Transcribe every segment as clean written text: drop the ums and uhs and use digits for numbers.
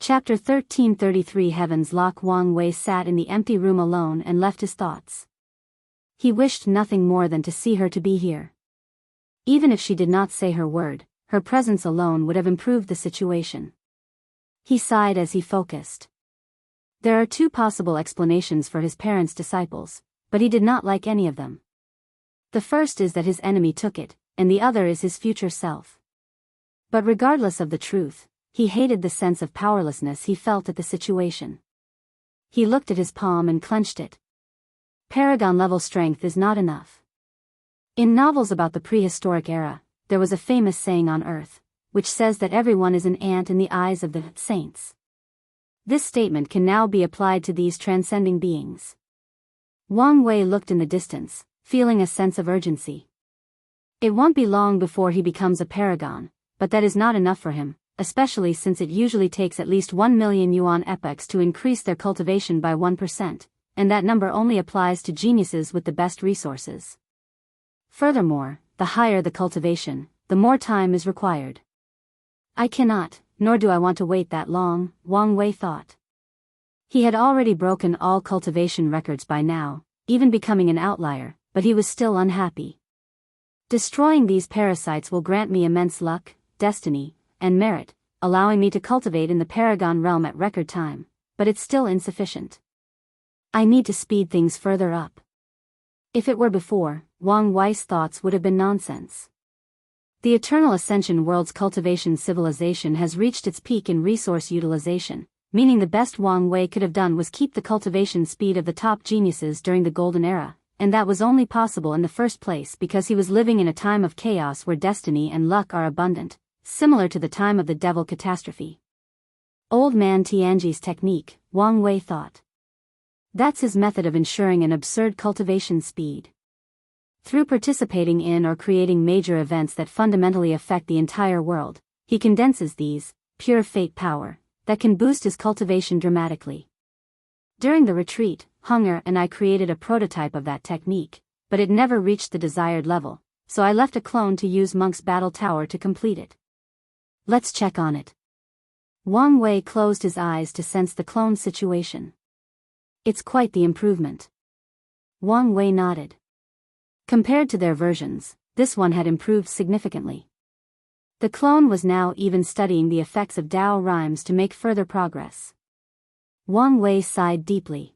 Chapter 1333 Heaven's Lock. Wang Wei sat in the empty room alone and left his thoughts. He wished nothing more than to see her to be here. Even if she did not say her word, her presence alone would have improved the situation. He sighed as he focused. There are two possible explanations for his parents' disciples, but he did not like any of them. The first is that his enemy took it, and the other is his future self. But regardless of the truth, he hated the sense of powerlessness he felt at the situation. He looked at his palm and clenched it. Paragon-level strength is not enough. In novels about the prehistoric era, there was a famous saying on Earth, which says that everyone is an ant in the eyes of the saints. This statement can now be applied to these transcending beings. Wang Wei looked in the distance, feeling a sense of urgency. It won't be long before he becomes a paragon, but that is not enough for him, especially since it usually takes at least 1 million yuan epochs to increase their cultivation by 1%, and that number only applies to geniuses with the best resources. Furthermore, the higher the cultivation, the more time is required. I cannot, nor do I want to wait that long, Wang Wei thought. He had already broken all cultivation records by now, even becoming an outlier, but he was still unhappy. Destroying these parasites will grant me immense luck, destiny, and merit, allowing me to cultivate in the Paragon realm at record time, but it's still insufficient. I need to speed things further up. If it were before, Wang Wei's thoughts would have been nonsense. The Eternal Ascension world's cultivation civilization has reached its peak in resource utilization, meaning the best Wang Wei could have done was keep the cultivation speed of the top geniuses during the Golden Era, and that was only possible in the first place because he was living in a time of chaos where destiny and luck are abundant, similar to the time of the devil catastrophe. Old man Tianji's technique, Wang Wei thought. That's his method of ensuring an absurd cultivation speed. Through participating in or creating major events that fundamentally affect the entire world, he condenses these, pure fate power, that can boost his cultivation dramatically. During the retreat, Hunger and I created a prototype of that technique, but it never reached the desired level, so I left a clone to use Monk's Battle Tower to complete it. Let's check on it. Wang Wei closed his eyes to sense the clone's situation. It's quite the improvement. Wang Wei nodded. Compared to their versions, this one had improved significantly. The clone was now even studying the effects of Dao rhymes to make further progress. Wang Wei sighed deeply.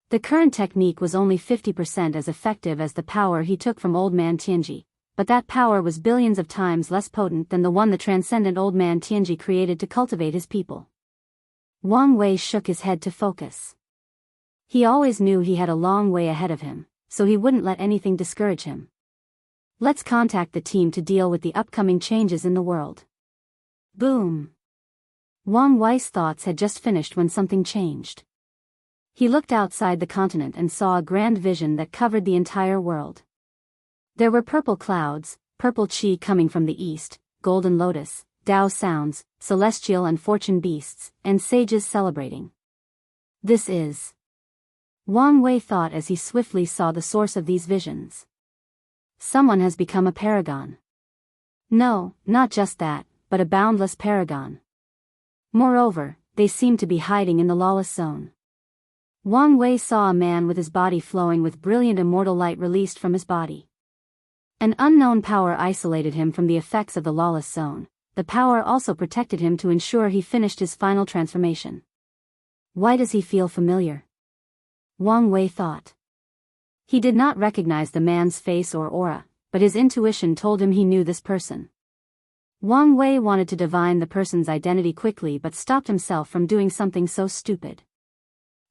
The current technique was only 50% as effective as the power he took from Old Man Tianji, but that power was billions of times less potent than the one the transcendent Old Man Tianji created to cultivate his people. Wang Wei shook his head to focus. He always knew he had a long way ahead of him, so he wouldn't let anything discourage him. Let's contact the team to deal with the upcoming changes in the world. Boom! Wang Wei's thoughts had just finished when something changed. He looked outside the continent and saw a grand vision that covered the entire world. There were purple clouds, purple qi coming from the east, golden lotus, Dao sounds, celestial and fortune beasts, and sages celebrating. This is... Wang Wei thought as he swiftly saw the source of these visions. Someone has become a paragon. No, not just that, but a boundless paragon. Moreover, they seem to be hiding in the lawless zone. Wang Wei saw a man with his body flowing with brilliant immortal light released from his body. An unknown power isolated him from the effects of the lawless zone. The power also protected him to ensure he finished his final transformation. Why does he feel familiar? Wang Wei thought. He did not recognize the man's face or aura, but his intuition told him he knew this person. Wang Wei wanted to divine the person's identity quickly but stopped himself from doing something so stupid.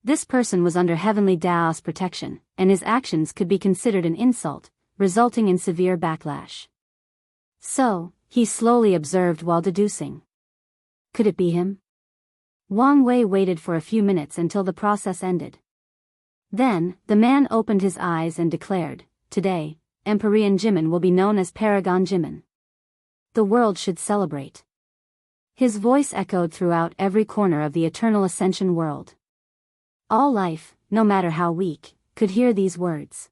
This person was under heavenly Dao's protection, and his actions could be considered an insult, resulting in severe backlash. So, he slowly observed while deducing. Could it be him? Wang Wei waited for a few minutes until the process ended. Then, the man opened his eyes and declared, "Today, Empyrean Jimin will be known as Paragon Jimin. The world should celebrate." His voice echoed throughout every corner of the Eternal Ascension world. All life, no matter how weak, could hear these words.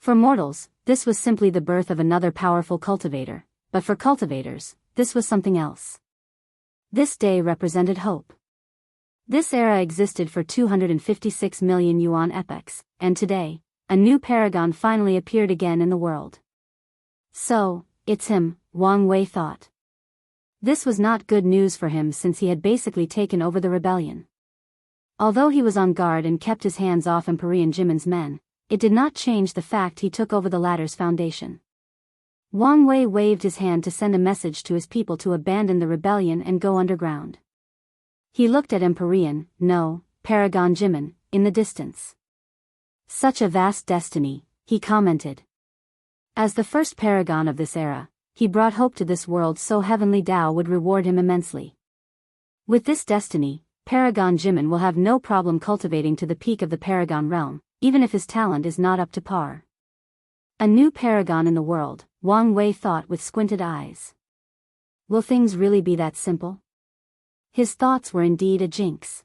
For mortals, this was simply the birth of another powerful cultivator, but for cultivators, this was something else. This day represented hope. This era existed for 256 million yuan epochs, and today, a new paragon finally appeared again in the world. So, it's him, Wang Wei thought. This was not good news for him since he had basically taken over the rebellion. Although he was on guard and kept his hands off Emperor Jimin's men, it did not change the fact he took over the latter's foundation. Wang Wei waved his hand to send a message to his people to abandon the rebellion and go underground. He looked at Emperor, no, Paragon Jimin, in the distance. Such a vast destiny, he commented. As the first paragon of this era, he brought hope to this world, so heavenly Tao would reward him immensely. With this destiny, Paragon Jimin will have no problem cultivating to the peak of the paragon realm, even if his talent is not up to par. A new paragon in the world, Wang Wei thought with squinted eyes. Will things really be that simple? His thoughts were indeed a jinx.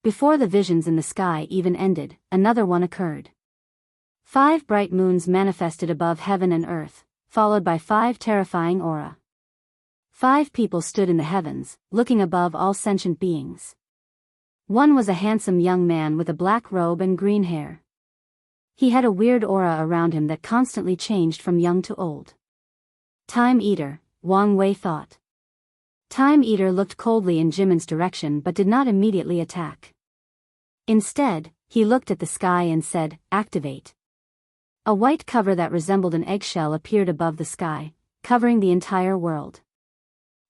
Before the visions in the sky even ended, another one occurred. 5 bright moons manifested above heaven and earth, followed by 5 terrifying aura. 5 people stood in the heavens, looking above all sentient beings. One was a handsome young man with a black robe and green hair. He had a weird aura around him that constantly changed from young to old. Time Eater, Wang Wei thought. Time Eater looked coldly in Jimin's direction but did not immediately attack. Instead, he looked at the sky and said, "Activate." A white cover that resembled an eggshell appeared above the sky, covering the entire world.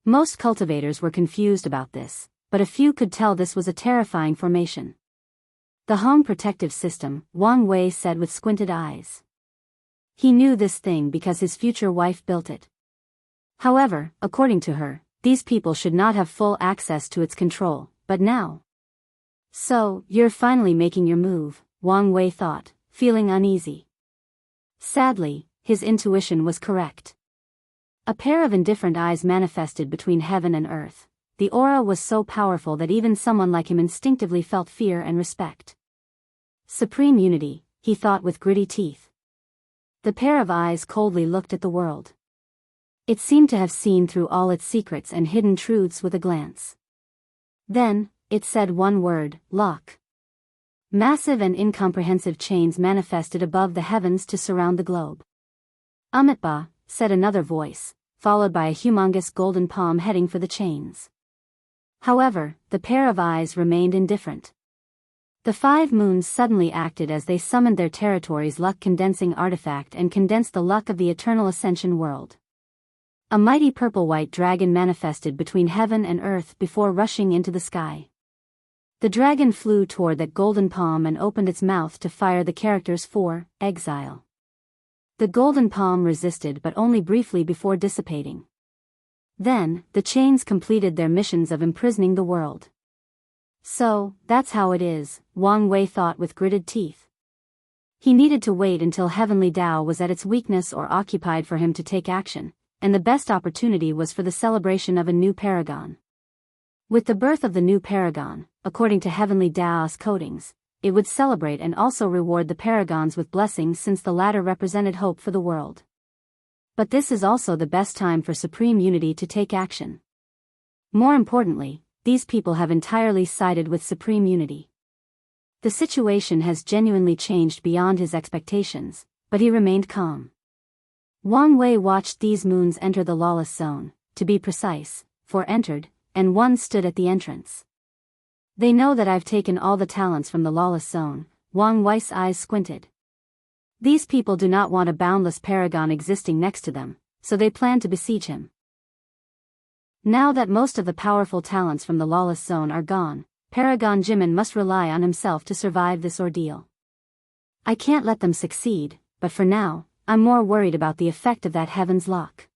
Most cultivators were confused about this, but a few could tell this was a terrifying formation. The Hong protective system, Wang Wei said with squinted eyes. He knew this thing because his future wife built it. However, according to her, these people should not have full access to its control, but now. So, you're finally making your move, Wang Wei thought, feeling uneasy. Sadly, his intuition was correct. A pair of indifferent eyes manifested between heaven and earth. The aura was so powerful that even someone like him instinctively felt fear and respect. Supreme unity, he thought with gritty teeth. The pair of eyes coldly looked at the world. It seemed to have seen through all its secrets and hidden truths with a glance. Then, it said one word, lock. Massive and incomprehensive chains manifested above the heavens to surround the globe. Amitba, said another voice, followed by a humongous golden palm heading for the chains. However, the pair of eyes remained indifferent. The 5 moons suddenly acted as they summoned their territory's luck-condensing artifact and condensed the luck of the eternal ascension world. A mighty purple-white dragon manifested between heaven and earth before rushing into the sky. The dragon flew toward that golden palm and opened its mouth to fire the characters for exile. The golden palm resisted but only briefly before dissipating. Then, the chains completed their missions of imprisoning the world. So, that's how it is, Wang Wei thought with gritted teeth. He needed to wait until Heavenly Tao was at its weakness or occupied for him to take action, and the best opportunity was for the celebration of a new paragon. With the birth of the new paragon, according to Heavenly Tao's codings, it would celebrate and also reward the paragons with blessings since the latter represented hope for the world. But this is also the best time for supreme unity to take action. More importantly, these people have entirely sided with supreme unity. The situation has genuinely changed beyond his expectations, but he remained calm. Wang Wei watched these moons enter the lawless zone, to be precise, 4 entered, and 1 stood at the entrance. They know that I've taken all the talents from the lawless zone, Wang Wei's eyes squinted. These people do not want a boundless paragon existing next to them, so they plan to besiege him. Now that most of the powerful talents from the lawless zone are gone, Paragon Jimin must rely on himself to survive this ordeal. I can't let them succeed, but for now, I'm more worried about the effect of that heaven's lock.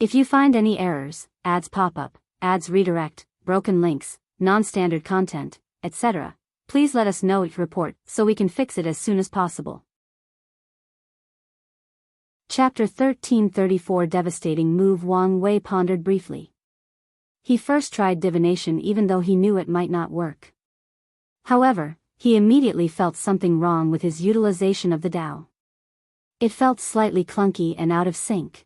If you find any errors, ads pop up, ads redirect, broken links, non-standard content, etc., please let us know each report so we can fix it as soon as possible. Chapter 1334 Devastating Move. Wang Wei pondered briefly. He first tried divination even though he knew it might not work. However, he immediately felt something wrong with his utilization of the Tao. It felt slightly clunky and out of sync.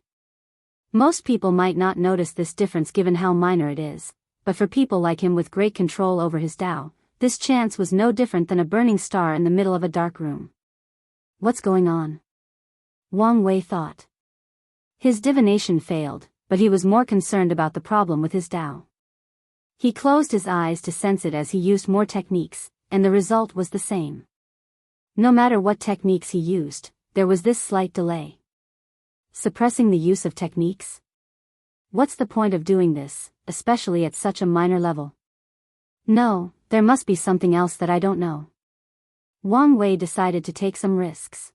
Most people might not notice this difference given how minor it is, but for people like him with great control over his Tao, this chance was no different than a burning star in the middle of a dark room. What's going on? Wang Wei thought. His divination failed, but he was more concerned about the problem with his Tao. He closed his eyes to sense it as he used more techniques, and the result was the same. No matter what techniques he used, there was this slight delay. Suppressing the use of techniques? What's the point of doing this, especially at such a minor level? No, there must be something else that I don't know. Wang Wei decided to take some risks.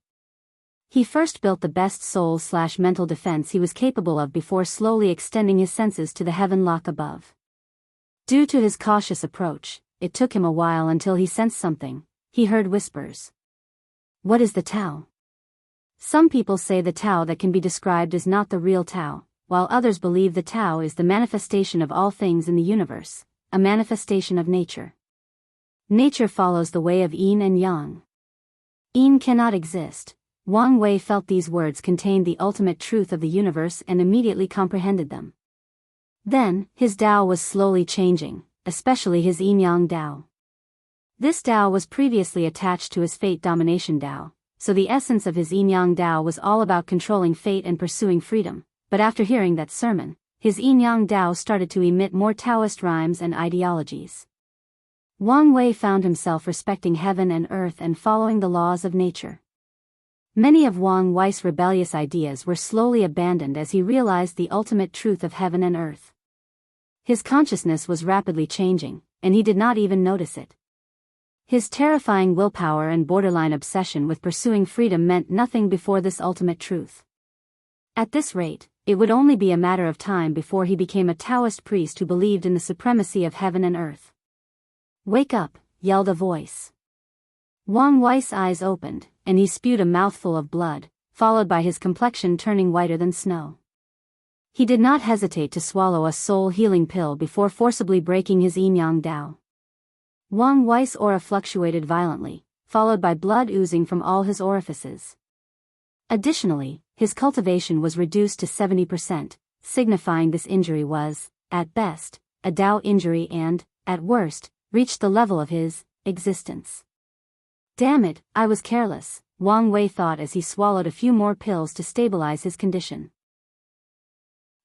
He first built the best soul/mental defense he was capable of before slowly extending his senses to the heaven lock above. Due to his cautious approach, it took him a while until he sensed something. He heard whispers. What is the Tao? Some people say the Tao that can be described is not the real Tao, while others believe the Tao is the manifestation of all things in the universe, a manifestation of nature. Nature follows the way of yin and yang. Yin cannot exist. Wang Wei felt these words contained the ultimate truth of the universe and immediately comprehended them. Then, his Tao was slowly changing, especially his yin-yang Tao. This Tao was previously attached to his fate domination Tao, so the essence of his yin-yang Tao was all about controlling fate and pursuing freedom, but after hearing that sermon, his yin-yang Tao started to emit more Taoist rhymes and ideologies. Wang Wei found himself respecting heaven and earth and following the laws of nature. Many of Wang Wei's rebellious ideas were slowly abandoned as he realized the ultimate truth of heaven and earth. His consciousness was rapidly changing, and he did not even notice it. His terrifying willpower and borderline obsession with pursuing freedom meant nothing before this ultimate truth. At this rate, it would only be a matter of time before he became a Taoist priest who believed in the supremacy of heaven and earth. Wake up, yelled a voice. Wang Wei's eyes opened, and he spewed a mouthful of blood, followed by his complexion turning whiter than snow. He did not hesitate to swallow a soul-healing pill before forcibly breaking his yin-yang Tao. Wang Wei's aura fluctuated violently, followed by blood oozing from all his orifices. Additionally, his cultivation was reduced to 70%, signifying this injury was, at best, a Tao injury and, at worst, reached the level of his existence. Damn it, I was careless, Wang Wei thought as he swallowed a few more pills to stabilize his condition.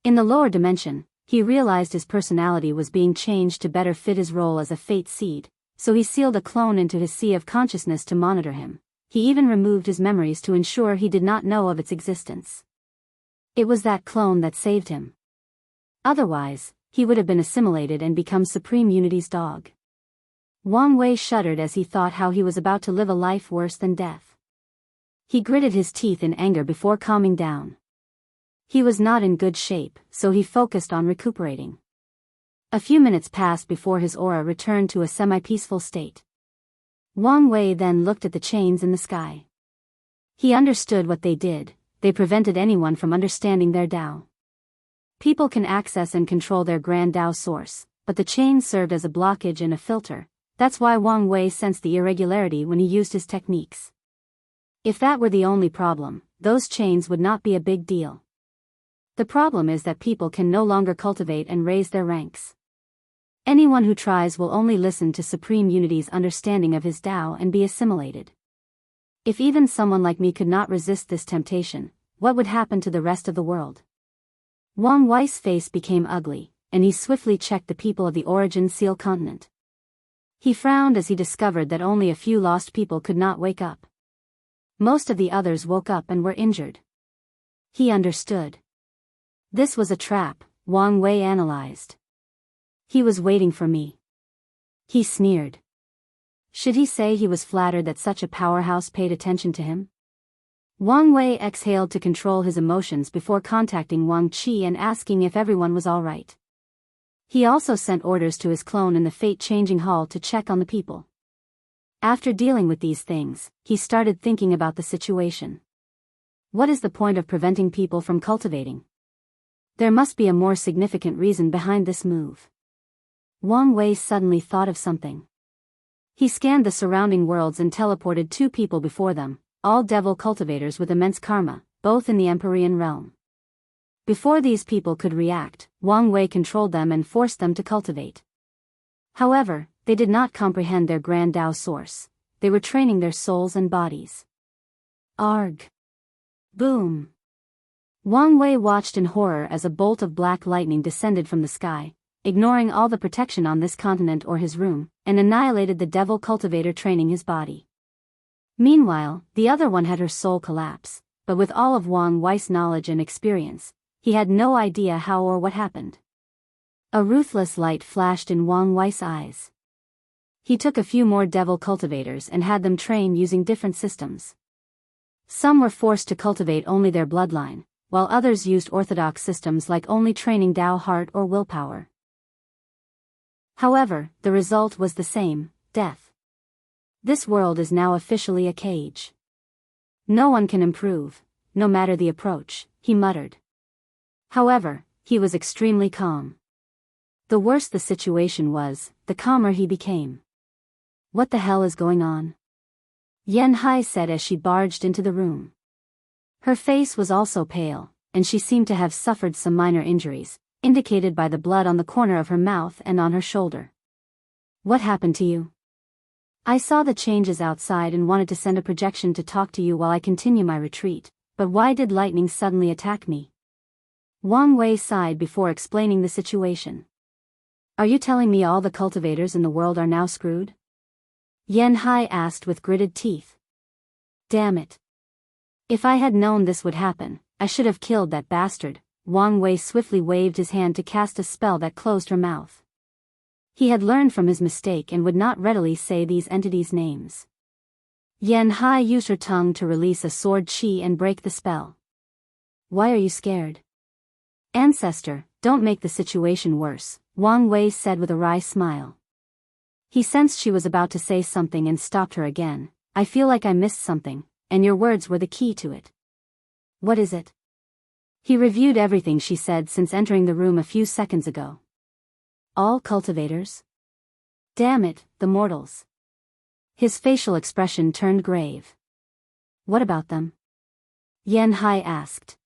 In the lower dimension, he realized his personality was being changed to better fit his role as a fate seed, so he sealed a clone into his sea of consciousness to monitor him. He even removed his memories to ensure he did not know of its existence. It was that clone that saved him. Otherwise, he would have been assimilated and become Supreme Unity's dog. Wang Wei shuddered as he thought how he was about to live a life worse than death. He gritted his teeth in anger before calming down. He was not in good shape, so he focused on recuperating. A few minutes passed before his aura returned to a semi-peaceful state. Wang Wei then looked at the chains in the sky. He understood what they did. They prevented anyone from understanding their Tao. People can access and control their grand Tao source, but the chains served as a blockage and a filter. That's why Wang Wei sensed the irregularity when he used his techniques. If that were the only problem, those chains would not be a big deal. The problem is that people can no longer cultivate and raise their ranks. Anyone who tries will only listen to Supreme Unity's understanding of his Tao and be assimilated. If even someone like me could not resist this temptation, what would happen to the rest of the world? Wang Wei's face became ugly, and he swiftly checked the people of the Origin Seal continent. He frowned as he discovered that only a few lost people could not wake up. Most of the others woke up and were injured. He understood. This was a trap, Wang Wei analyzed. He was waiting for me. He sneered. Should he say he was flattered that such a powerhouse paid attention to him? Wang Wei exhaled to control his emotions before contacting Wang Qi and asking if everyone was all right. He also sent orders to his clone in the fate-changing hall to check on the people. After dealing with these things, he started thinking about the situation. What is the point of preventing people from cultivating? There must be a more significant reason behind this move. Wang Wei suddenly thought of something. He scanned the surrounding worlds and teleported two people before them, all devil cultivators with immense karma, both in the Empyrean realm. Before these people could react, Wang Wei controlled them and forced them to cultivate. However, they did not comprehend their grand Tao source. They were training their souls and bodies. Arg! Boom! Wang Wei watched in horror as a bolt of black lightning descended from the sky, ignoring all the protection on this continent or his room, and annihilated the devil cultivator training his body. Meanwhile, the other one had her soul collapse, but with all of Wang Wei's knowledge and experience, he had no idea how or what happened. A ruthless light flashed in Wang Wei's eyes. He took a few more devil cultivators and had them train using different systems. Some were forced to cultivate only their bloodline, while others used orthodox systems like only training Tao heart or willpower. However, the result was the same: death. This world is now officially a cage. No one can improve, no matter the approach, he muttered. However, he was extremely calm. The worse the situation was, the calmer he became. What the hell is going on? Yan Hai said as she barged into the room. Her face was also pale, and she seemed to have suffered some minor injuries, indicated by the blood on the corner of her mouth and on her shoulder. What happened to you? I saw the changes outside and wanted to send a projection to talk to you while I continue my retreat, but why did lightning suddenly attack me? Wang Wei sighed before explaining the situation. Are you telling me all the cultivators in the world are now screwed? Yan Hai asked with gritted teeth. Damn it. If I had known this would happen, I should have killed that bastard. Wang Wei swiftly waved his hand to cast a spell that closed her mouth. He had learned from his mistake and would not readily say these entities' names. Yan Hai used her tongue to release a sword qi and break the spell. Why are you scared? Ancestor, don't make the situation worse, Wang Wei said with a wry smile. He sensed she was about to say something and stopped her again. I feel like I missed something, and your words were the key to it. What is it? He reviewed everything she said since entering the room a few seconds ago. All cultivators? Damn it, the mortals. His facial expression turned grave. What about them? Yan Hai asked.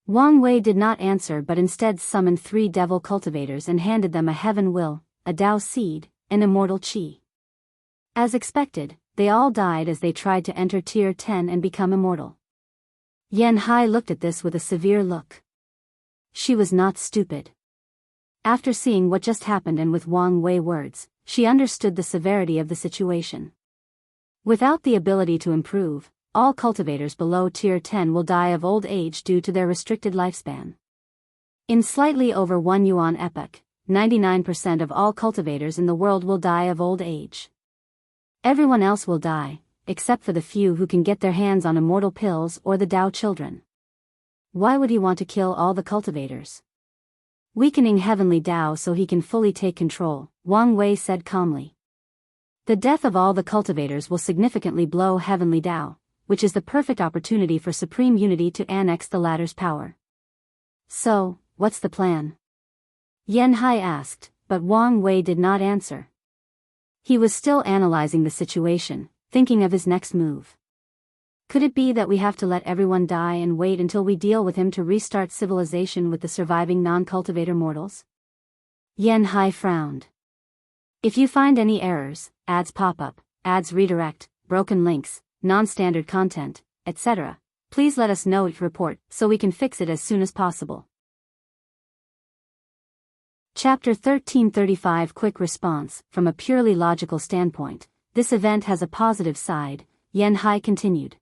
Wang Wei did not answer but instead summoned 3 devil cultivators and handed them a heaven will, a Tao seed, and immortal qi. As expected, they all died as they tried to enter Tier 10 and become immortal. Yan Hai looked at this with a severe look. She was not stupid. After seeing what just happened and with Wang Wei words, she understood the severity of the situation. Without the ability to improve, all cultivators below Tier 10 will die of old age due to their restricted lifespan. In slightly over 1 yuan epoch, 99% of all cultivators in the world will die of old age. Everyone else will die, except for the few who can get their hands on immortal pills or the Tao children. Why would he want to kill all the cultivators? Weakening heavenly Tao so he can fully take control, Wang Wei said calmly. The death of all the cultivators will significantly blow heavenly Tao, which is the perfect opportunity for supreme unity to annex the latter's power. So, what's the plan? Yan Hai asked, but Wang Wei did not answer. He was still analyzing the situation, thinking of his next move. Could it be that we have to let everyone die and wait until we deal with him to restart civilization with the surviving non-cultivator mortals? Yan Hai frowned. If you find any errors, ads pop up, ads redirect, broken links, non-standard content, etc., please let us know it report so we can fix it as soon as possible. Chapter 1335 Quick Response. From a purely logical standpoint, this event has a positive side, Yan Hai continued.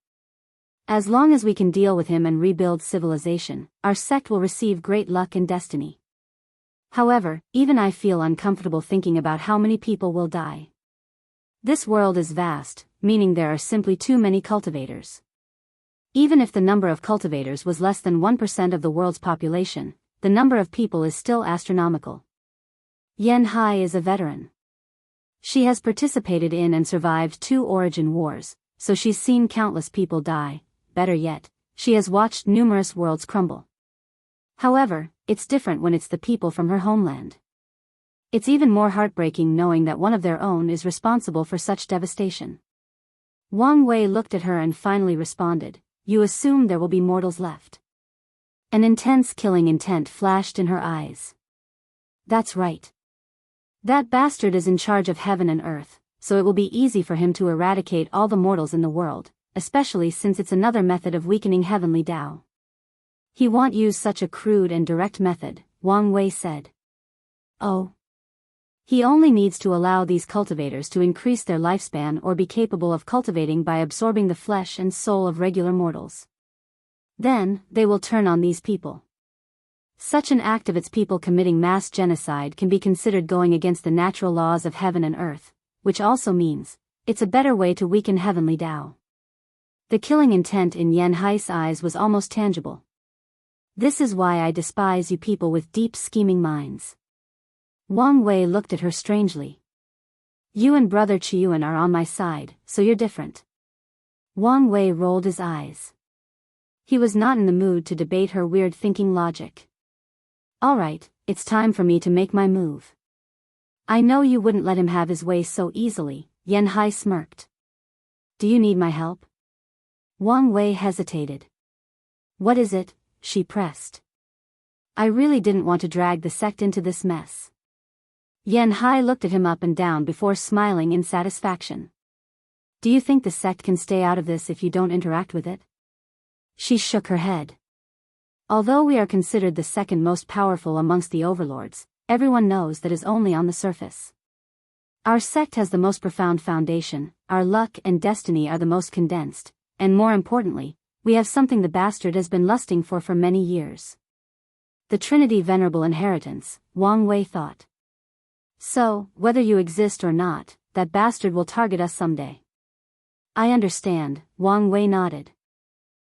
As long as we can deal with him and rebuild civilization, our sect will receive great luck and destiny. However, even I feel uncomfortable thinking about how many people will die. This world is vast, meaning there are simply too many cultivators. Even if the number of cultivators was less than 1% of the world's population, the number of people is still astronomical. Yan Hai is a veteran. She has participated in and survived 2 origin wars, so she's seen countless people die. Better yet, she has watched numerous worlds crumble. However, it's different when it's the people from her homeland. It's even more heartbreaking knowing that one of their own is responsible for such devastation. Wang Wei looked at her and finally responded, You assume there will be mortals left. An intense killing intent flashed in her eyes. That's right. That bastard is in charge of heaven and earth, so it will be easy for him to eradicate all the mortals in the world, especially since it's another method of weakening heavenly Tao. He won't use such a crude and direct method, Wang Wei said. Oh. He only needs to allow these cultivators to increase their lifespan or be capable of cultivating by absorbing the flesh and soul of regular mortals. Then, they will turn on these people. Such an act of its people committing mass genocide can be considered going against the natural laws of heaven and earth, which also means, it's a better way to weaken heavenly Tao. The killing intent in Yan Hai's eyes was almost tangible. This is why I despise you people with deep scheming minds. Wang Wei looked at her strangely. You and Brother Qiyuan are on my side, so you're different. Wang Wei rolled his eyes. He was not in the mood to debate her weird thinking logic. Alright, it's time for me to make my move. I know you wouldn't let him have his way so easily, Yan Hai smirked. Do you need my help? Wang Wei hesitated. What is it? She pressed. I really didn't want to drag the sect into this mess. Yan Hai looked at him up and down before smiling in satisfaction. Do you think the sect can stay out of this if you don't interact with it? She shook her head. Although we are considered the second most powerful amongst the overlords, everyone knows that is only on the surface. Our sect has the most profound foundation, our luck and destiny are the most condensed, and more importantly, we have something the bastard has been lusting for many years. The Trinity Venerable Inheritance, Wang Wei thought. So, whether you exist or not, that bastard will target us someday. I understand, Wang Wei nodded.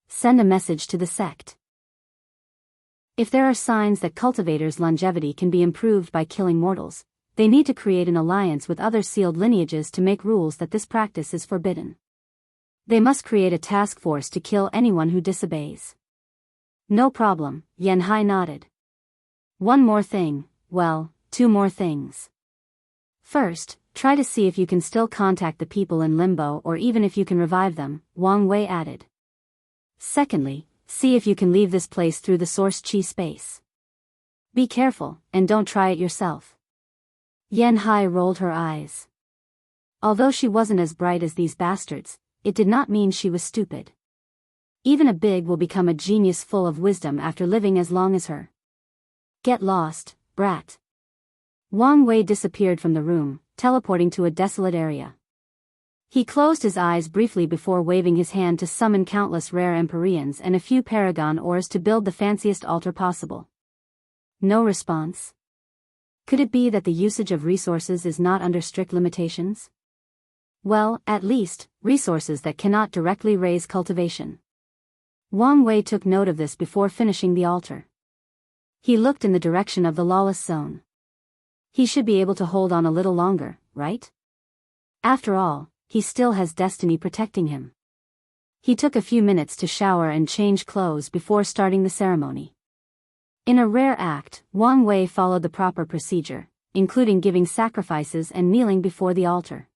Send a message to the sect. If there are signs that cultivators' longevity can be improved by killing mortals, they need to create an alliance with other sealed lineages to make rules that this practice is forbidden. They must create a task force to kill anyone who disobeys. No problem, Yan Hai nodded. One more thing, well, two more things. First, try to see if you can still contact the people in limbo or even if you can revive them, Wang Wei added. Secondly, see if you can leave this place through the source chi space. Be careful, and don't try it yourself. Yan Hai rolled her eyes. Although she wasn't as bright as these bastards, it did not mean she was stupid. Even a big will become a genius full of wisdom after living as long as her. Get lost, brat. Wang Wei disappeared from the room, teleporting to a desolate area. He closed his eyes briefly before waving his hand to summon countless rare Empyreans and a few paragon ores to build the fanciest altar possible. No response. Could it be that the usage of resources is not under strict limitations? Well, at least, resources that cannot directly raise cultivation. Wang Wei took note of this before finishing the altar. He looked in the direction of the lawless zone. He should be able to hold on a little longer, right? After all, he still has destiny protecting him. He took a few minutes to shower and change clothes before starting the ceremony. In a rare act, Wang Wei followed the proper procedure, including giving sacrifices and kneeling before the altar.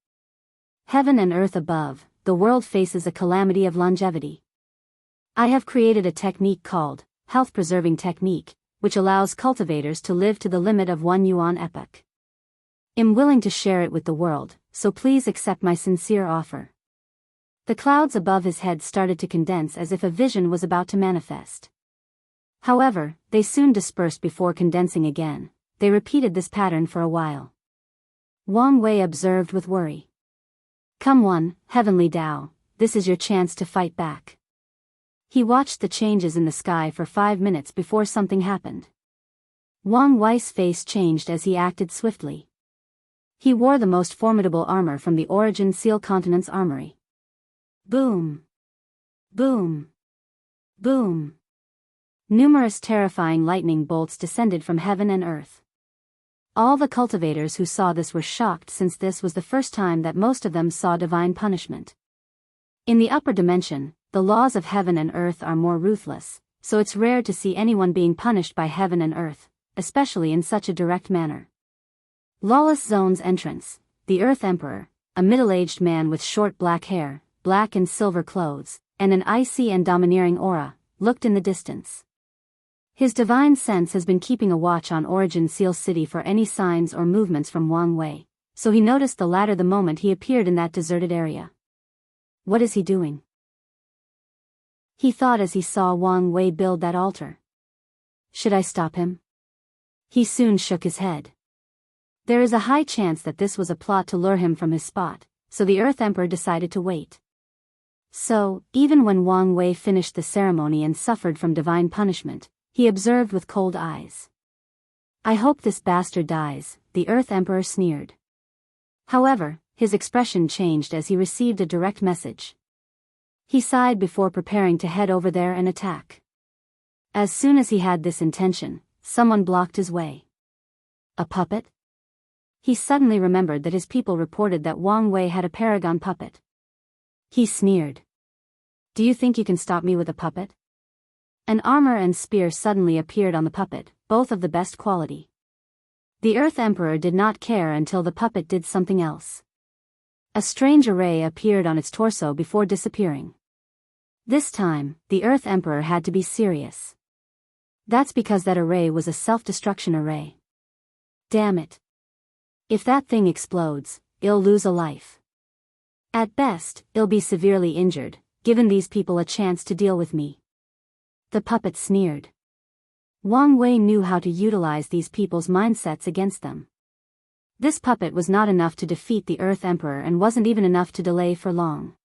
Heaven and earth above, the world faces a calamity of longevity. I have created a technique called health-preserving technique, which allows cultivators to live to the limit of 1 yuan epoch. I'm willing to share it with the world, so please accept my sincere offer. The clouds above his head started to condense as if a vision was about to manifest. However, they soon dispersed before condensing again. They repeated this pattern for a while. Wang Wei observed with worry. Come on, Heavenly Tao, this is your chance to fight back. He watched the changes in the sky for 5 minutes before something happened. Wang Wei's face changed as he acted swiftly. He wore the most formidable armor from the Origin Seal Continent's armory. Boom! Boom! Boom! Numerous terrifying lightning bolts descended from heaven and earth. All the cultivators who saw this were shocked since this was the first time that most of them saw divine punishment. In the upper dimension, the laws of heaven and earth are more ruthless, so it's rare to see anyone being punished by heaven and earth, especially in such a direct manner. Lawless Zone's entrance, the Earth Emperor, a middle-aged man with short black hair, black and silver clothes, and an icy and domineering aura, looked in the distance. His divine sense has been keeping a watch on Origin Seal City for any signs or movements from Wang Wei, so he noticed the latter the moment he appeared in that deserted area. What is he doing? He thought as he saw Wang Wei build that altar. Should I stop him? He soon shook his head. There is a high chance that this was a plot to lure him from his spot, so the Earth Emperor decided to wait. So, even when Wang Wei finished the ceremony and suffered from divine punishment, he observed with cold eyes. I hope this bastard dies, the Earth Emperor sneered. However, his expression changed as he received a direct message. He sighed before preparing to head over there and attack. As soon as he had this intention, someone blocked his way. A puppet? He suddenly remembered that his people reported that Wang Wei had a paragon puppet. He sneered. Do you think you can stop me with a puppet? An armor and spear suddenly appeared on the puppet, both of the best quality. The Earth Emperor did not care until the puppet did something else. A strange array appeared on its torso before disappearing. This time, the Earth Emperor had to be serious. That's because that array was a self-destruction array. Damn it. If that thing explodes, it'll lose a life. At best, it'll be severely injured, given these people a chance to deal with me. The puppet sneered. Wang Wei knew how to utilize these people's mindsets against them. This puppet was not enough to defeat the Earth Emperor and wasn't even enough to delay for long.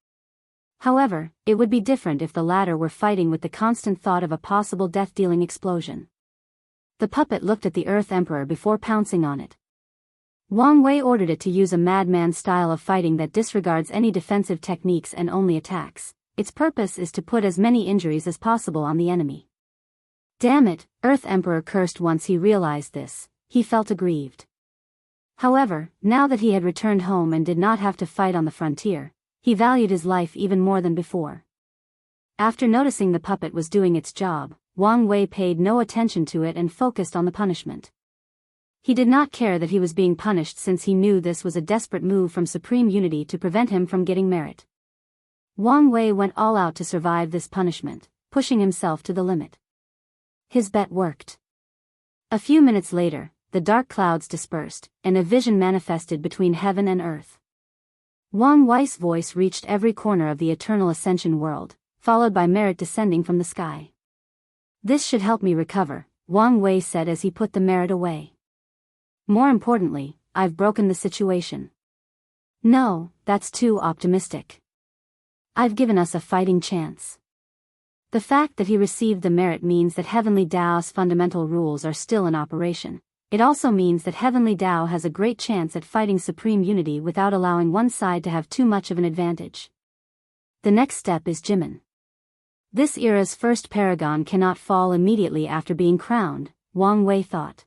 However, it would be different if the latter were fighting with the constant thought of a possible death-dealing explosion. The puppet looked at the Earth Emperor before pouncing on it. Wang Wei ordered it to use a madman style of fighting that disregards any defensive techniques and only attacks. Its purpose is to put as many injuries as possible on the enemy. Damn it, Earth Emperor cursed once he realized this. He felt aggrieved. However, now that he had returned home and did not have to fight on the frontier, he valued his life even more than before. After noticing the puppet was doing its job, Wang Wei paid no attention to it and focused on the punishment. He did not care that he was being punished since he knew this was a desperate move from Supreme Unity to prevent him from getting merit. Wang Wei went all out to survive this punishment, pushing himself to the limit. His bet worked. A few minutes later, the dark clouds dispersed, and a vision manifested between heaven and earth. Wang Wei's voice reached every corner of the Eternal Ascension world, followed by merit descending from the sky. This should help me recover, Wang Wei said as he put the merit away. More importantly, I've broken the situation. No, that's too optimistic. I've given us a fighting chance. The fact that he received the merit means that Heavenly Tao's fundamental rules are still in operation. It also means that Heavenly Tao has a great chance at fighting Supreme Unity without allowing one side to have too much of an advantage. The next step is Jimin. This era's first paragon cannot fall immediately after being crowned, Wang Wei thought.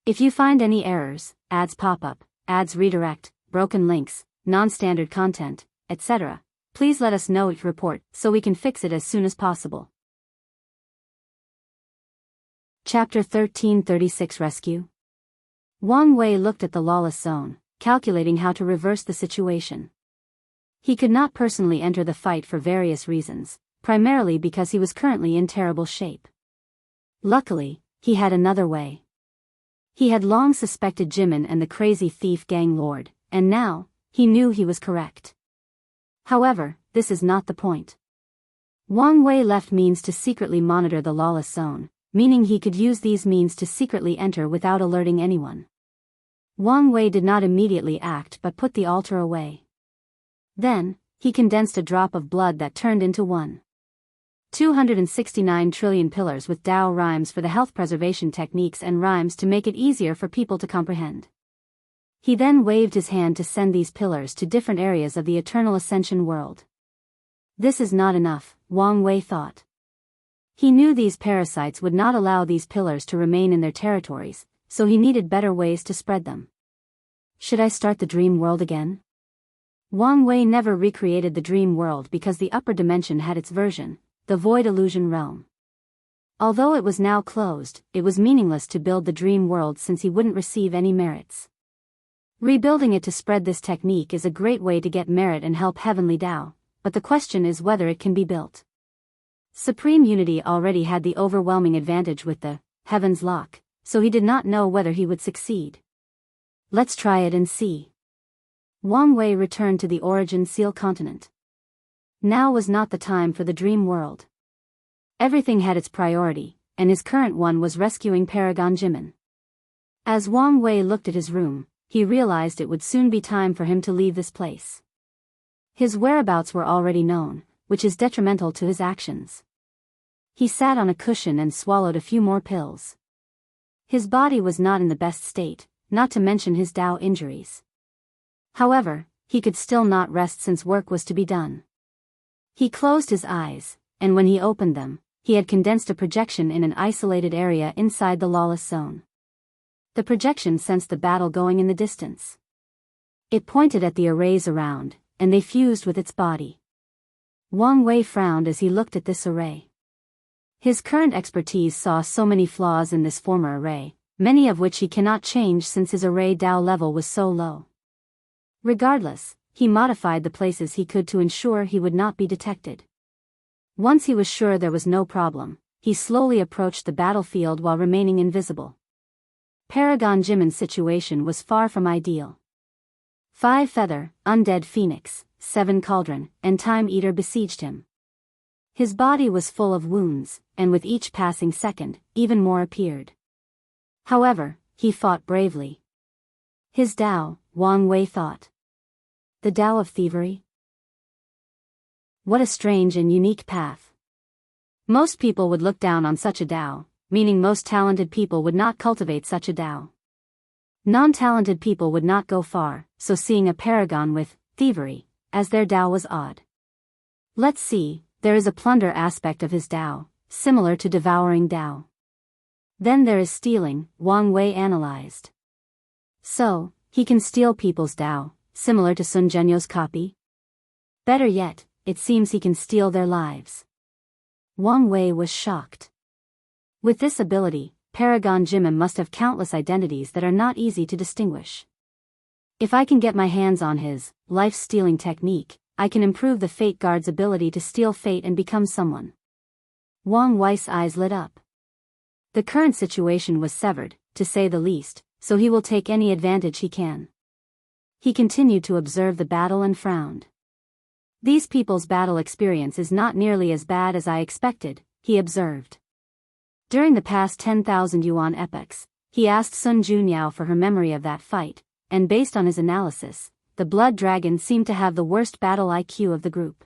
If you find any errors, ads pop up, ads redirect, broken links, non-standard content, etc., please let us know each report so we can fix it as soon as possible. Chapter 1336 Rescue. Wang Wei looked at the lawless zone, calculating how to reverse the situation. He could not personally enter the fight for various reasons, primarily because he was currently in terrible shape. Luckily, he had another way. He had long suspected Jimin and the crazy thief gang lord, and now, he knew he was correct. However, this is not the point. Wang Wei left means to secretly monitor the lawless zone, meaning he could use these means to secretly enter without alerting anyone. Wang Wei did not immediately act but put the altar away. Then, he condensed a drop of blood that turned into 269 trillion pillars with Dao rhymes for the health preservation techniques and rhymes to make it easier for people to comprehend. He then waved his hand to send these pillars to different areas of the Eternal Ascension world. This is not enough, Wang Wei thought. He knew these parasites would not allow these pillars to remain in their territories, so he needed better ways to spread them. Should I start the dream world again? Wang Wei never recreated the dream world because the upper dimension had its version, the void illusion realm. Although it was now closed, it was meaningless to build the dream world since he wouldn't receive any merits. Rebuilding it to spread this technique is a great way to get merit and help Heavenly Tao, but the question is whether it can be built. Supreme Unity already had the overwhelming advantage with the Heaven's Lock, so he did not know whether he would succeed. Let's try it and see. Wang Wei returned to the Origin Seal continent. Now was not the time for the dream world. Everything had its priority, and his current one was rescuing Paragon Jimin. As Wang Wei looked at his room, he realized it would soon be time for him to leave this place. His whereabouts were already known, which is detrimental to his actions. He sat on a cushion and swallowed a few more pills. His body was not in the best state, not to mention his Dao injuries. However, he could still not rest since work was to be done. He closed his eyes, and when he opened them, he had condensed a projection in an isolated area inside the lawless zone. The projection sensed the battle going in the distance. It pointed at the arrays around, and they fused with its body. Wang Wei frowned as he looked at this array. His current expertise saw so many flaws in this former array, many of which he cannot change since his array Dao level was so low. Regardless, he modified the places he could to ensure he would not be detected. Once he was sure there was no problem, he slowly approached the battlefield while remaining invisible. Paragon Jimin's situation was far from ideal. 5 Feather, Undead Phoenix, 7 Cauldron, and Time Eater besieged him. His body was full of wounds, and with each passing second, even more appeared. However, he fought bravely. His Dao, Wang Wei thought. The Dao of thievery? What a strange and unique path. Most people would look down on such a Dao, meaning most talented people would not cultivate such a Dao. Non-talented people would not go far, so seeing a paragon with thievery as their Dao was odd. Let's see, there is a plunder aspect of his Dao, similar to devouring Dao. Then there is stealing, Wang Wei analyzed. So, he can steal people's Dao, similar to Sun Zhenyo's copy? Better yet, it seems he can steal their lives. Wang Wei was shocked. With this ability, Paragon Jimin must have countless identities that are not easy to distinguish. If I can get my hands on his life-stealing technique, I can improve the Fate Guard's ability to steal fate and become someone. Wang Wei's eyes lit up. The current situation was severed, to say the least, so he will take any advantage he can. He continued to observe the battle and frowned. These people's battle experience is not nearly as bad as I expected, he observed. During the past 10,000 yuan epochs, he asked Sun Junyao for her memory of that fight, and based on his analysis, the Blood Dragon seemed to have the worst battle IQ of the group.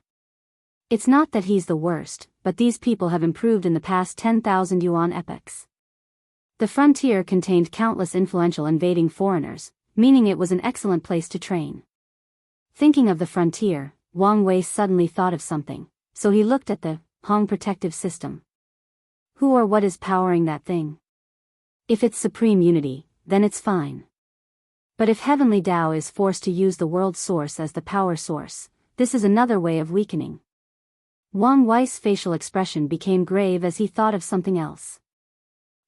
It's not that he's the worst, but these people have improved in the past 10,000 yuan epochs. The frontier contained countless influential invading foreigners, meaning it was an excellent place to train. Thinking of the frontier, Wang Wei suddenly thought of something, so he looked at the Hong protective system. Who or what is powering that thing? If it's Supreme Unity, then it's fine. But if Heavenly Dao is forced to use the world source as the power source, this is another way of weakening. Wang Wei's facial expression became grave as he thought of something else.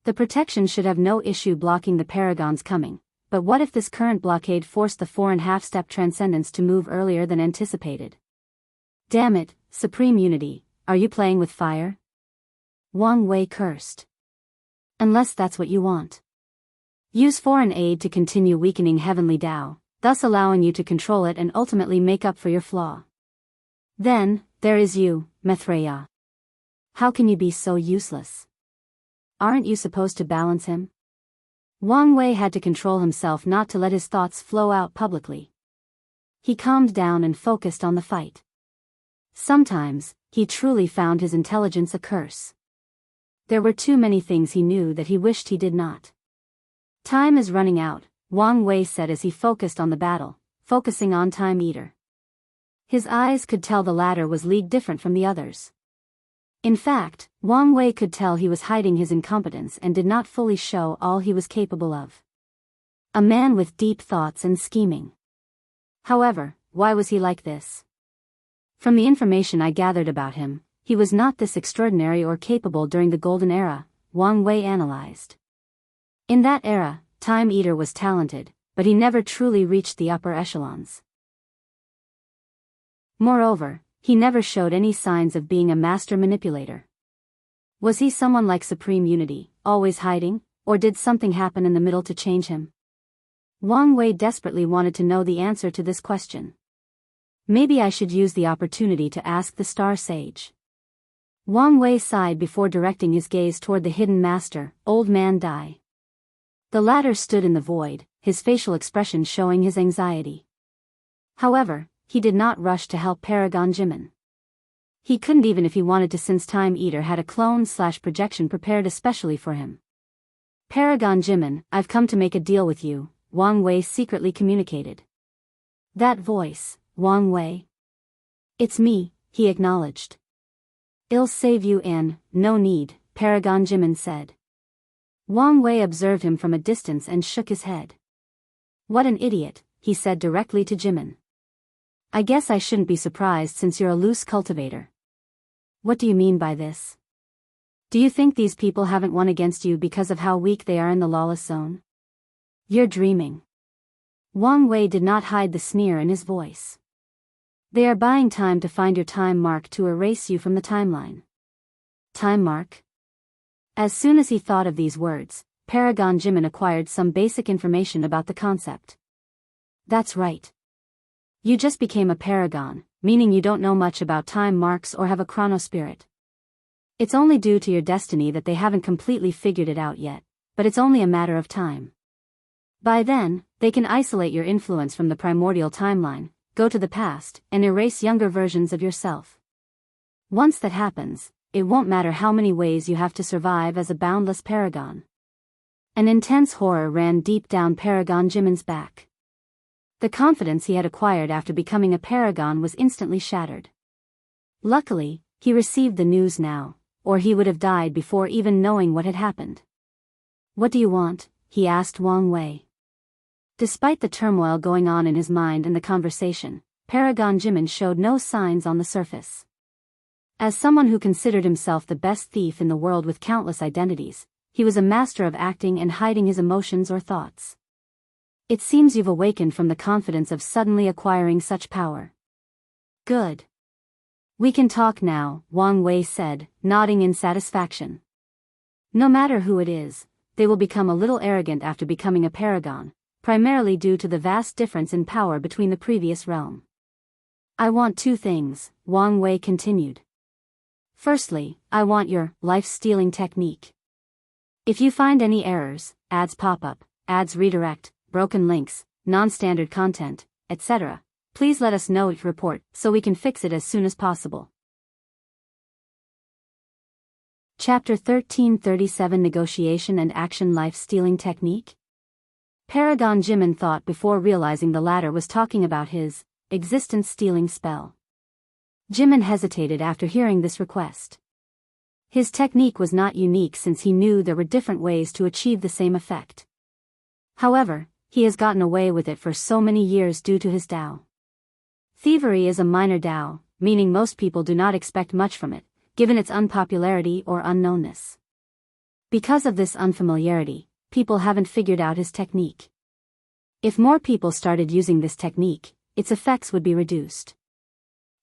The protection should have no issue blocking the Paragon's coming, but what if this current blockade forced the 4.5-step transcendence to move earlier than anticipated? Damn it, Supreme Unity, are you playing with fire? Wang Wei cursed. Unless that's what you want. Use foreign aid to continue weakening Heavenly Dao, thus allowing you to control it and ultimately make up for your flaw. Then, there is you, Maitreya. How can you be so useless? Aren't you supposed to balance him? Wang Wei had to control himself not to let his thoughts flow out publicly. He calmed down and focused on the fight. Sometimes, he truly found his intelligence a curse. There were too many things he knew that he wished he did not. Time is running out, Wang Wei said as he focused on the battle, focusing on Time Eater. His eyes could tell the latter was league different from the others. In fact, Wang Wei could tell he was hiding his incompetence and did not fully show all he was capable of. A man with deep thoughts and scheming. However, why was he like this? From the information I gathered about him, he was not this extraordinary or capable during the Golden Era, Wang Wei analyzed. In that era, Time Eater was talented, but he never truly reached the upper echelons. Moreover, he never showed any signs of being a master manipulator. Was he someone like Supreme Unity, always hiding, or did something happen in the middle to change him? Wang Wei desperately wanted to know the answer to this question. Maybe I should use the opportunity to ask the Star Sage. Wang Wei sighed before directing his gaze toward the hidden master, Old Man Dai. The latter stood in the void, his facial expression showing his anxiety. However, he did not rush to help Paragon Jimin. He couldn't even if he wanted to, since Time Eater had a clone/projection prepared especially for him. Paragon Jimin, I've come to make a deal with you, Wang Wei secretly communicated. That voice, Wang Wei. It's me, he acknowledged. I'll save you no need, Paragon Jimin said. Wang Wei observed him from a distance and shook his head. What an idiot, he said directly to Jimin. I guess I shouldn't be surprised since you're a loose cultivator. What do you mean by this? Do you think these people haven't won against you because of how weak they are in the lawless zone? You're dreaming. Wang Wei did not hide the sneer in his voice. They are buying time to find your time mark to erase you from the timeline. Time mark? As soon as he thought of these words, Paragon Jimin acquired some basic information about the concept. That's right. You just became a paragon, meaning you don't know much about time marks or have a chronospirit. It's only due to your destiny that they haven't completely figured it out yet, but it's only a matter of time. By then, they can isolate your influence from the primordial timeline, go to the past, and erase younger versions of yourself. Once that happens, it won't matter how many ways you have to survive as a boundless paragon. An intense horror ran deep down Paragon Jimin's back. The confidence he had acquired after becoming a paragon was instantly shattered. Luckily, he received the news now, or he would have died before even knowing what had happened. What do you want? He asked Wang Wei. Despite the turmoil going on in his mind and the conversation, Paragon Jimin showed no signs on the surface. As someone who considered himself the best thief in the world with countless identities, he was a master of acting and hiding his emotions or thoughts. It seems you've awakened from the confidence of suddenly acquiring such power. Good. We can talk now, Wang Wei said, nodding in satisfaction. No matter who it is, they will become a little arrogant after becoming a paragon, primarily due to the vast difference in power between the previous realm. I want two things, Wang Wei continued. Firstly, I want your life-stealing technique. If you find any errors, ads pop up, ads redirect, broken links, non-standard content, etc., please let us know, report, so we can fix it as soon as possible. Chapter 1337 Negotiation and Action Life-Stealing Technique? Paragon Jimin thought before realizing the latter was talking about his existence-stealing spell. Jimin hesitated after hearing this request. His technique was not unique since he knew there were different ways to achieve the same effect. However, he has gotten away with it for so many years due to his Dao. Thievery is a minor Dao, meaning most people do not expect much from it, given its unpopularity or unknownness. Because of this unfamiliarity, people haven't figured out his technique. If more people started using this technique, its effects would be reduced.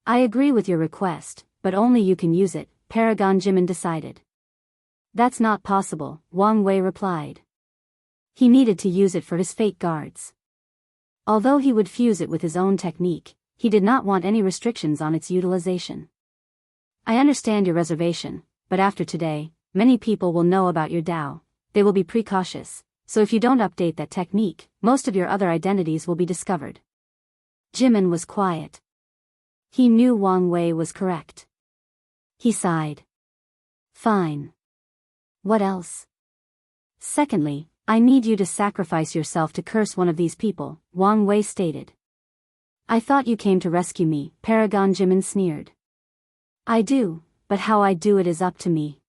I agree with your request, but only you can use it, Paragon Jimin decided. That's not possible, Wang Wei replied. He needed to use it for his fate guards. Although he would fuse it with his own technique, he did not want any restrictions on its utilization. I understand your reservation, but after today, many people will know about your Dao. They will be precautious, so if you don't update that technique, most of your other identities will be discovered. Jimin was quiet. He knew Wang Wei was correct. He sighed. Fine. What else? Secondly, I need you to sacrifice yourself to curse one of these people, Wang Wei stated. I thought you came to rescue me, Paragon Jimin sneered. I do, but how I do it is up to me.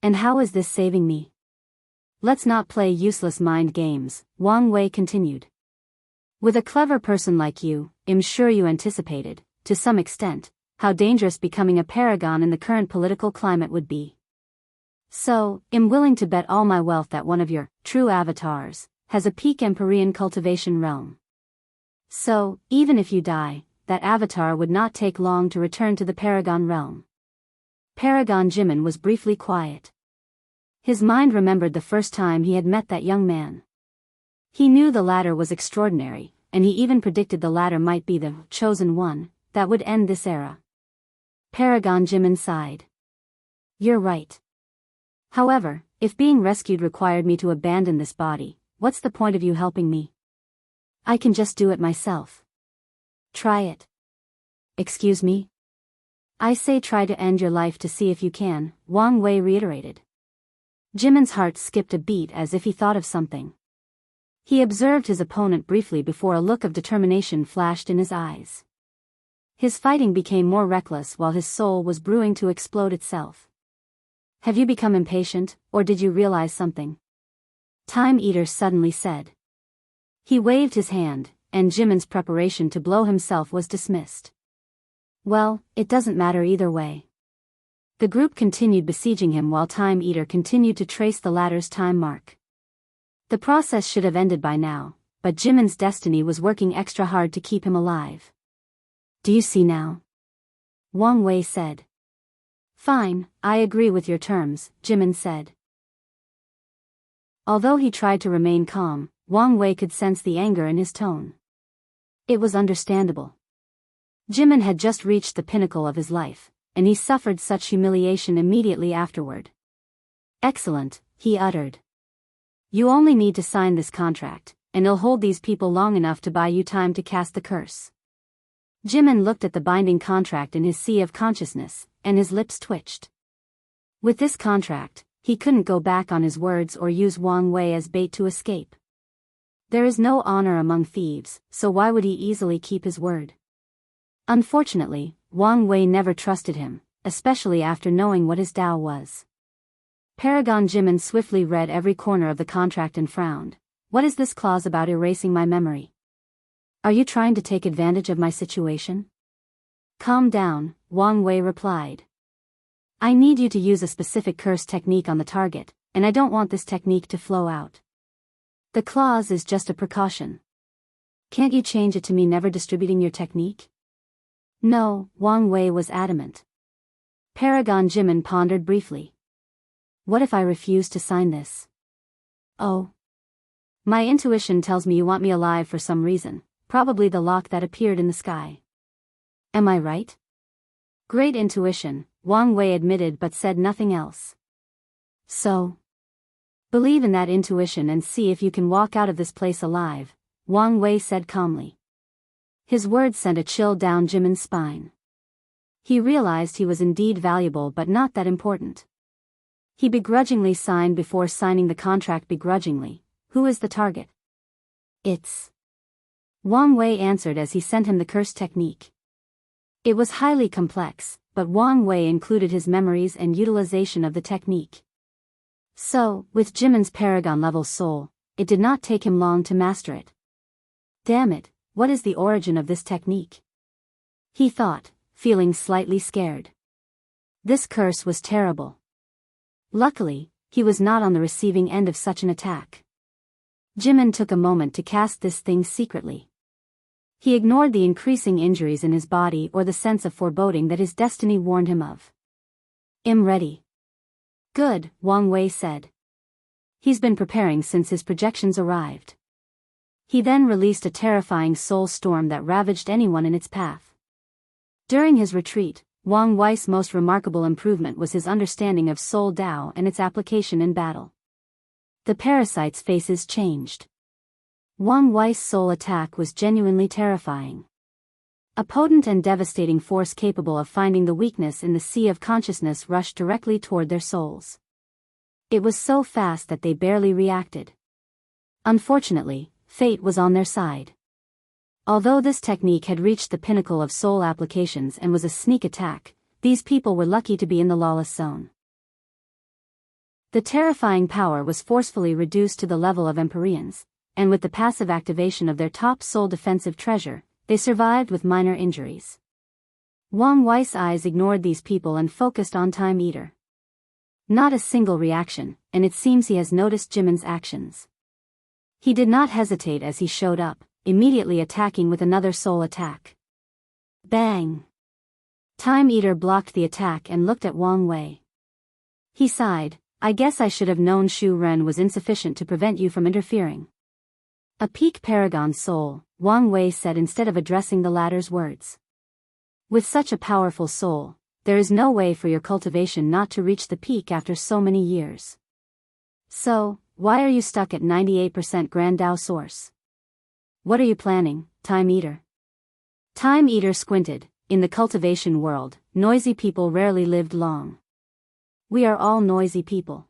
And how is this saving me? Let's not play useless mind games, Wang Wei continued. With a clever person like you, I'm sure you anticipated, to some extent, how dangerous becoming a paragon in the current political climate would be. So, I'm willing to bet all my wealth that one of your true avatars has a peak Empyrean cultivation realm. So, even if you die, that avatar would not take long to return to the paragon realm. Paragon Jimin was briefly quiet. His mind remembered the first time he had met that young man. He knew the latter was extraordinary, and he even predicted the latter might be the chosen one that would end this era. Paragon Jimin sighed. You're right. However, if being rescued required me to abandon this body, what's the point of you helping me? I can just do it myself. Try it. Excuse me? I say try to end your life to see if you can, Wang Wei reiterated. Jimin's heart skipped a beat as if he thought of something. He observed his opponent briefly before a look of determination flashed in his eyes. His fighting became more reckless while his soul was brewing to explode itself. Have you become impatient, or did you realize something? Time Eater suddenly said. He waved his hand, and Jimin's preparation to blow himself was dismissed. Well, it doesn't matter either way. The group continued besieging him while Time Eater continued to trace the latter's time mark. The process should have ended by now, but Jimin's destiny was working extra hard to keep him alive. Do you see now? Wang Wei said. Fine, I agree with your terms, Jimin said. Although he tried to remain calm, Wang Wei could sense the anger in his tone. It was understandable. Jimin had just reached the pinnacle of his life, and he suffered such humiliation immediately afterward. Excellent, he uttered. You only need to sign this contract, and it'll hold these people long enough to buy you time to cast the curse. Jimin looked at the binding contract in his sea of consciousness, and his lips twitched. With this contract, he couldn't go back on his words or use Wang Wei as bait to escape. There is no honor among thieves, so why would he easily keep his word? Unfortunately, Wang Wei never trusted him, especially after knowing what his Tao was. Paragon Jimin swiftly read every corner of the contract and frowned. What is this clause about erasing my memory? Are you trying to take advantage of my situation? Calm down, Wang Wei replied. I need you to use a specific curse technique on the target, and I don't want this technique to flow out. The clause is just a precaution. Can't you change it to me never distributing your technique? No, Wang Wei was adamant. Paragon Jimin pondered briefly. What if I refuse to sign this? Oh. My intuition tells me you want me alive for some reason, probably the lock that appeared in the sky. Am I right? Great intuition, Wang Wei admitted but said nothing else. So? Believe in that intuition and see if you can walk out of this place alive, Wang Wei said calmly. His words sent a chill down Jimin's spine. He realized he was indeed valuable but not that important. He begrudgingly signed before signing the contract begrudgingly. Who is the target? It's... Wang Wei answered as he sent him the curse technique. It was highly complex, but Wang Wei included his memories and utilization of the technique. So, with Jimin's paragon-level soul, it did not take him long to master it. Damn it, what is the origin of this technique? He thought, feeling slightly scared. This curse was terrible. Luckily, he was not on the receiving end of such an attack. Jimin took a moment to cast this thing secretly. He ignored the increasing injuries in his body or the sense of foreboding that his destiny warned him of. I'm ready. Good, Wang Wei said. He's been preparing since his projections arrived. He then released a terrifying soul storm that ravaged anyone in its path. During his retreat, Wang Wei's most remarkable improvement was his understanding of Soul Tao and its application in battle. The parasite's faces changed. Wang Wei's soul attack was genuinely terrifying. A potent and devastating force capable of finding the weakness in the sea of consciousness rushed directly toward their souls. It was so fast that they barely reacted. Unfortunately, fate was on their side. Although this technique had reached the pinnacle of soul applications and was a sneak attack, these people were lucky to be in the lawless zone. The terrifying power was forcefully reduced to the level of Empyreans, and with the passive activation of their top soul defensive treasure, they survived with minor injuries. Wang Wei's eyes ignored these people and focused on Time Eater. Not a single reaction, and it seems he has noticed Jimin's actions. He did not hesitate as he showed up, immediately attacking with another soul attack. Bang! Time Eater blocked the attack and looked at Wang Wei. He sighed, I guess I should have known Shu Ren was insufficient to prevent you from interfering. A peak paragon soul, Wang Wei said instead of addressing the latter's words. With such a powerful soul, there is no way for your cultivation not to reach the peak after so many years. So, why are you stuck at 98% Grand Dao source? What are you planning, Time Eater? Time Eater squinted. In the cultivation world, noisy people rarely lived long. We are all noisy people.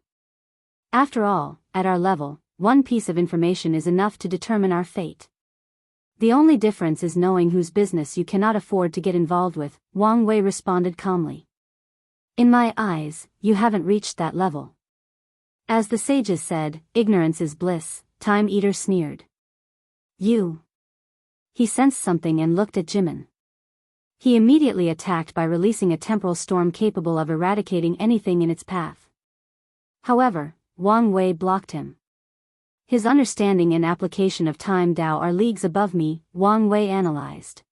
After all, at our level, one piece of information is enough to determine our fate. The only difference is knowing whose business you cannot afford to get involved with, Wang Wei responded calmly. In my eyes, you haven't reached that level. As the sages said, ignorance is bliss, Time Eater sneered. You. He sensed something and looked at Jimin. He immediately attacked by releasing a temporal storm capable of eradicating anything in its path. However, Wang Wei blocked him. His understanding and application of Time Dao are leagues above me, Wang Wei analyzed.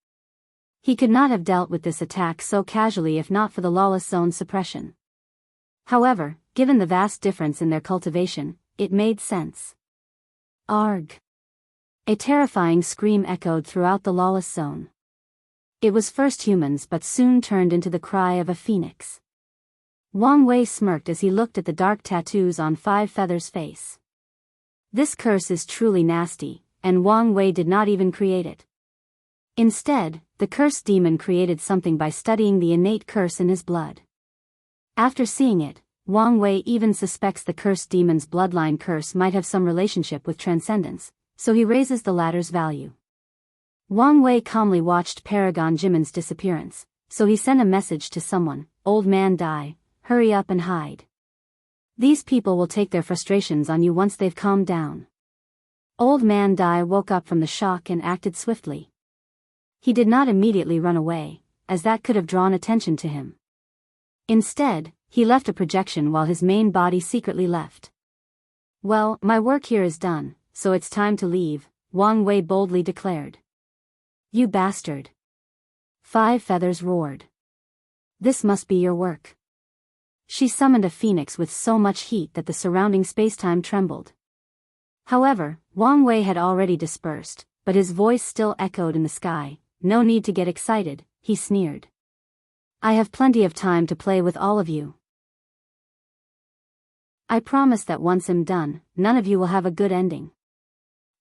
He could not have dealt with this attack so casually if not for the lawless zone suppression. However, given the vast difference in their cultivation, it made sense. Arg! A terrifying scream echoed throughout the lawless zone. It was first humans but soon turned into the cry of a phoenix. Wang Wei smirked as he looked at the dark tattoos on Five Feathers' face. This curse is truly nasty, and Wang Wei did not even create it. Instead, the cursed demon created something by studying the innate curse in his blood. After seeing it, Wang Wei even suspects the cursed demon's bloodline curse might have some relationship with transcendence, so he raises the latter's value. Wang Wei calmly watched Paragon Jimin's disappearance, so he sent a message to someone, Old Man Dai, hurry up and hide. These people will take their frustrations on you once they've calmed down. Old Man Dai woke up from the shock and acted swiftly. He did not immediately run away, as that could have drawn attention to him. Instead, he left a projection while his main body secretly left. Well, my work here is done, so it's time to leave, Wang Wei boldly declared. You bastard! Five Feathers roared. This must be your work. She summoned a phoenix with so much heat that the surrounding spacetime trembled. However, Wang Wei had already dispersed, but his voice still echoed in the sky. No need to get excited, he sneered. I have plenty of time to play with all of you. I promise that once I'm done, none of you will have a good ending.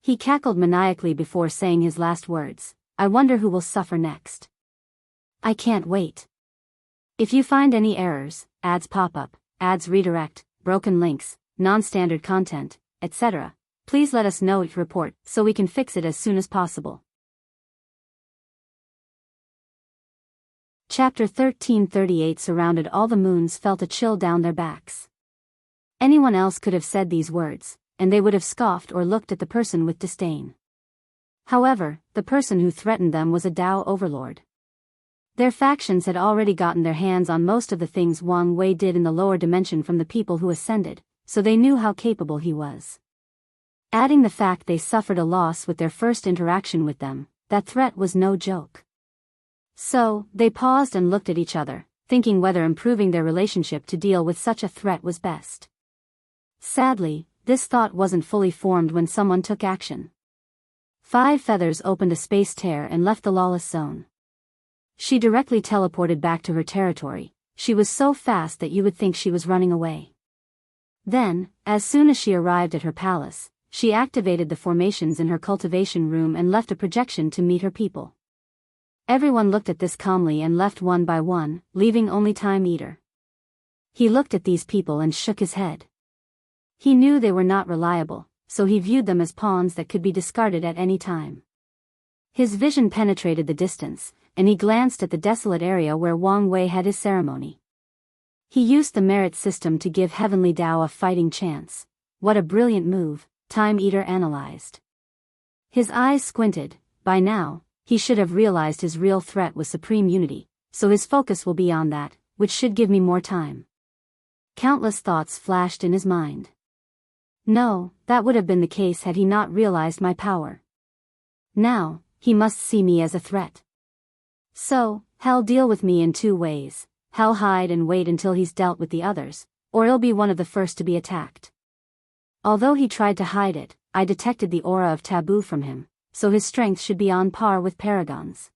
He cackled maniacally before saying his last words. I wonder who will suffer next. I can't wait. If you find any errors, ads pop up, ads redirect, broken links, non-standard content, etc., please let us know your report so we can fix it as soon as possible. Chapter 1338 Surrounded. All the moons felt a chill down their backs. Anyone else could have said these words, and they would have scoffed or looked at the person with disdain. However, the person who threatened them was a Dao overlord. Their factions had already gotten their hands on most of the things Wang Wei did in the lower dimension from the people who ascended, so they knew how capable he was. Adding the fact they suffered a loss with their first interaction with them, that threat was no joke. So, they paused and looked at each other, thinking whether improving their relationship to deal with such a threat was best. Sadly, this thought wasn't fully formed when someone took action. Five Feathers opened a space tear and left the lawless zone. She directly teleported back to her territory. She was so fast that you would think she was running away. Then, as soon as she arrived at her palace, she activated the formations in her cultivation room and left a projection to meet her people. Everyone looked at this calmly and left one by one, leaving only Time Eater. He looked at these people and shook his head. He knew they were not reliable, so he viewed them as pawns that could be discarded at any time. His vision penetrated the distance, and he glanced at the desolate area where Wang Wei had his ceremony. He used the merit system to give Heavenly Dao a fighting chance. What a brilliant move, Time Eater analyzed. His eyes squinted. By now, he should have realized his real threat was supreme unity, so his focus will be on that, which should give me more time. Countless thoughts flashed in his mind. No, that would have been the case had he not realized my power. Now, he must see me as a threat. So, Hell deal with me in two ways. Hell hide and wait until he's dealt with the others, or he'll be one of the first to be attacked. Although he tried to hide it, I detected the aura of taboo from him, so his strength should be on par with Paragon's.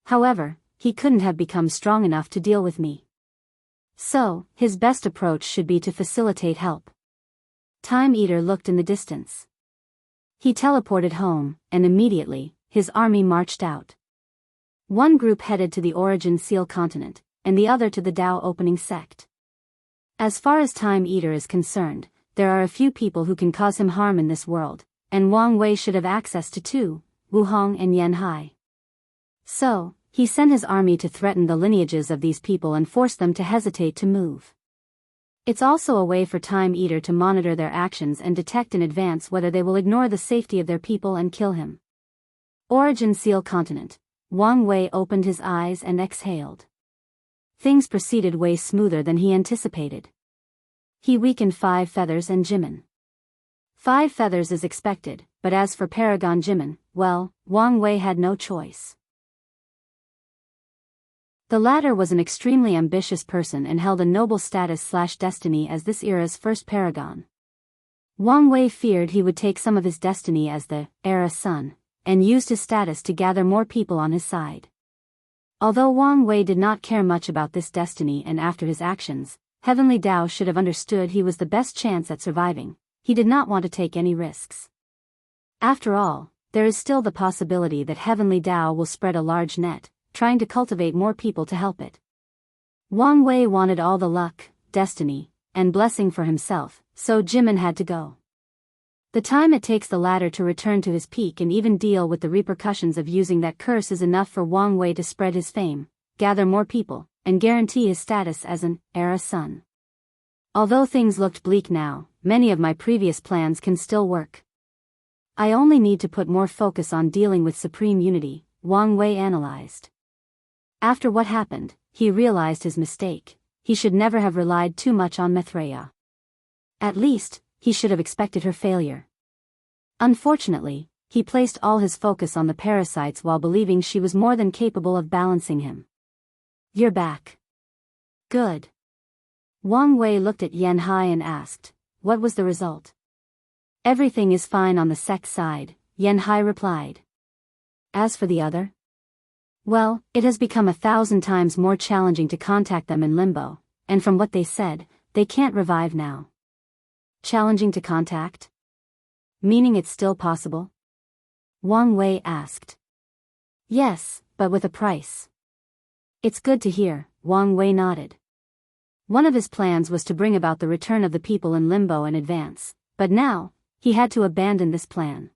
However, he couldn't have become strong enough to deal with me. So, his best approach should be to facilitate help. Time Eater looked in the distance. He teleported home, and immediately, his army marched out. One group headed to the Origin Seal continent, and the other to the Dao opening sect. As far as Time Eater is concerned, there are a few people who can cause him harm in this world, and Wang Wei should have access to two, Wu Hong and Yan Hai. So, he sent his army to threaten the lineages of these people and force them to hesitate to move. It's also a way for Time Eater to monitor their actions and detect in advance whether they will ignore the safety of their people and kill him. Origin Seal continent. Wang Wei opened his eyes and exhaled. Things proceeded way smoother than he anticipated. He weakened 5 feathers and Jimin. 5 feathers is expected, but as for Paragon Jimin, well, Wang Wei had no choice. The latter was an extremely ambitious person and held a noble status/destiny as this era's first paragon. Wang Wei feared he would take some of his destiny as the era's son, and used his status to gather more people on his side. Although Wang Wei did not care much about this destiny and after his actions, Heavenly Dao should have understood he was the best chance at surviving, he did not want to take any risks. After all, there is still the possibility that Heavenly Dao will spread a large net, trying to cultivate more people to help it. Wang Wei wanted all the luck, destiny, and blessing for himself, so Jimin had to go. The time it takes the latter to return to his peak and even deal with the repercussions of using that curse is enough for Wang Wei to spread his fame, gather more people, and guarantee his status as an era son. Although things looked bleak now, many of my previous plans can still work. I only need to put more focus on dealing with supreme unity, Wang Wei analyzed. After what happened, he realized his mistake. He should never have relied too much on Maitreya. At least, he should have expected her failure. Unfortunately, he placed all his focus on the parasites while believing she was more than capable of balancing him. You're back. Good. Wang Wei looked at Yan Hai and asked, what was the result? Everything is fine on the sect side, Yan Hai replied. As for the other? Well, it has become 1,000 times more challenging to contact them in limbo, and from what they said, they can't revive now. Challenging to contact? Meaning it's still possible? Wang Wei asked. Yes, but with a price. It's good to hear, Wang Wei nodded. One of his plans was to bring about the return of the people in limbo in advance, but now, he had to abandon this plan.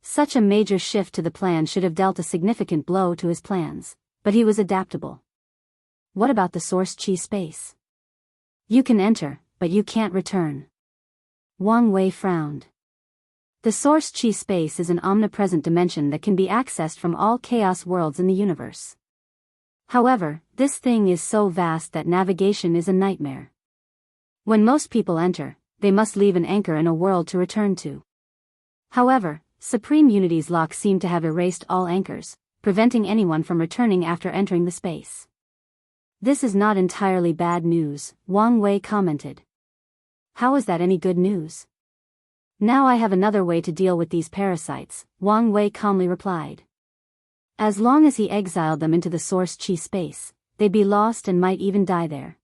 Such a major shift to the plan should have dealt a significant blow to his plans, but he was adaptable. What about the Source Qi space? You can enter, but you can't return. Wang Wei frowned. The Source Qi space is an omnipresent dimension that can be accessed from all chaos worlds in the universe. However, this thing is so vast that navigation is a nightmare. When most people enter, they must leave an anchor in a world to return to. However, Supreme Unity's lock seemed to have erased all anchors, preventing anyone from returning after entering the space. This is not entirely bad news, Wang Wei commented. How is that any good news? Now I have another way to deal with these parasites, Wang Wei calmly replied. As long as he exiled them into the Source Qi space, they'd be lost and might even die there.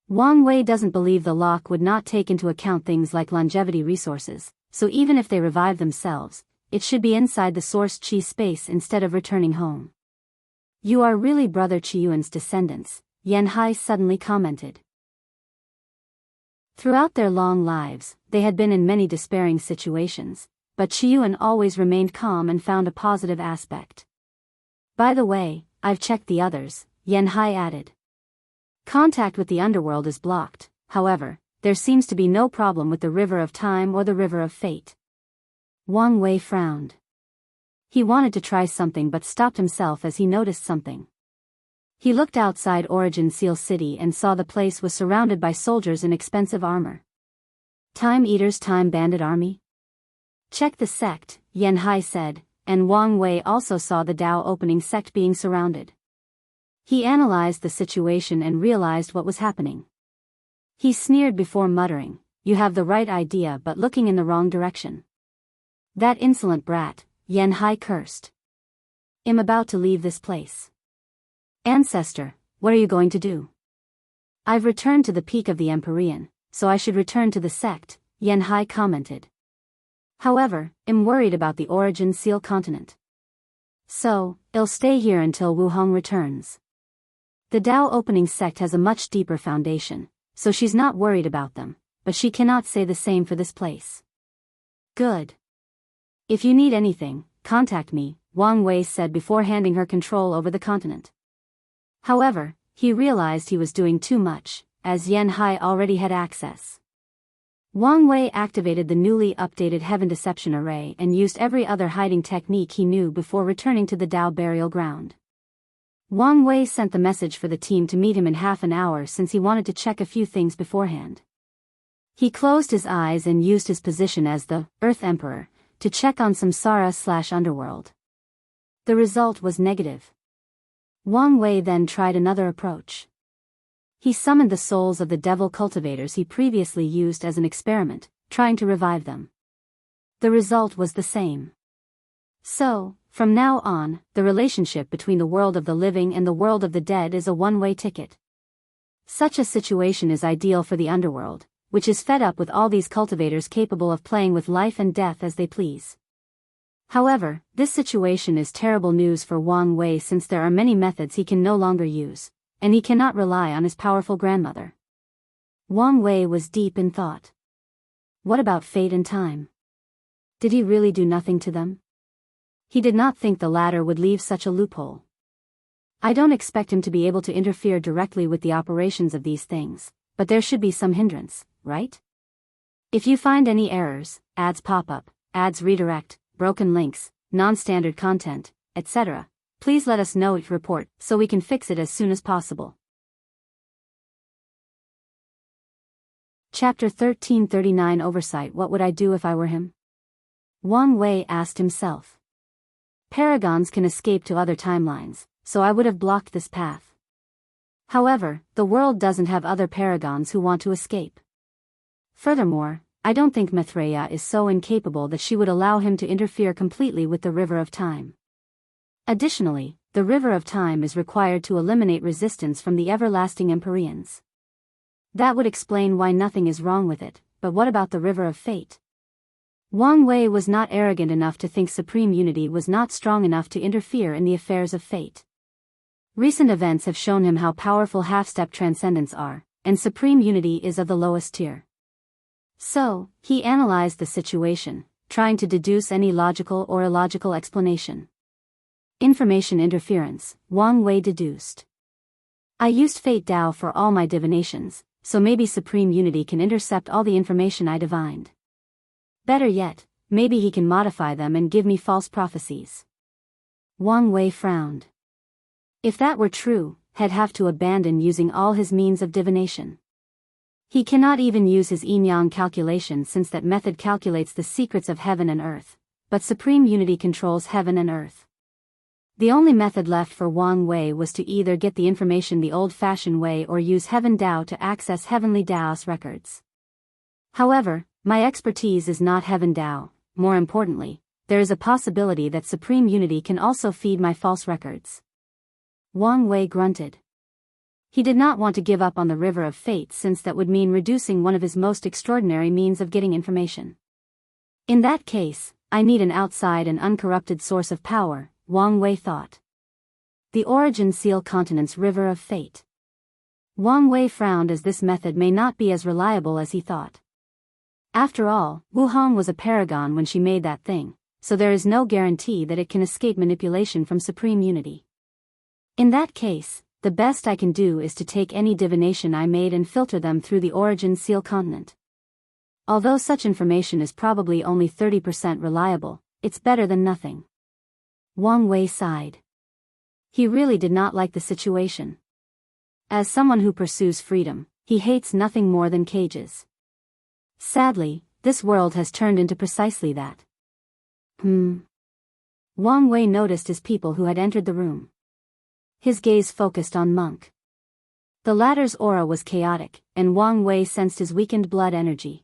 Wang Wei doesn't believe the lock would not take into account things like longevity resources, so even if they revive themselves, it should be inside the Source Qi space instead of returning home. You are really Brother Qiyuan's descendants, Yan Hai suddenly commented. Throughout their long lives, they had been in many despairing situations, but Qiyuan always remained calm and found a positive aspect. By the way, I've checked the others, Yan Hai added. Contact with the underworld is blocked, however, there seems to be no problem with the River of Time or the River of Fate. Wang Wei frowned. He wanted to try something but stopped himself as he noticed something. He looked outside Origin Seal City and saw the place was surrounded by soldiers in expensive armor. Time Eater's Time Bandit Army? Check the sect, Yan Hai said, and Wang Wei also saw the Dao opening sect being surrounded. He analyzed the situation and realized what was happening. He sneered before muttering, "You have the right idea but looking in the wrong direction." "That insolent brat," Yan Hai cursed. "I'm about to leave this place." "Ancestor, what are you going to do?" "I've returned to the peak of the Empyrean, so I should return to the sect," Yan Hai commented. "However, I'm worried about the Origin Seal continent. So, I'll stay here until Wu Hong returns." The Tao opening sect has a much deeper foundation, so she's not worried about them, but she cannot say the same for this place. "Good. If you need anything, contact me," Wang Wei said before handing her control over the continent. However, he realized he was doing too much, as Yan Hai already had access. Wang Wei activated the newly updated Heaven Deception Array and used every other hiding technique he knew before returning to the Tao burial ground. Wang Wei sent the message for the team to meet him in half an hour since he wanted to check a few things beforehand. He closed his eyes and used his position as the Earth Emperor to check on Samsara/Underworld. The result was negative. Wang Wei then tried another approach. He summoned the souls of the devil cultivators he previously used as an experiment, trying to revive them. The result was the same. So, from now on, the relationship between the world of the living and the world of the dead is a one-way ticket. Such a situation is ideal for the underworld, which is fed up with all these cultivators capable of playing with life and death as they please. However, this situation is terrible news for Wang Wei since there are many methods he can no longer use, and he cannot rely on his powerful grandmother. Wang Wei was deep in thought. What about fate and time? Did he really do nothing to them? He did not think the latter would leave such a loophole. I don't expect him to be able to interfere directly with the operations of these things, but there should be some hindrance, right? If you find any errors, ads pop up, ads redirect, broken links, non-standard content, etc., please let us know each report so we can fix it as soon as possible. Chapter 1339 Oversight. What would I do if I were him? Wang Wei asked himself. Paragons can escape to other timelines, so I would have blocked this path. However, the world doesn't have other paragons who want to escape. Furthermore, I don't think Maitreya is so incapable that she would allow him to interfere completely with the River of Time. Additionally, the River of Time is required to eliminate resistance from the everlasting Empyreans. That would explain why nothing is wrong with it, but what about the River of Fate? Wang Wei was not arrogant enough to think Supreme Unity was not strong enough to interfere in the affairs of fate. Recent events have shown him how powerful half-step transcendents are, and Supreme Unity is of the lowest tier. So, he analyzed the situation, trying to deduce any logical or illogical explanation. Information interference, Wang Wei deduced. I used Fate Tao for all my divinations, so maybe Supreme Unity can intercept all the information I divined. Better yet, maybe he can modify them and give me false prophecies. Wang Wei frowned. If that were true, he'd have to abandon using all his means of divination. He cannot even use his yin-yang calculation since that method calculates the secrets of heaven and earth, but Supreme Unity controls heaven and earth. The only method left for Wang Wei was to either get the information the old-fashioned way or use Heaven Tao to access Heavenly Tao's records. However, my expertise is not Heaven Tao. More importantly, there is a possibility that Supreme Unity can also feed my false records. Wang Wei grunted. He did not want to give up on the River of Fate since that would mean reducing one of his most extraordinary means of getting information. In that case, I need an outside and uncorrupted source of power, Wang Wei thought. The Origin Seal Continent's River of Fate. Wang Wei frowned as this method may not be as reliable as he thought. After all, Wu Hong was a paragon when she made that thing, so there is no guarantee that it can escape manipulation from Supreme Unity. In that case, the best I can do is to take any divination I made and filter them through the Origin Seal Continent. Although such information is probably only 30% reliable, it's better than nothing. Wang Wei sighed. He really did not like the situation. As someone who pursues freedom, he hates nothing more than cages. Sadly, this world has turned into precisely that. Wang Wei noticed his people who had entered the room. His gaze focused on Monk. The latter's aura was chaotic, and Wang Wei sensed his weakened blood energy.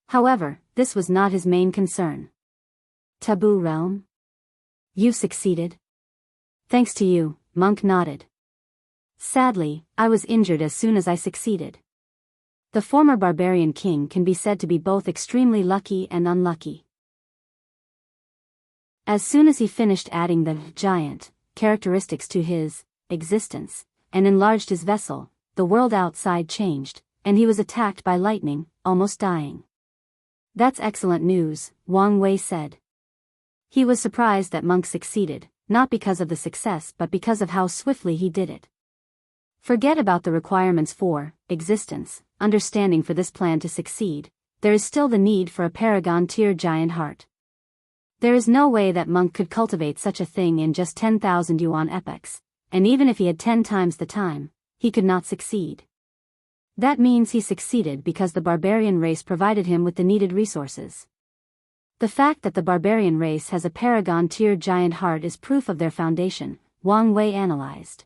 However, this was not his main concern. Taboo realm? You've succeeded? Thanks to you, Monk nodded. Sadly, I was injured as soon as I succeeded. The former barbarian king can be said to be both extremely lucky and unlucky. As soon as he finished adding the giant characteristics to his existence, and enlarged his vessel, the world outside changed, and he was attacked by lightning, almost dying. That's excellent news, Wang Wei said. He was surprised that Monk succeeded, not because of the success but because of how swiftly he did it. Forget about the requirements for existence, understanding for this plan to succeed, there is still the need for a paragon-tier giant heart. There is no way that Monk could cultivate such a thing in just 10,000 yuan epochs, and even if he had 10 times the time, he could not succeed. That means he succeeded because the barbarian race provided him with the needed resources. The fact that the barbarian race has a paragon-tier giant heart is proof of their foundation, Wang Wei analyzed.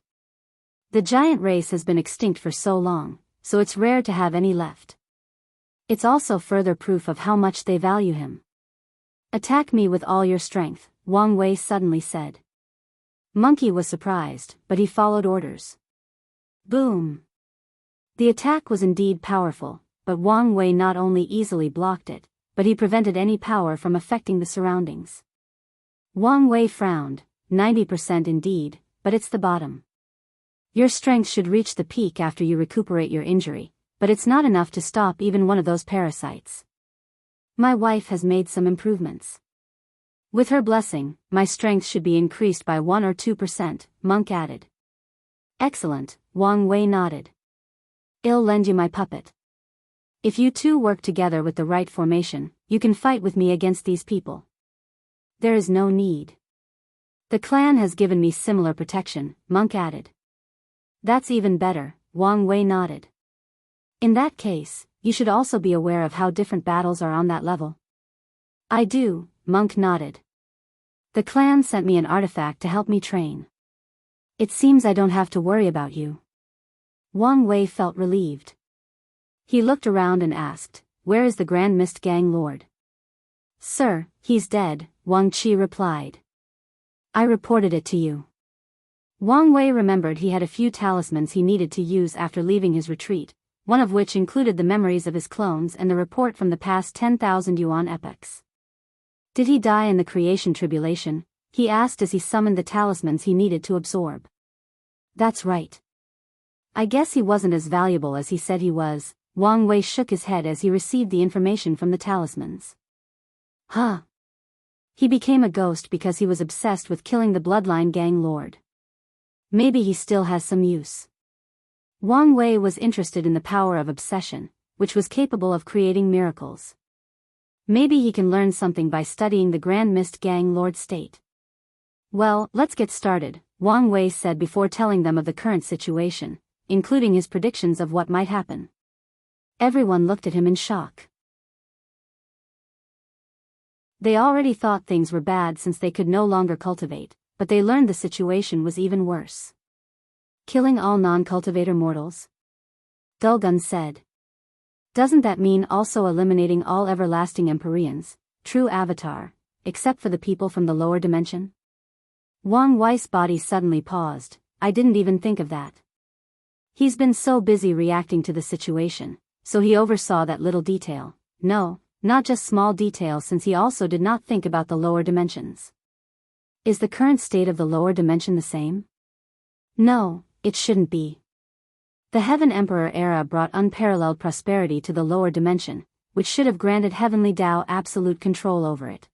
The giant race has been extinct for so long, so it's rare to have any left. It's also further proof of how much they value him. Attack me with all your strength, Wang Wei suddenly said. Monkey was surprised, but he followed orders. Boom! The attack was indeed powerful, but Wang Wei not only easily blocked it, but he prevented any power from affecting the surroundings. Wang Wei frowned, 90% indeed, but it's the bottom. Your strength should reach the peak after you recuperate your injury, but it's not enough to stop even one of those parasites. My wife has made some improvements. With her blessing, my strength should be increased by 1 or 2%, Monk added. Excellent, Wang Wei nodded. I'll lend you my puppet. If you two work together with the right formation, you can fight with me against these people. There is no need. The clan has given me similar protection, Monk added. That's even better, Wang Wei nodded. In that case, you should also be aware of how different battles are on that level. I do, Monk nodded. The clan sent me an artifact to help me train. It seems I don't have to worry about you. Wang Wei felt relieved. He looked around and asked, where is the Grand Mist Gang Lord? Sir, he's dead, Wang Qi replied. I reported it to you. Wang Wei remembered he had a few talismans he needed to use after leaving his retreat, one of which included the memories of his clones and the report from the past 10,000 yuan epochs. Did he die in the creation tribulation? He asked as he summoned the talismans he needed to absorb. That's right. I guess he wasn't as valuable as he said he was, Wang Wei shook his head as he received the information from the talismans. Huh. He became a ghost because he was obsessed with killing the Bloodline Gang Lord. Maybe he still has some use. Wang Wei was interested in the power of obsession, which was capable of creating miracles. Maybe he can learn something by studying the Grand Mist Gang Lord state. Well, let's get started, Wang Wei said before telling them of the current situation, including his predictions of what might happen. Everyone looked at him in shock. They already thought things were bad since they could no longer cultivate, but they learned the situation was even worse. Killing all non-cultivator mortals? Dulgun said. Doesn't that mean also eliminating all everlasting Empyreans, true avatar, except for the people from the lower dimension? Wang Wei's body suddenly paused. I didn't even think of that. He's been so busy reacting to the situation, so he oversaw that little detail. No, not just small detail, since he also did not think about the lower dimensions. Is the current state of the lower dimension the same? No, it shouldn't be. The Heaven Emperor era brought unparalleled prosperity to the lower dimension, which should have granted Heavenly Tao absolute control over it.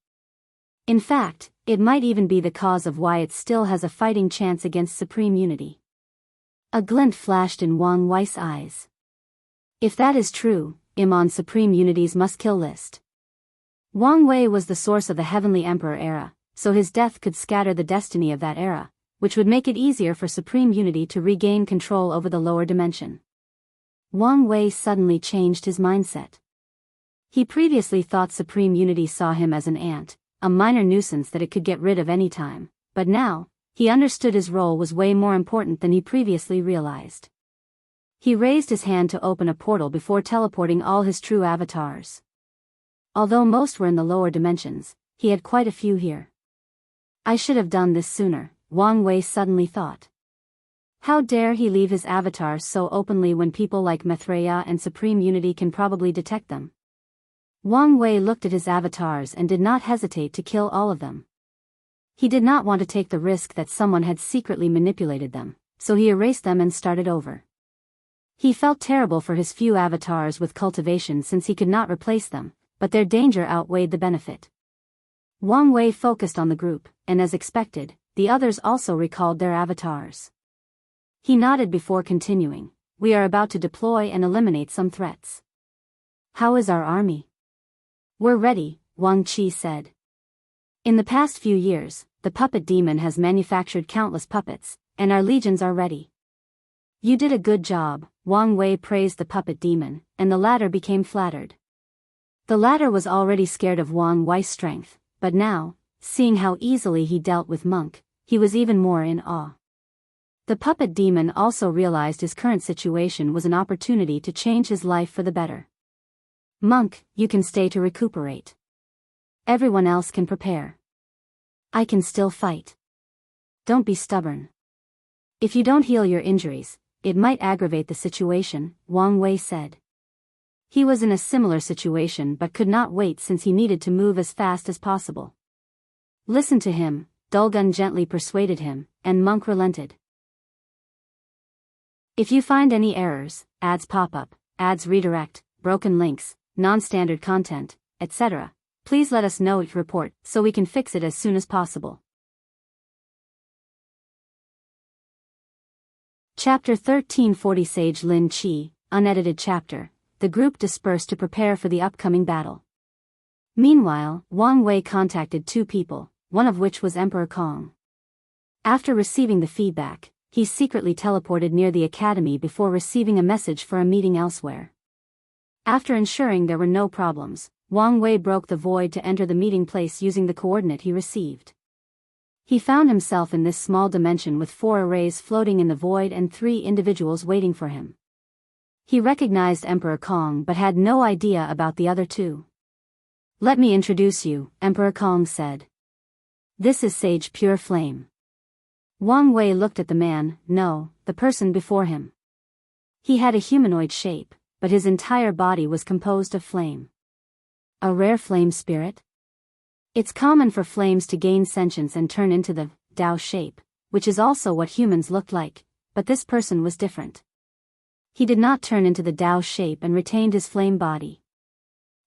In fact, it might even be the cause of why it still has a fighting chance against supreme unity. A glint flashed in Wang Wei's eyes. If that is true, I'm on Supreme Unity's must-kill list. Wang Wei was the source of the Heavenly Emperor era, so his death could scatter the destiny of that era, which would make it easier for Supreme Unity to regain control over the lower dimension. Wang Wei suddenly changed his mindset. He previously thought Supreme Unity saw him as an ant, a minor nuisance that it could get rid of any time, but now, he understood his role was way more important than he previously realized. He raised his hand to open a portal before teleporting all his true avatars. Although most were in the lower dimensions, he had quite a few here. I should have done this sooner, Wang Wei suddenly thought. How dare he leave his avatars so openly when people like Maitreya and Supreme Unity can probably detect them? Wang Wei looked at his avatars and did not hesitate to kill all of them. He did not want to take the risk that someone had secretly manipulated them, so he erased them and started over. He felt terrible for his few avatars with cultivation since he could not replace them, but their danger outweighed the benefit. Wang Wei focused on the group, and as expected, the others also recalled their avatars. He nodded before continuing, "We are about to deploy and eliminate some threats." "How is our army?" "We're ready," Wang Qi said. "In the past few years, the puppet demon has manufactured countless puppets, and our legions are ready." "You did a good job," Wang Wei praised the puppet demon, and the latter became flattered. The latter was already scared of Wang Wei's strength, but now, seeing how easily he dealt with Monk, he was even more in awe. The puppet demon also realized his current situation was an opportunity to change his life for the better. "Monk, you can stay to recuperate. Everyone else can prepare. I can still fight. Don't be stubborn. If you don't heal your injuries, it might aggravate the situation," Wang Wei said. He was in a similar situation but could not wait since he needed to move as fast as possible. "Listen to him," Dulgun gently persuaded him, and Monk relented. "If you find any errors, ads pop up, ads redirect, broken links, non-standard content, etc., please let us know each report so we can fix it as soon as possible." Chapter 1340 Sage Lin Qi, unedited chapter. The group dispersed to prepare for the upcoming battle. Meanwhile, Wang Wei contacted two people, one of which was Emperor Kong. After receiving the feedback, he secretly teleported near the academy before receiving a message for a meeting elsewhere. After ensuring there were no problems, Wang Wei broke the void to enter the meeting place using the coordinate he received. He found himself in this small dimension with 4 arrays floating in the void and 3 individuals waiting for him. He recognized Emperor Kong but had no idea about the other 2. "Let me introduce you," Emperor Kong said. "This is Sage Pure Flame." Wang Wei looked at the man, no, the person before him. He had a humanoid shape, but his entire body was composed of flame. A rare flame spirit? It's common for flames to gain sentience and turn into the Tao shape, which is also what humans looked like, but this person was different. He did not turn into the Tao shape and retained his flame body.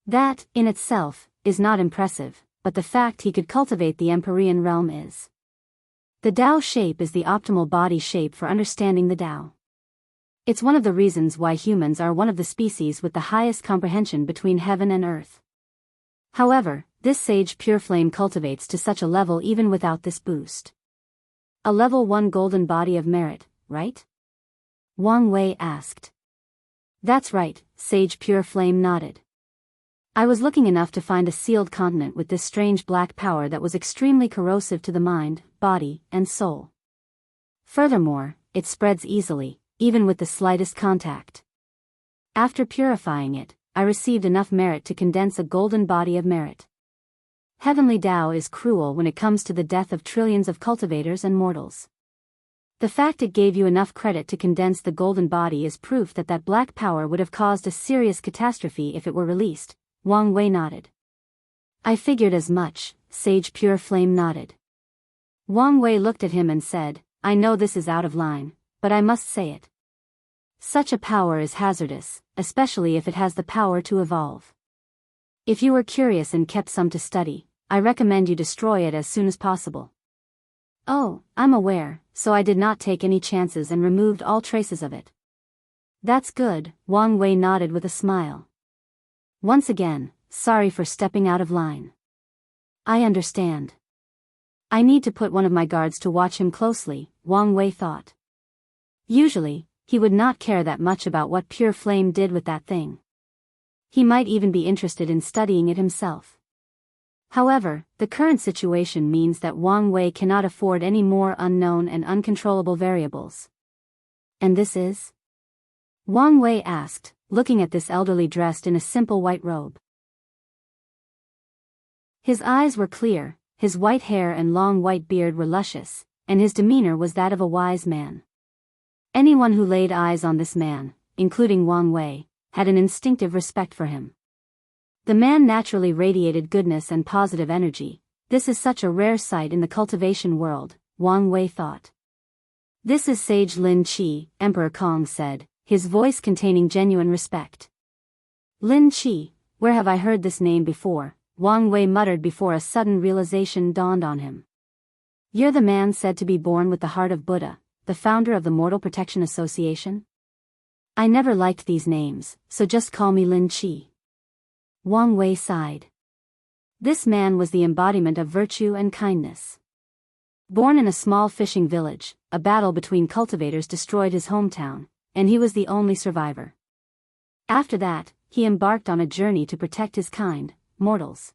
That, in itself, is not impressive, but the fact he could cultivate the Empyrean realm is. The Tao shape is the optimal body shape for understanding the Tao. It's one of the reasons why humans are one of the species with the highest comprehension between heaven and earth. However, this Sage Pure Flame cultivates to such a level even without this boost. A level 1 golden body of merit, right? Wang Wei asked. That's right, Sage Pure Flame nodded. I was looking enough to find a sealed continent with this strange black power that was extremely corrosive to the mind, body, and soul. Furthermore, it spreads easily, even with the slightest contact. After purifying it, I received enough merit to condense a golden body of merit. Heavenly Tao is cruel when it comes to the death of trillions of cultivators and mortals. The fact it gave you enough credit to condense the golden body is proof that that black power would have caused a serious catastrophe if it were released, Wang Wei nodded. I figured as much, Sage Pure Flame nodded. Wang Wei looked at him and said, I know this is out of line, but I must say it. Such a power is hazardous, especially if it has the power to evolve. If you were curious and kept some to study, I recommend you destroy it as soon as possible. Oh, I'm aware, so I did not take any chances and removed all traces of it. That's good, Wang Wei nodded with a smile. Once again, sorry for stepping out of line. I understand. I need to put one of my guards to watch him closely, Wang Wei thought. Usually, he would not care that much about what Pure Flame did with that thing. He might even be interested in studying it himself. However, the current situation means that Wang Wei cannot afford any more unknown and uncontrollable variables. And this is? Wang Wei asked, looking at this elderly dressed in a simple white robe. His eyes were clear, his white hair and long white beard were luscious, and his demeanor was that of a wise man. Anyone who laid eyes on this man, including Wang Wei, had an instinctive respect for him. The man naturally radiated goodness and positive energy. This is such a rare sight in the cultivation world, Wang Wei thought. This is Sage Lin Qi, Emperor Kong said, his voice containing genuine respect. Lin Qi, where have I heard this name before? Wang Wei muttered before a sudden realization dawned on him. You're the man said to be born with the heart of Buddha, the founder of the Mortal Protection Association? I never liked these names, so just call me Lin Qi. Wang Wei sighed. This man was the embodiment of virtue and kindness. Born in a small fishing village, a battle between cultivators destroyed his hometown, and he was the only survivor. After that, he embarked on a journey to protect his kind, mortals.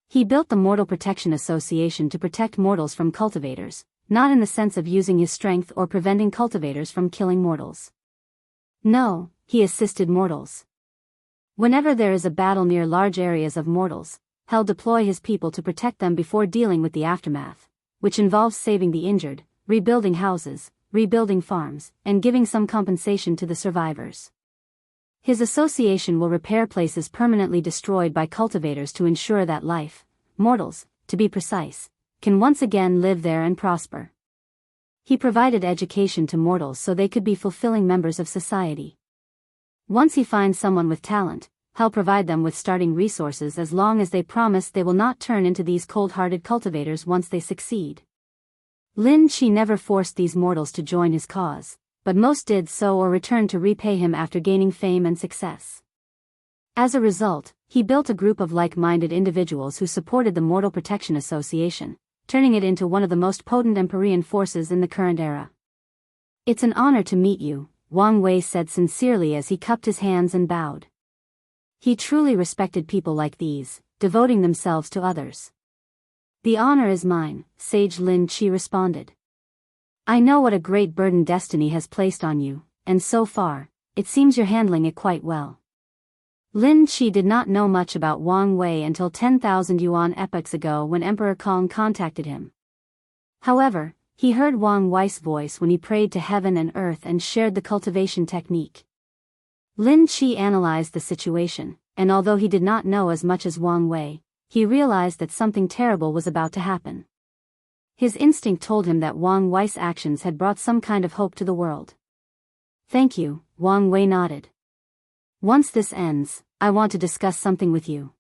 He built the Mortal Protection Association to protect mortals from cultivators, not in the sense of using his strength or preventing cultivators from killing mortals. No, he assisted mortals. Whenever there is a battle near large areas of mortals, he'll deploy his people to protect them before dealing with the aftermath, which involves saving the injured, rebuilding houses, rebuilding farms, and giving some compensation to the survivors. His association will repair places permanently destroyed by cultivators to ensure that life, mortals, to be precise, can once again live there and prosper. He provided education to mortals so they could be fulfilling members of society. Once he finds someone with talent, he'll provide them with starting resources as long as they promise they will not turn into these cold-hearted cultivators once they succeed. Lin Qi never forced these mortals to join his cause, but most did so or returned to repay him after gaining fame and success. As a result, he built a group of like-minded individuals who supported the Mortal Protection Association, turning it into one of the most potent Empyrean forces in the current era. It's an honor to meet you, Wang Wei said sincerely as he cupped his hands and bowed. He truly respected people like these, devoting themselves to others. The honor is mine, Sage Lin Qi responded. I know what a great burden destiny has placed on you, and so far, it seems you're handling it quite well. Lin Qi did not know much about Wang Wei until 10,000 yuan epochs ago when Emperor Kong contacted him. However, he heard Wang Wei's voice when he prayed to heaven and earth and shared the cultivation technique. Lin Qi analyzed the situation, and although he did not know as much as Wang Wei, he realized that something terrible was about to happen. His instinct told him that Wang Wei's actions had brought some kind of hope to the world. Thank you, Wang Wei nodded. Once this ends, I want to discuss something with you.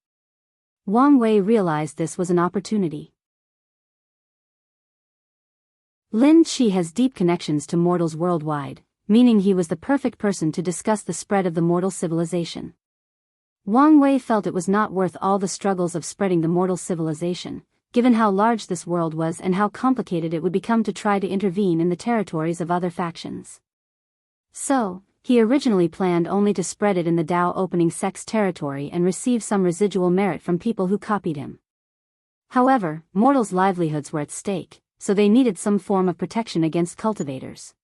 Wang Wei realized this was an opportunity. Lin Qi has deep connections to mortals worldwide, meaning he was the perfect person to discuss the spread of the mortal civilization. Wang Wei felt it was not worth all the struggles of spreading the mortal civilization, given how large this world was and how complicated it would become to try to intervene in the territories of other factions. So, he originally planned only to spread it in the Dao opening sect's territory and receive some residual merit from people who copied him. However, mortals' livelihoods were at stake, so they needed some form of protection against cultivators.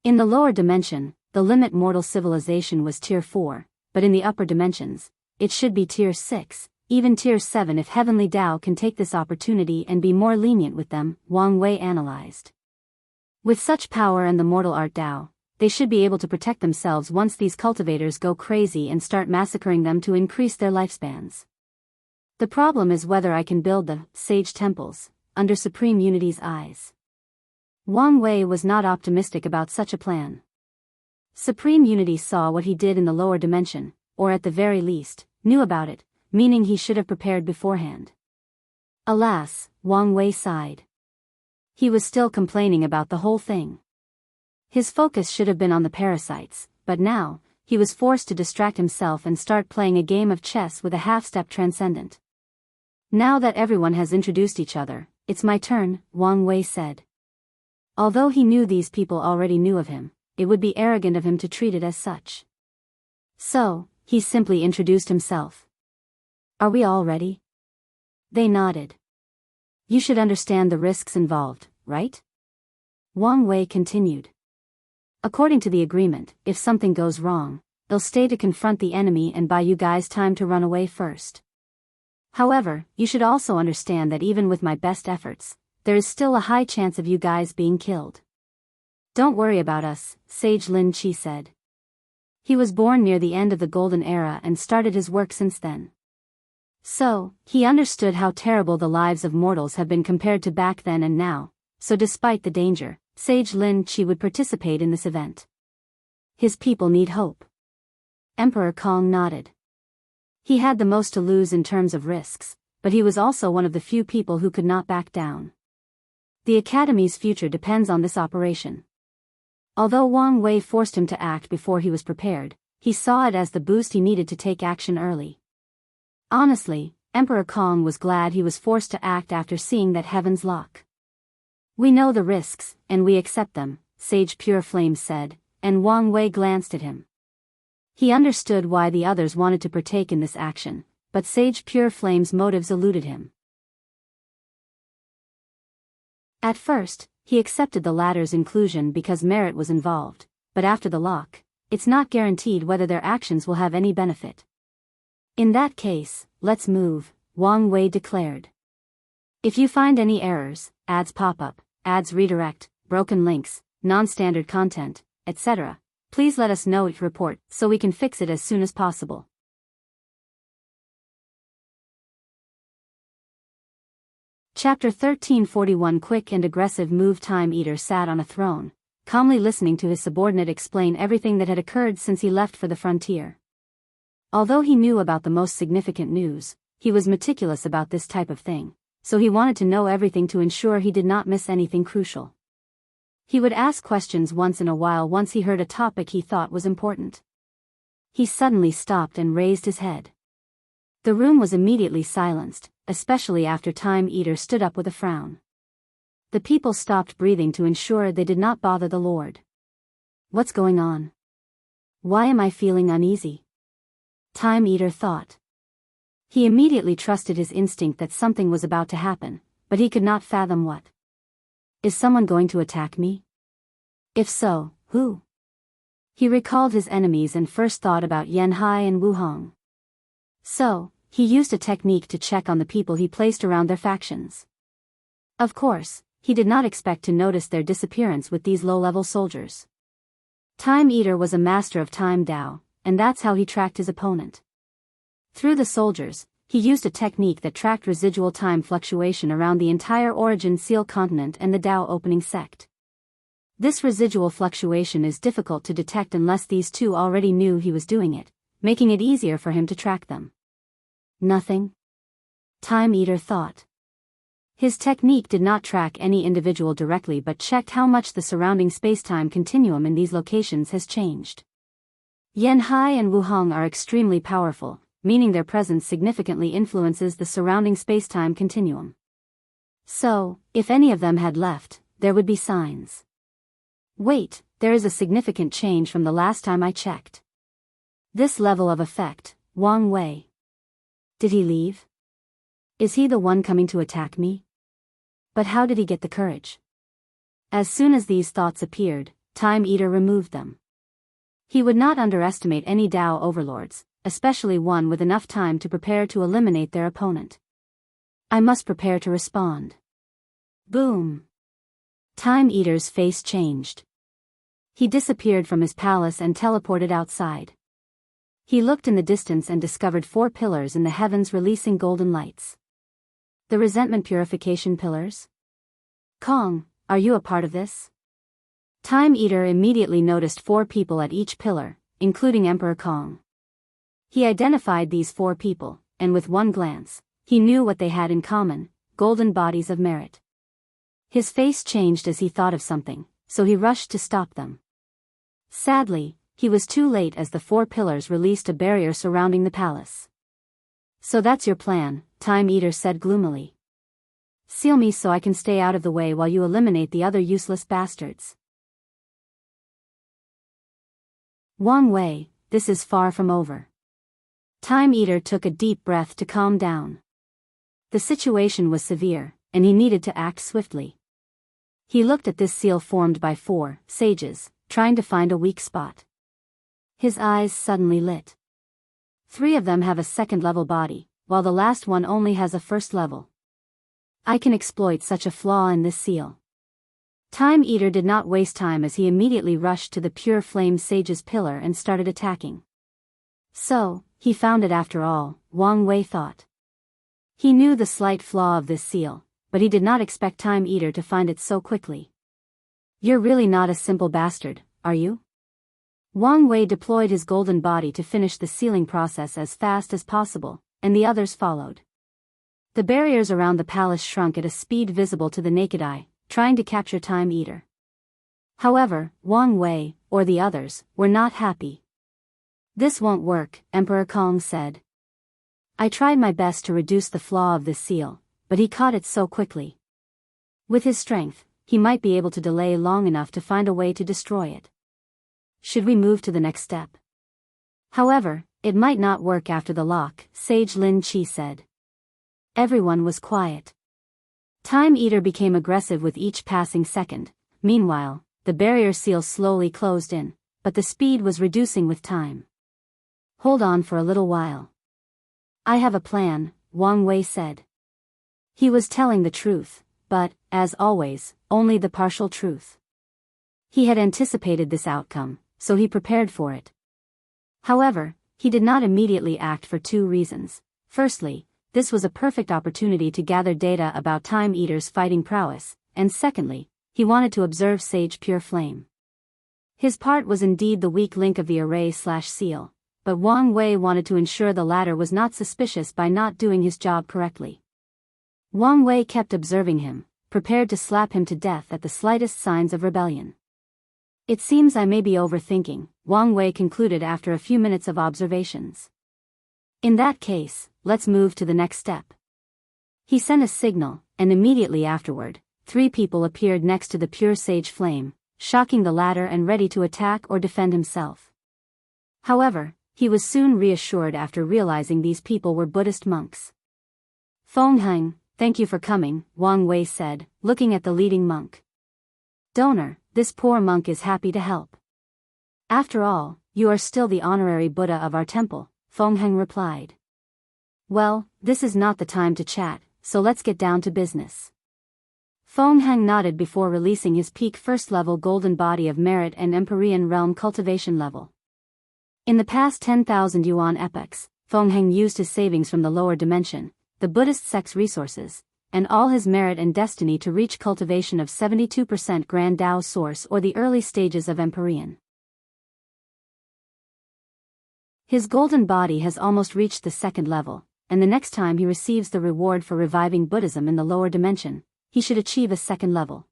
In the lower dimension, the limit mortal civilization was Tier 4, but in the upper dimensions, it should be Tier 6, even Tier 7 if Heavenly Dao can take this opportunity and be more lenient with them, Wang Wei analyzed. With such power and the mortal art Dao, they should be able to protect themselves once these cultivators go crazy and start massacring them to increase their lifespans. The problem is whether I can build the sage temples under Supreme Unity's eyes. Wang Wei was not optimistic about such a plan. Supreme Unity saw what he did in the lower dimension, or at the very least, knew about it, meaning he should have prepared beforehand. Alas, Wang Wei sighed. He was still complaining about the whole thing. His focus should have been on the parasites, but now, he was forced to distract himself and start playing a game of chess with a half-step transcendent. Now that everyone has introduced each other, it's my turn, Wang Wei said. Although he knew these people already knew of him, it would be arrogant of him to treat it as such. So, he simply introduced himself. Are we all ready? They nodded. You should understand the risks involved, right? Wang Wei continued. According to the agreement, if something goes wrong, they'll stay to confront the enemy and buy you guys time to run away first. However, you should also understand that even with my best efforts, there is still a high chance of you guys being killed. Don't worry about us, Sage Lin Qi said. He was born near the end of the Golden Era and started his work since then. So, he understood how terrible the lives of mortals have been compared to back then and now, so despite the danger, Sage Lin Qi would participate in this event. His people need hope. Emperor Kong nodded. He had the most to lose in terms of risks, but he was also one of the few people who could not back down. The Academy's future depends on this operation. Although Wang Wei forced him to act before he was prepared, he saw it as the boost he needed to take action early. Honestly, Emperor Kong was glad he was forced to act after seeing that heaven's lock. We know the risks, and we accept them, Sage Pure Flame said, and Wang Wei glanced at him. He understood why the others wanted to partake in this action, but Sage Pure Flame's motives eluded him. At first, he accepted the latter's inclusion because merit was involved, but after the lock, it's not guaranteed whether their actions will have any benefit. In that case, let's move, Wang Wei declared. If you find any errors, ads pop up, ads redirect, broken links, non-standard content, etc., please let us know it report so we can fix it as soon as possible. Chapter 1341 Quick and aggressive move. Time Eater sat on a throne, calmly listening to his subordinate explain everything that had occurred since he left for the frontier. Although he knew about the most significant news, he was meticulous about this type of thing, so he wanted to know everything to ensure he did not miss anything crucial. He would ask questions once in a while once he heard a topic he thought was important. He suddenly stopped and raised his head. The room was immediately silenced, especially after Time Eater stood up with a frown. The people stopped breathing to ensure they did not bother the Lord. What's going on? Why am I feeling uneasy? Time Eater thought. He immediately trusted his instinct that something was about to happen, but he could not fathom what. Is someone going to attack me? If so, who? He recalled his enemies and first thought about Yanhai and Wu Hong. So, he used a technique to check on the people he placed around their factions. Of course, he did not expect to notice their disappearance with these low-level soldiers. Time Eater was a master of time Dao, and that's how he tracked his opponent. Through the soldiers, he used a technique that tracked residual time fluctuation around the entire Origin Seal continent and the Dao opening sect. This residual fluctuation is difficult to detect unless these two already knew he was doing it, making it easier for him to track them. Nothing? Time Eater thought. His technique did not track any individual directly but checked how much the surrounding spacetime continuum in these locations has changed. Yanhai and Wu Hong are extremely powerful, meaning their presence significantly influences the surrounding spacetime continuum. So, if any of them had left, there would be signs. Wait, there is a significant change from the last time I checked. This level of effect, Wang Wei. Did he leave? Is he the one coming to attack me? But how did he get the courage? As soon as these thoughts appeared, Time Eater removed them. He would not underestimate any Dao overlords, especially one with enough time to prepare to eliminate their opponent. I must prepare to respond. Boom! Time Eater's face changed. He disappeared from his palace and teleported outside. He looked in the distance and discovered 4 pillars in the heavens releasing golden lights. The resentment purification pillars? Kong, are you a part of this? Time Eater immediately noticed 4 people at each pillar, including Emperor Kong. He identified these 4 people, and with one glance, he knew what they had in common: golden bodies of merit. His face changed as he thought of something, so he rushed to stop them. Sadly, he was too late as the 4 pillars released a barrier surrounding the palace. So that's your plan, Time Eater said gloomily. Seal me so I can stay out of the way while you eliminate the other useless bastards. Wang Wei, this is far from over. Time Eater took a deep breath to calm down. The situation was severe, and he needed to act swiftly. He looked at this seal formed by 4 sages, trying to find a weak spot. His eyes suddenly lit. 3 of them have a second-level body, while the last one only has a first level. I can exploit such a flaw in this seal. Time Eater did not waste time as he immediately rushed to the pure flame sage's pillar and started attacking. So, he found it after all, Wang Wei thought. He knew the slight flaw of this seal, but he did not expect Time Eater to find it so quickly. You're really not a simple bastard, are you? Wang Wei deployed his golden body to finish the sealing process as fast as possible, and the others followed. The barriers around the palace shrunk at a speed visible to the naked eye, trying to capture Time Eater. However, Wang Wei, or the others, were not happy. This won't work, Emperor Kong said. I tried my best to reduce the flaw of this seal, but he caught it so quickly. With his strength, he might be able to delay long enough to find a way to destroy it. Should we move to the next step? However, it might not work after the lock, Sage Lin Qi said. Everyone was quiet. Time Eater became aggressive with each passing second. Meanwhile, the barrier seal slowly closed in, but the speed was reducing with time. Hold on for a little while. I have a plan, Wang Wei said. He was telling the truth, but, as always, only the partial truth. He had anticipated this outcome, so he prepared for it. However, he did not immediately act for 2 reasons. Firstly, this was a perfect opportunity to gather data about Time Eater's fighting prowess, and secondly, he wanted to observe Sage Pure Flame. His part was indeed the weak link of the array/seal, but Wang Wei wanted to ensure the latter was not suspicious by not doing his job correctly. Wang Wei kept observing him, prepared to slap him to death at the slightest signs of rebellion. It seems I may be overthinking, Wang Wei concluded after a few minutes of observations. In that case, let's move to the next step. He sent a signal, and immediately afterward, 3 people appeared next to the pure sage flame, shocking the latter and ready to attack or defend himself. However, he was soon reassured after realizing these people were Buddhist monks. Fengheng, thank you for coming, Wang Wei said, looking at the leading monk. Donor, this poor monk is happy to help. After all, you are still the honorary Buddha of our temple, Fengheng replied. Well, this is not the time to chat, so let's get down to business. Fengheng nodded before releasing his peak first-level golden body of merit and Empyrean realm cultivation level. In the past 10,000 yuan epochs, Fengheng used his savings from the lower dimension, the Buddhist sect's resources, and all his merit and destiny to reach cultivation of 72% Grand Tao Source or the early stages of Empyrean. His golden body has almost reached the 2nd level, and the next time he receives the reward for reviving Buddhism in the lower dimension, he should achieve a 2nd level.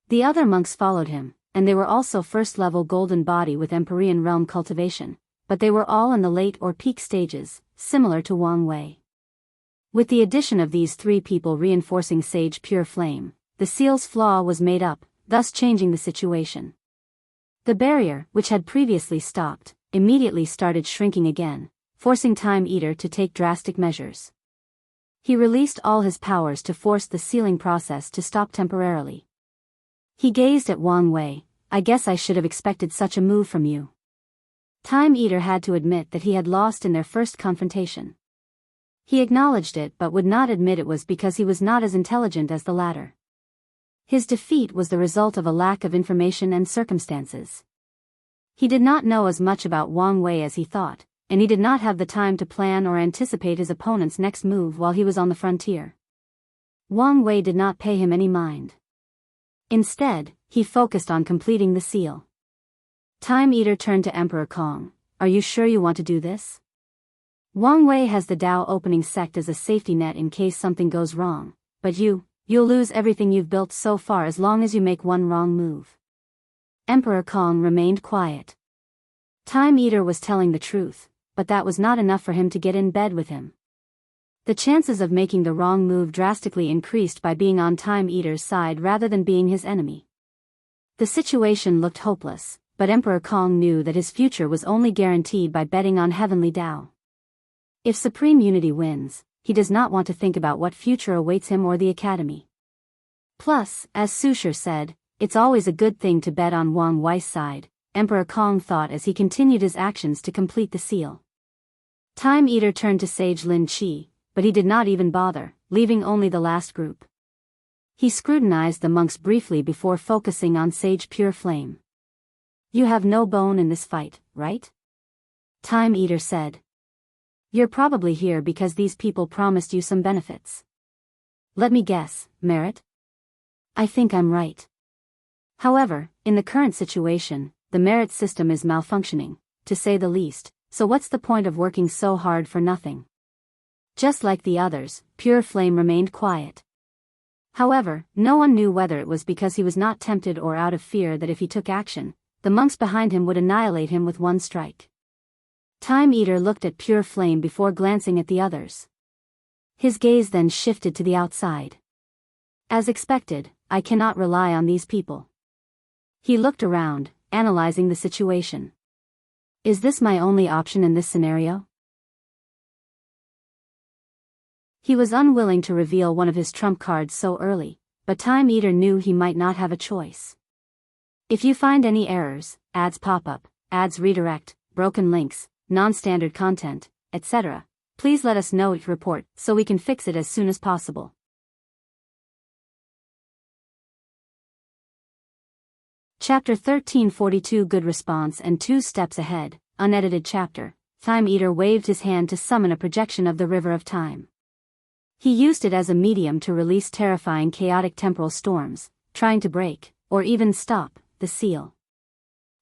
The other monks followed him, and they were also first-level golden body with Empyrean realm cultivation, but they were all in the late or peak stages, similar to Wang Wei. With the addition of these 3 people reinforcing Sage Pure Flame, the seal's flaw was made up, thus changing the situation. The barrier, which had previously stopped, immediately started shrinking again, forcing Time Eater to take drastic measures. He released all his powers to force the sealing process to stop temporarily. He gazed at Wang Wei. I guess I should have expected such a move from you. Time Eater had to admit that he had lost in their first confrontation. He acknowledged it but would not admit it was because he was not as intelligent as the latter. His defeat was the result of a lack of information and circumstances. He did not know as much about Wang Wei as he thought, and he did not have the time to plan or anticipate his opponent's next move while he was on the frontier. Wang Wei did not pay him any mind. Instead, he focused on completing the seal. Time Eater turned to Emperor Kong. Are you sure you want to do this? Wang Wei has the Tao opening sect as a safety net in case something goes wrong, but you'll lose everything you've built so far as long as you make one wrong move. Emperor Kong remained quiet. Time Eater was telling the truth, but that was not enough for him to get in bed with him. The chances of making the wrong move drastically increased by being on Time Eater's side rather than being his enemy. The situation looked hopeless, but Emperor Kong knew that his future was only guaranteed by betting on Heavenly Tao. If Supreme Unity wins, he does not want to think about what future awaits him or the academy. Plus, as Sushir said, it's always a good thing to bet on Wang Wei's side, Emperor Kong thought as he continued his actions to complete the seal. Time Eater turned to Sage Lin Qi, but he did not even bother, leaving only the last group. He scrutinized the monks briefly before focusing on Sage Pure Flame. You have no bone in this fight, right? Time Eater said. You're probably here because these people promised you some benefits. Let me guess, merit? I think I'm right. However, in the current situation, the merit system is malfunctioning, to say the least, so what's the point of working so hard for nothing? Just like the others, Pure Flame remained quiet. However, no one knew whether it was because he was not tempted or out of fear that if he took action, the monks behind him would annihilate him with one strike. Time Eater looked at Pure Flame before glancing at the others. His gaze then shifted to the outside. As expected, I cannot rely on these people. He looked around, analyzing the situation. Is this my only option in this scenario? He was unwilling to reveal one of his trump cards so early, but Time Eater knew he might not have a choice. If you find any errors, ads pop up, ads redirect, broken links, non-standard content, etc., please let us know each report so we can fix it as soon as possible. Chapter 1342 Good Response and 2 Steps Ahead, unedited chapter. Time Eater waved his hand to summon a projection of the River of Time. He used it as a medium to release terrifying chaotic temporal storms, trying to break, or even stop, the seal.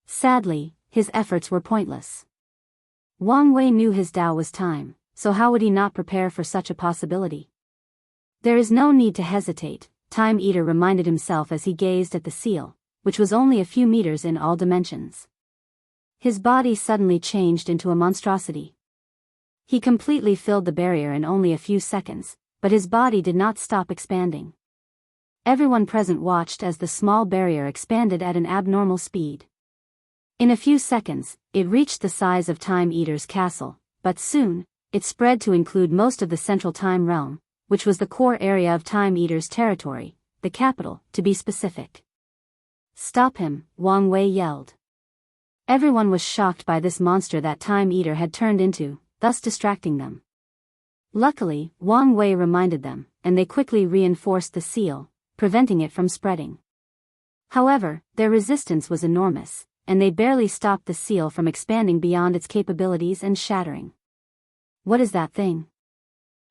Sadly, his efforts were pointless. Wang Wei knew his Tao was time, so how would he not prepare for such a possibility? There is no need to hesitate, Time Eater reminded himself as he gazed at the seal, which was only a few meters in all dimensions. His body suddenly changed into a monstrosity. He completely filled the barrier in only a few seconds, but his body did not stop expanding. Everyone present watched as the small barrier expanded at an abnormal speed. In a few seconds, it reached the size of Time Eater's castle, but soon, it spread to include most of the central time realm, which was the core area of Time Eater's territory, the capital, to be specific. Stop him, Wang Wei yelled. Everyone was shocked by this monster that Time Eater had turned into, thus distracting them. Luckily, Wang Wei reminded them, and they quickly reinforced the seal, preventing it from spreading. However, their resistance was enormous, and they barely stopped the seal from expanding beyond its capabilities and shattering. What is that thing?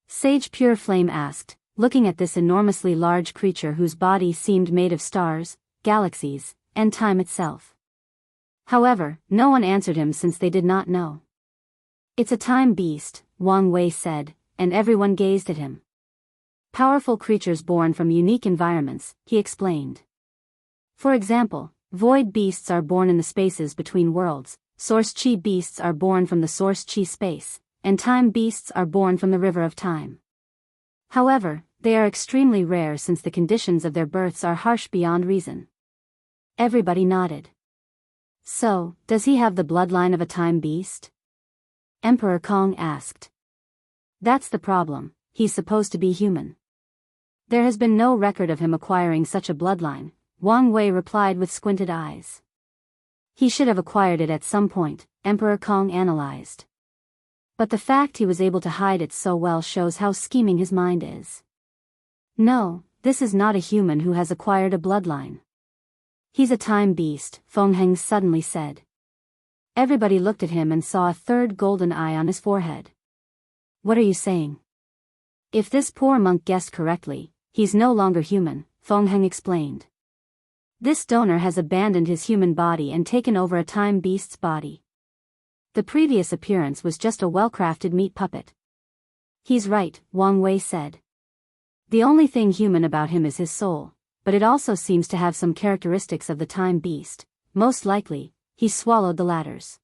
Sage Pure Flame asked, looking at this enormously large creature whose body seemed made of stars, galaxies, and time itself. However, no one answered him since they did not know. It's a time beast, Wang Wei said, and everyone gazed at him. Powerful creatures born from unique environments, he explained. For example, void beasts are born in the spaces between worlds, source chi beasts are born from the source chi space, and time beasts are born from the river of time. However, they are extremely rare since the conditions of their births are harsh beyond reason. Everybody nodded. So, does he have the bloodline of a time beast? Emperor Kong asked. That's the problem, he's supposed to be human. There has been no record of him acquiring such a bloodline, Wang Wei replied with squinted eyes. He should have acquired it at some point, Emperor Kong analyzed. But the fact he was able to hide it so well shows how scheming his mind is. No, this is not a human who has acquired a bloodline. He's a time beast, Feng Heng suddenly said. Everybody looked at him and saw a third golden eye on his forehead. What are you saying? If this poor monk guessed correctly, he's no longer human, Feng Heng explained. This donor has abandoned his human body and taken over a time beast's body. The previous appearance was just a well-crafted meat puppet. He's right, Wang Wei said. The only thing human about him is his soul, but it also seems to have some characteristics of the time beast. Most likely, he swallowed the ladders.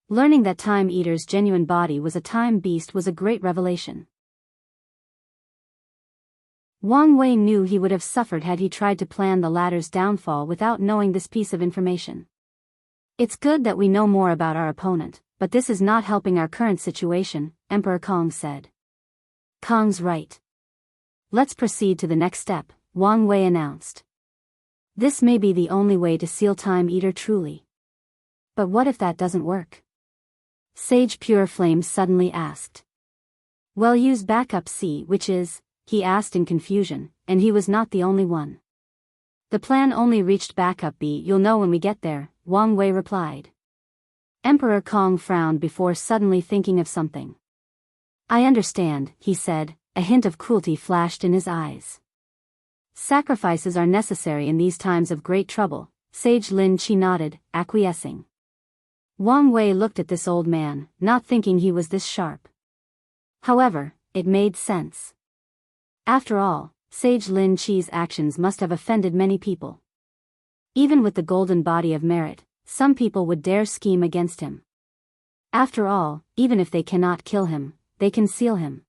Learning that Time Eater's genuine body was a time beast was a great revelation. Wang Wei knew he would have suffered had he tried to plan the ladder's downfall without knowing this piece of information. It's good that we know more about our opponent, but this is not helping our current situation, Emperor Kong said. Kong's right. Let's proceed to the next step, Wang Wei announced. This may be the only way to seal Time Eater truly. But what if that doesn't work? Sage Pure Flame suddenly asked. Well, use backup C, which is, he asked in confusion, and he was not the only one. The plan only reached backup B. You'll know when we get there, Wang Wei replied. Emperor Kong frowned before suddenly thinking of something. I understand, he said, a hint of cruelty flashed in his eyes. Sacrifices are necessary in these times of great trouble, Sage Lin Qi nodded, acquiescing. Wang Wei looked at this old man, not thinking he was this sharp. However, it made sense. After all, Sage Lin Qi's actions must have offended many people. Even with the golden body of merit, some people would dare scheme against him. After all, even if they cannot kill him, they can seal him.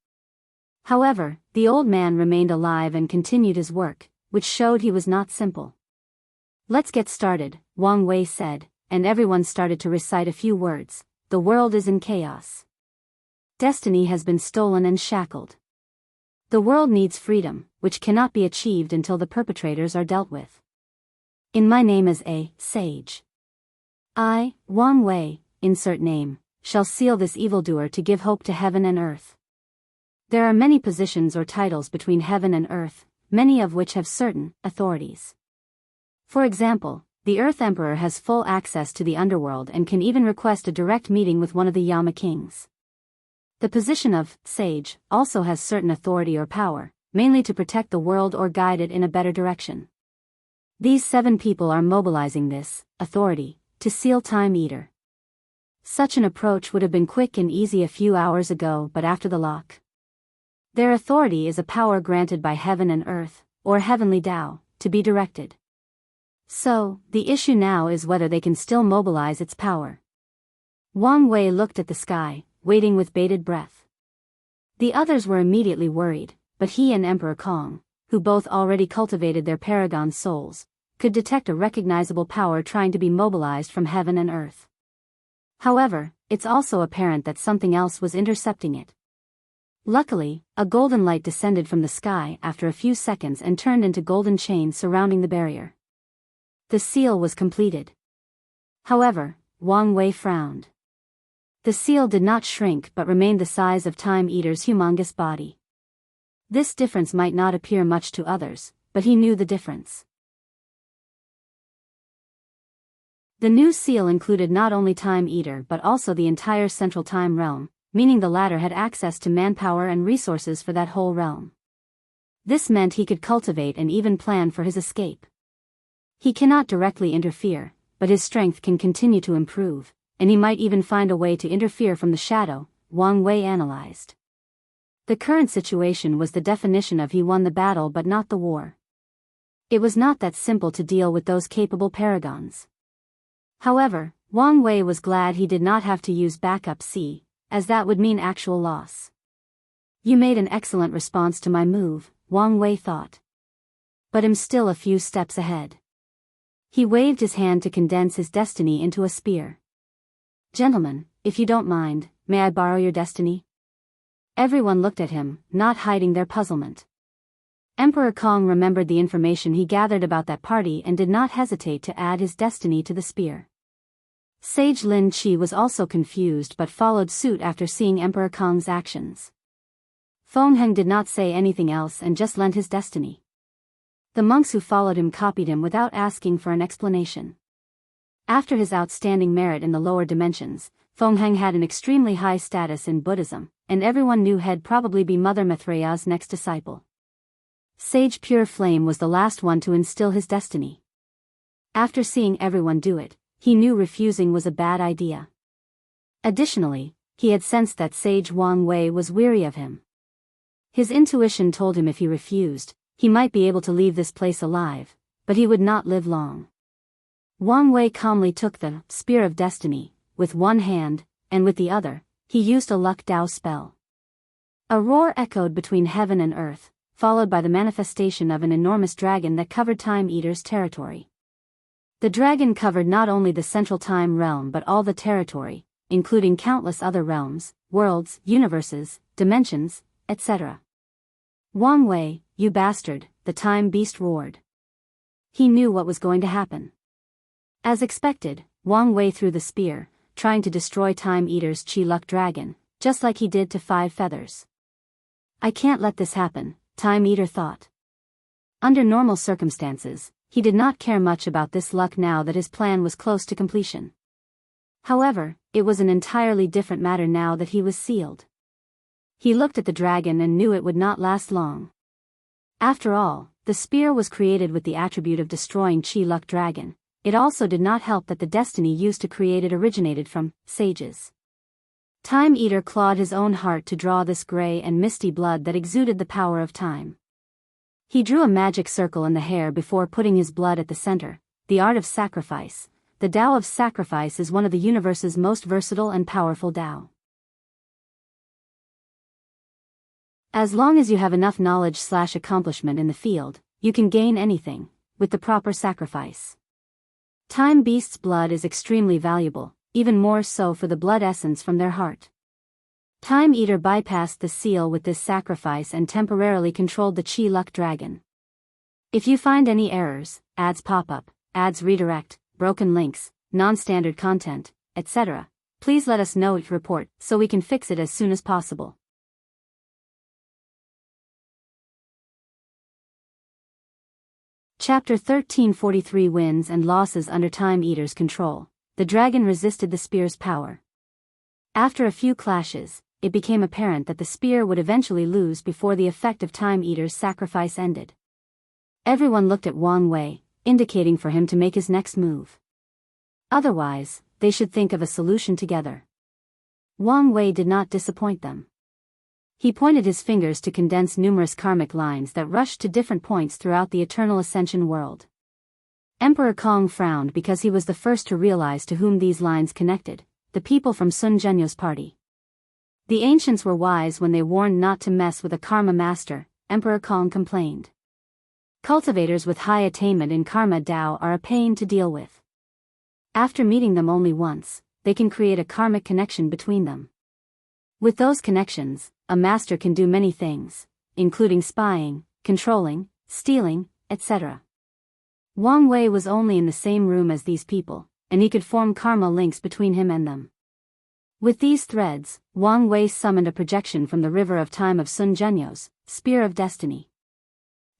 However, the old man remained alive and continued his work, which showed he was not simple. Let's get started, Wang Wei said, and everyone started to recite a few words. The world is in chaos. Destiny has been stolen and shackled. The world needs freedom, which cannot be achieved until the perpetrators are dealt with. In my name as a sage. I, Wang Wei, insert name, shall seal this evildoer to give hope to heaven and earth. There are many positions or titles between heaven and earth, many of which have certain authorities. For example, the Earth Emperor has full access to the underworld and can even request a direct meeting with one of the Yama kings. The position of sage also has certain authority or power, mainly to protect the world or guide it in a better direction. These 7 people are mobilizing this authority to seal Time Eater. Such an approach would have been quick and easy a few hours ago, but after the lock. Their authority is a power granted by heaven and earth, or heavenly Tao, to be directed. So, the issue now is whether they can still mobilize its power. Wang Wei looked at the sky, waiting with bated breath. The others were immediately worried, but he and Emperor Kong, who both already cultivated their paragon souls, could detect a recognizable power trying to be mobilized from heaven and earth. However, it's also apparent that something else was intercepting it. Luckily, a golden light descended from the sky after a few seconds and turned into golden chains surrounding the barrier. The seal was completed. However, Wang Wei frowned. The seal did not shrink but remained the size of Time Eater's humongous body. This difference might not appear much to others, but he knew the difference. The new seal included not only Time Eater but also the entire Central Time Realm, meaning the latter had access to manpower and resources for that whole realm. This meant he could cultivate and even plan for his escape. He cannot directly interfere, but his strength can continue to improve, and he might even find a way to interfere from the shadow, Wang Wei analyzed. The current situation was the definition of he won the battle but not the war. It was not that simple to deal with those capable paragons. However, Wang Wei was glad he did not have to use backup C, as that would mean actual loss. You made an excellent response to my move, Wang Wei thought. But I'm still a few steps ahead. He waved his hand to condense his destiny into a spear. Gentlemen, if you don't mind, may I borrow your destiny? Everyone looked at him, not hiding their puzzlement. Emperor Kong remembered the information he gathered about that party and did not hesitate to add his destiny to the spear. Sage Lin Qi was also confused but followed suit after seeing Emperor Kong's actions. Feng did not say anything else and just lent his destiny. The monks who followed him copied him without asking for an explanation. After his outstanding merit in the lower dimensions, Feng had an extremely high status in Buddhism, and everyone knew he'd probably be Mother Maitreya's next disciple. Sage Pure Flame was the last one to instill his destiny. After seeing everyone do it, he knew refusing was a bad idea. Additionally, he had sensed that Sage Wang Wei was weary of him. His intuition told him if he refused, he might be able to leave this place alive, but he would not live long. Wang Wei calmly took the Spear of Destiny, with one hand, and with the other, he used a Luck Dao spell. A roar echoed between heaven and earth, followed by the manifestation of an enormous dragon that covered Time Eater's territory. The dragon covered not only the Central Time Realm but all the territory, including countless other realms, worlds, universes, dimensions, etc. Wang Wei, you bastard, the time beast roared. He knew what was going to happen. As expected, Wang Wei threw the spear, trying to destroy Time Eater's Qi Luck Dragon, just like he did to Five Feathers. I can't let this happen, Time Eater thought. Under normal circumstances, he did not care much about this luck now that his plan was close to completion. However, it was an entirely different matter now that he was sealed. He looked at the dragon and knew it would not last long. After all, the spear was created with the attribute of destroying Qi Luck Dragon. It also did not help that the destiny used to create it originated from sages. Time Eater clawed his own heart to draw this gray and misty blood that exuded the power of time. He drew a magic circle in the hair before putting his blood at the center. The art of sacrifice. The Tao of sacrifice is one of the universe's most versatile and powerful Tao. As long as you have enough knowledge/accomplishment in the field, you can gain anything, with the proper sacrifice. Time Beast's blood is extremely valuable, even more so for the blood essence from their heart. Time Eater bypassed the seal with this sacrifice and temporarily controlled the Qi Luck Dragon. If you find any errors, ads pop up, ads redirect, broken links, non-standard content, etc., please let us know report so we can fix it as soon as possible. Chapter 1343 Wins and Losses under Time Eater's control. The dragon resisted the spear's power. After a few clashes, it became apparent that the spear would eventually lose before the effect of Time Eater's sacrifice ended. Everyone looked at Wang Wei, indicating for him to make his next move. Otherwise, they should think of a solution together. Wang Wei did not disappoint them. He pointed his fingers to condense numerous karmic lines that rushed to different points throughout the Eternal Ascension world. Emperor Kong frowned because he was the first to realize to whom these lines connected, the people from Sun Zhenyo's party. The ancients were wise when they warned not to mess with a karma master, Emperor Kong complained. Cultivators with high attainment in karma Tao are a pain to deal with. After meeting them only once, they can create a karmic connection between them. With those connections, a master can do many things, including spying, controlling, stealing, etc. Wang Wei was only in the same room as these people, and he could form karma links between him and them. With these threads, Wang Wei summoned a projection from the river of time of Sun Zhenyo's Spear of Destiny.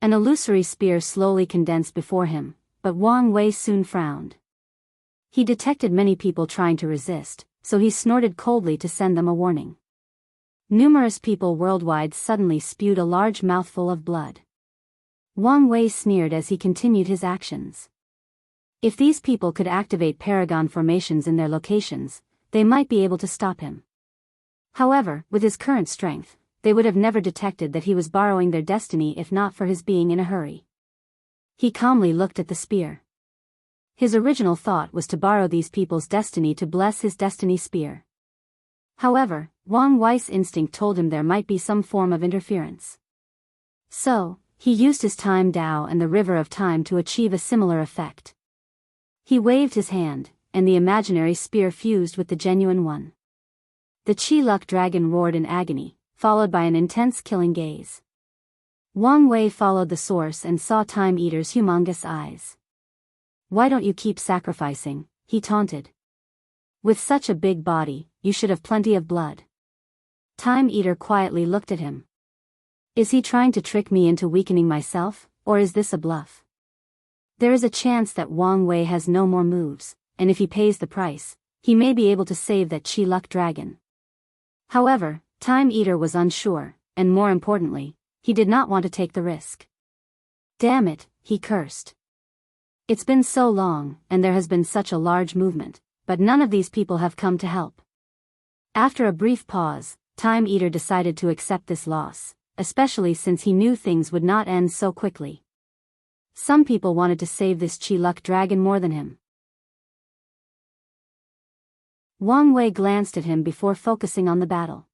An illusory spear slowly condensed before him, but Wang Wei soon frowned. He detected many people trying to resist, so he snorted coldly to send them a warning. Numerous people worldwide suddenly spewed a large mouthful of blood. Wang Wei sneered as he continued his actions. If these people could activate paragon formations in their locations, they might be able to stop him. However, with his current strength, they would have never detected that he was borrowing their destiny if not for his being in a hurry. He calmly looked at the spear. His original thought was to borrow these people's destiny to bless his destiny spear. However, Wang Wei's instinct told him there might be some form of interference. So, he used his time Tao and the river of time to achieve a similar effect. He waved his hand, and the imaginary spear fused with the genuine one. The Qi Luck Dragon roared in agony, followed by an intense killing gaze. Wang Wei followed the source and saw Time Eater's humongous eyes. "Why don't you keep sacrificing?" he taunted. "With such a big body, you should have plenty of blood." Time Eater quietly looked at him. Is he trying to trick me into weakening myself, or is this a bluff? There is a chance that Wang Wei has no more moves, and if he pays the price, he may be able to save that Qi Luck Dragon. However, Time Eater was unsure, and more importantly, he did not want to take the risk. Damn it, he cursed. It's been so long, and there has been such a large movement, but none of these people have come to help. After a brief pause, Time Eater decided to accept this loss, especially since he knew things would not end so quickly. Some people wanted to save this Qi Luck Dragon more than him. Wang Wei glanced at him before focusing on the battle.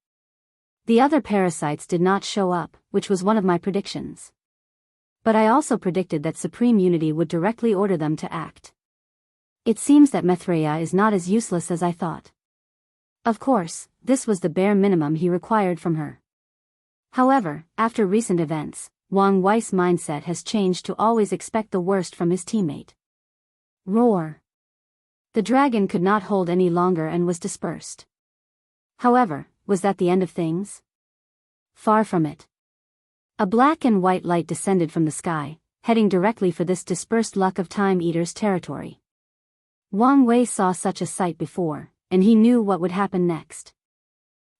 The other parasites did not show up, which was one of my predictions. But I also predicted that Supreme Unity would directly order them to act. It seems that Maitreya is not as useless as I thought. Of course, this was the bare minimum he required from her. However, after recent events, Wang Wei's mindset has changed to always expect the worst from his teammate. Roar. The dragon could not hold any longer and was dispersed. However, was that the end of things? Far from it. A black and white light descended from the sky, heading directly for this dispersed Luck of Time Eater's territory. Wang Wei saw such a sight before, and he knew what would happen next.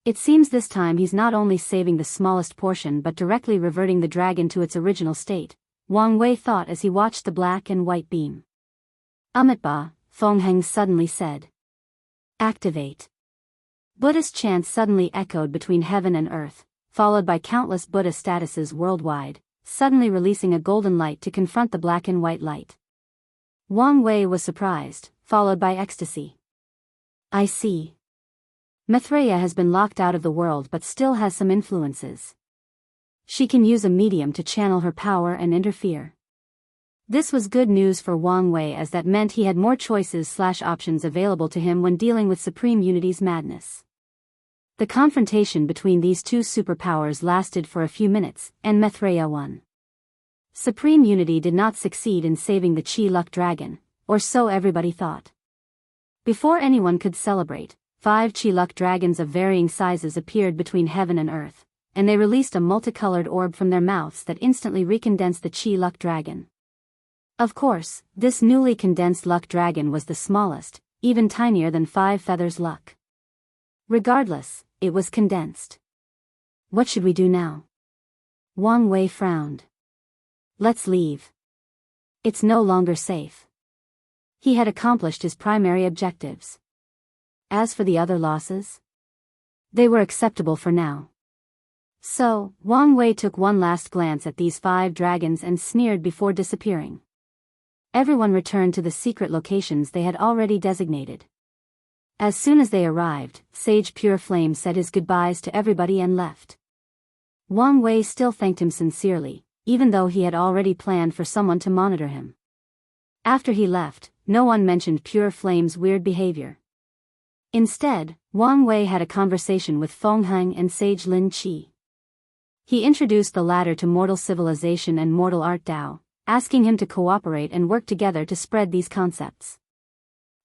It seems this time he's not only saving the smallest portion but directly reverting the dragon to its original state, Wang Wei thought as he watched the black and white beam. Amitabha, Feng Heng suddenly said. Activate. Buddhist chants suddenly echoed between heaven and earth, followed by countless Buddha statuses worldwide, suddenly releasing a golden light to confront the black and white light. Wang Wei was surprised, followed by ecstasy. I see. Maitreya has been locked out of the world but still has some influences. She can use a medium to channel her power and interfere. This was good news for Wang Wei as that meant he had more choices/options available to him when dealing with Supreme Unity's madness. The confrontation between these two superpowers lasted for a few minutes, and Maitreya won. Supreme Unity did not succeed in saving the Qi Luck Dragon, or so everybody thought. Before anyone could celebrate, 5 Qi Luck dragons of varying sizes appeared between heaven and earth, and they released a multicolored orb from their mouths that instantly recondensed the Qi Luck dragon. Of course, this newly condensed Luck dragon was the smallest, even tinier than 5 feathers Luck. Regardless, it was condensed. What should we do now? Wang Wei frowned. Let's leave. It's no longer safe. He had accomplished his primary objectives. As for the other losses, they were acceptable for now. So, Wang Wei took one last glance at these 5 dragons and sneered before disappearing. Everyone returned to the secret locations they had already designated. As soon as they arrived, Sage Pure Flame said his goodbyes to everybody and left. Wang Wei still thanked him sincerely, even though he had already planned for someone to monitor him. After he left, no one mentioned Pure Flame's weird behavior. Instead, Wang Wei had a conversation with Feng Heng and Sage Lin Qi. He introduced the latter to mortal civilization and mortal art Dao, asking him to cooperate and work together to spread these concepts.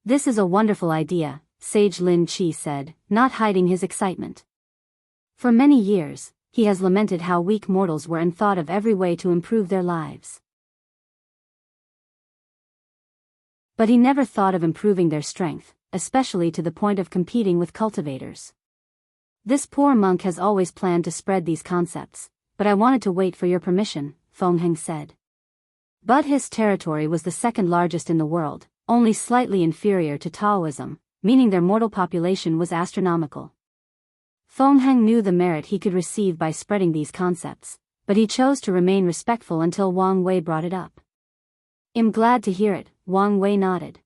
This is a wonderful idea, Sage Lin Qi said, not hiding his excitement. For many years, he has lamented how weak mortals were and thought of every way to improve their lives. But he never thought of improving their strength, especially to the point of competing with cultivators. This poor monk has always planned to spread these concepts, but I wanted to wait for your permission, Feng Heng said. But his territory was the second largest in the world, only slightly inferior to Taoism, meaning their mortal population was astronomical. Feng Heng knew the merit he could receive by spreading these concepts, but he chose to remain respectful until Wang Wei brought it up. I'm glad to hear it, Wang Wei nodded.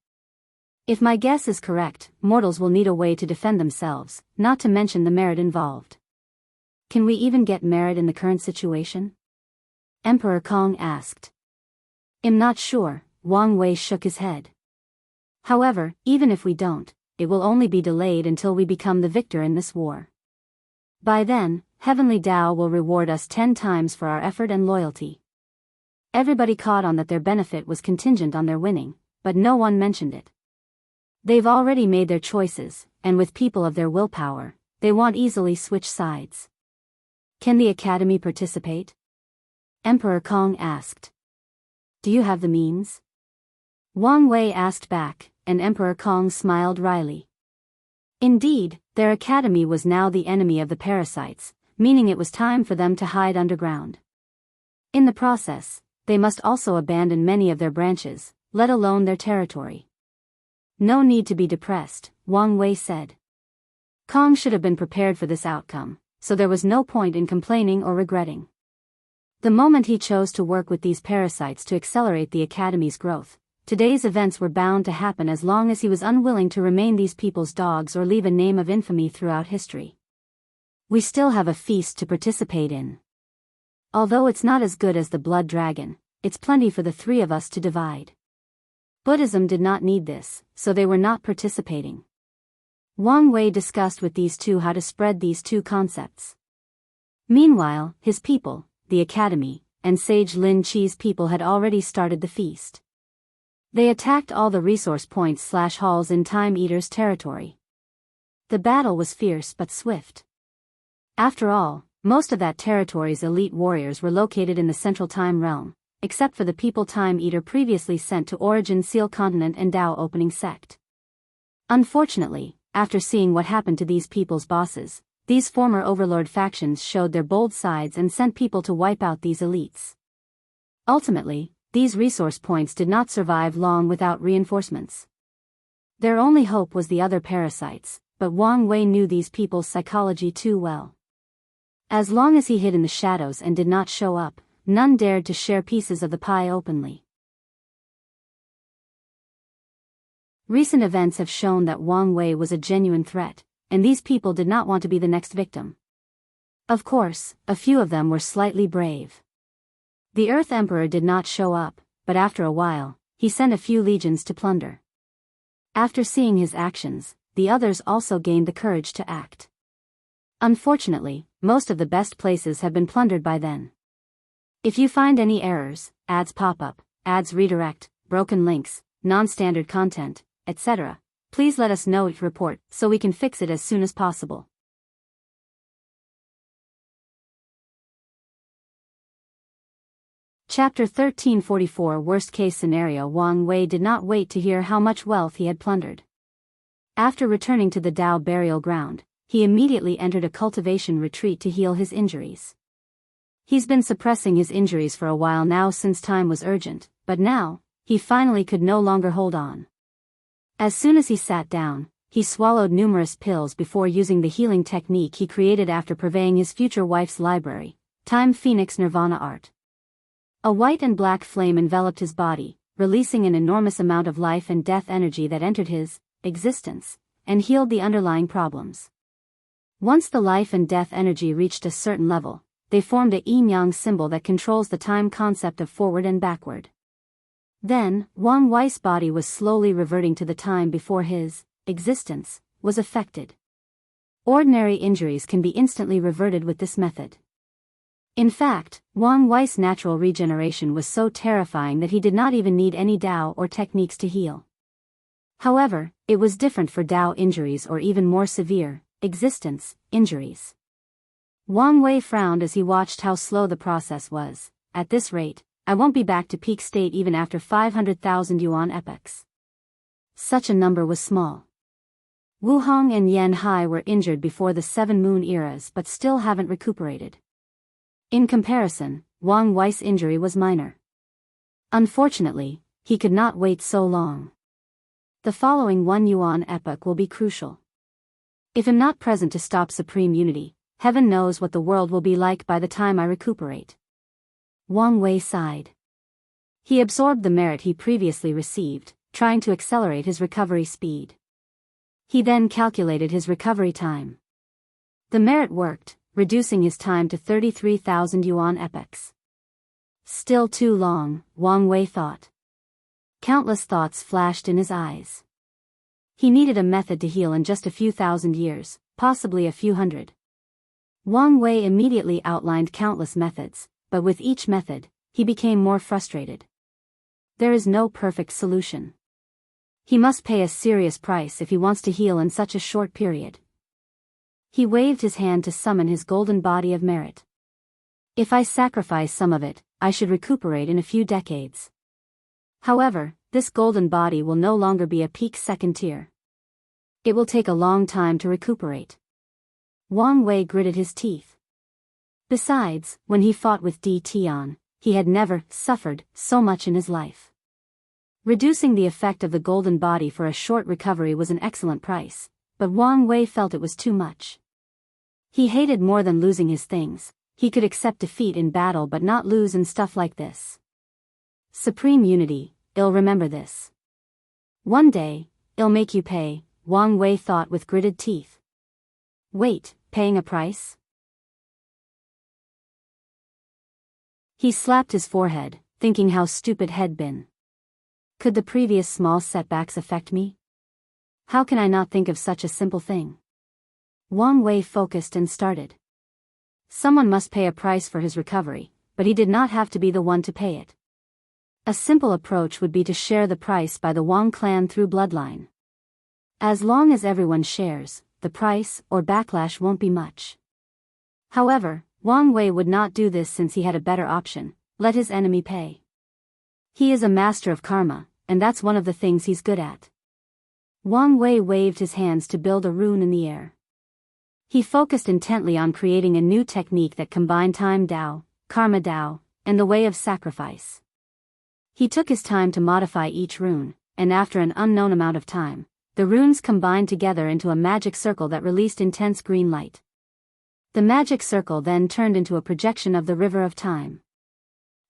If my guess is correct, mortals will need a way to defend themselves, not to mention the merit involved. Can we even get merit in the current situation? Emperor Kong asked. I'm not sure, Wang Wei shook his head. However, even if we don't, it will only be delayed until we become the victor in this war. By then, Heavenly Tao will reward us 10 times for our effort and loyalty. Everybody caught on that their benefit was contingent on their winning, but no one mentioned it. They've already made their choices, and with people of their willpower, they won't easily switch sides. Can the Academy participate? Emperor Kong asked. Do you have the means? Wang Wei asked back, and Emperor Kong smiled wryly. Indeed, their academy was now the enemy of the parasites, meaning it was time for them to hide underground. In the process, they must also abandon many of their branches, let alone their territory. No need to be depressed, Wang Wei said. Kong should have been prepared for this outcome, so there was no point in complaining or regretting. The moment he chose to work with these parasites to accelerate the academy's growth, today's events were bound to happen as long as he was unwilling to remain these people's dogs or leave a name of infamy throughout history. We still have a feast to participate in. Although it's not as good as the blood dragon, it's plenty for the 3 of us to divide. Buddhism did not need this, so they were not participating. Wang Wei discussed with these two how to spread these 2 concepts. Meanwhile, his people, the academy, and Sage Lin Qi's people had already started the feast. They attacked all the resource points/halls in Time Eater's territory. The battle was fierce but swift. After all, most of that territory's elite warriors were located in the Central Time Realm, except for the people Time Eater previously sent to Origin Seal Continent and Dao Opening Sect. Unfortunately, after seeing what happened to these people's bosses, these former overlord factions showed their bold sides and sent people to wipe out these elites. Ultimately, these resource points did not survive long without reinforcements. Their only hope was the other parasites, but Wang Wei knew these people's psychology too well. As long as he hid in the shadows and did not show up, none dared to share pieces of the pie openly. Recent events have shown that Wang Wei was a genuine threat, and these people did not want to be the next victim. Of course, a few of them were slightly brave. The Earth Emperor did not show up, but after a while, he sent a few legions to plunder. After seeing his actions, the others also gained the courage to act. Unfortunately, most of the best places have been plundered by then. If you find any errors, ads pop up, ads redirect, broken links, non-standard content, etc., please let us know it report so we can fix it as soon as possible. Chapter 1344 Worst Case Scenario. Wang Wei did not wait to hear how much wealth he had plundered. After returning to the Dao burial ground, he immediately entered a cultivation retreat to heal his injuries. He's been suppressing his injuries for a while now since time was urgent, but now, he finally could no longer hold on. As soon as he sat down, he swallowed numerous pills before using the healing technique he created after purveying his future wife's library, Time Phoenix Nirvana Art. A white and black flame enveloped his body, releasing an enormous amount of life and death energy that entered his existence, and healed the underlying problems. Once the life and death energy reached a certain level, they formed a yin-yang symbol that controls the time concept of forward and backward. Then, Wang Wei's body was slowly reverting to the time before his existence was affected. Ordinary injuries can be instantly reverted with this method. In fact, Wang Wei's natural regeneration was so terrifying that he did not even need any Dao or techniques to heal. However, it was different for Dao injuries or even more severe, existence injuries. Wang Wei frowned as he watched how slow the process was. At this rate, I won't be back to peak state even after 500,000 yuan epochs. Such a number was small. Wu Hong and Yan Hai were injured before the 7 moon eras but still haven't recuperated. In comparison, Wang Wei's injury was minor. Unfortunately, he could not wait so long. The following 1 yuan epoch will be crucial. If I'm not present to stop supreme unity, heaven knows what the world will be like by the time I recuperate. Wang Wei sighed. He absorbed the merit he previously received, trying to accelerate his recovery speed. He then calculated his recovery time. The merit worked, reducing his time to 33,000 yuan epochs. Still too long, Wang Wei thought. Countless thoughts flashed in his eyes. He needed a method to heal in just a few thousand years, possibly a few hundred. Wang Wei immediately outlined countless methods, but with each method, he became more frustrated. There is no perfect solution. He must pay a serious price if he wants to heal in such a short period. He waved his hand to summon his golden body of merit. If I sacrifice some of it, I should recuperate in a few decades. However, this golden body will no longer be a peak second tier. It will take a long time to recuperate. Wang Wei gritted his teeth. Besides, when he fought with Di Tian, he had never suffered so much in his life. Reducing the effect of the golden body for a short recovery was an excellent price, but Wang Wei felt it was too much. He hated more than losing his things. He could accept defeat in battle but not lose in stuff like this. Supreme unity, I'll remember this. One day, I'll make you pay, Wang Wei thought with gritted teeth. Wait, paying a price? He slapped his forehead, thinking how stupid had been. Could the previous small setbacks affect me? How can I not think of such a simple thing? Wang Wei focused and started. Someone must pay a price for his recovery, but he did not have to be the one to pay it. A simple approach would be to share the price by the Wang clan through bloodline. As long as everyone shares, the price or backlash won't be much. However, Wang Wei would not do this since he had a better option: let his enemy pay. He is a master of karma, and that's one of the things he's good at. Wang Wei waved his hands to build a rune in the air. He focused intently on creating a new technique that combined Time Dao, Karma Dao, and the Way of Sacrifice. He took his time to modify each rune, and after an unknown amount of time, the runes combined together into a magic circle that released intense green light. The magic circle then turned into a projection of the river of time.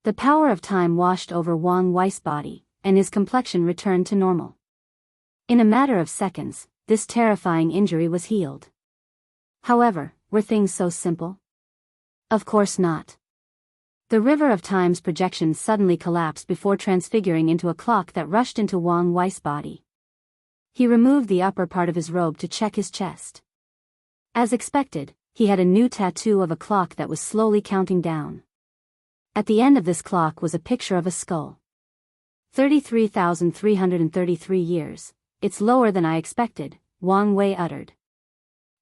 The power of time washed over Wang Wei's body, and his complexion returned to normal. In a matter of seconds, this terrifying injury was healed. However, were things so simple? Of course not. The river of time's projection suddenly collapsed before transfiguring into a clock that rushed into Wang Wei's body. He removed the upper part of his robe to check his chest. As expected, he had a new tattoo of a clock that was slowly counting down. At the end of this clock was a picture of a skull. 33,333 years. It's lower than I expected, Wang Wei uttered.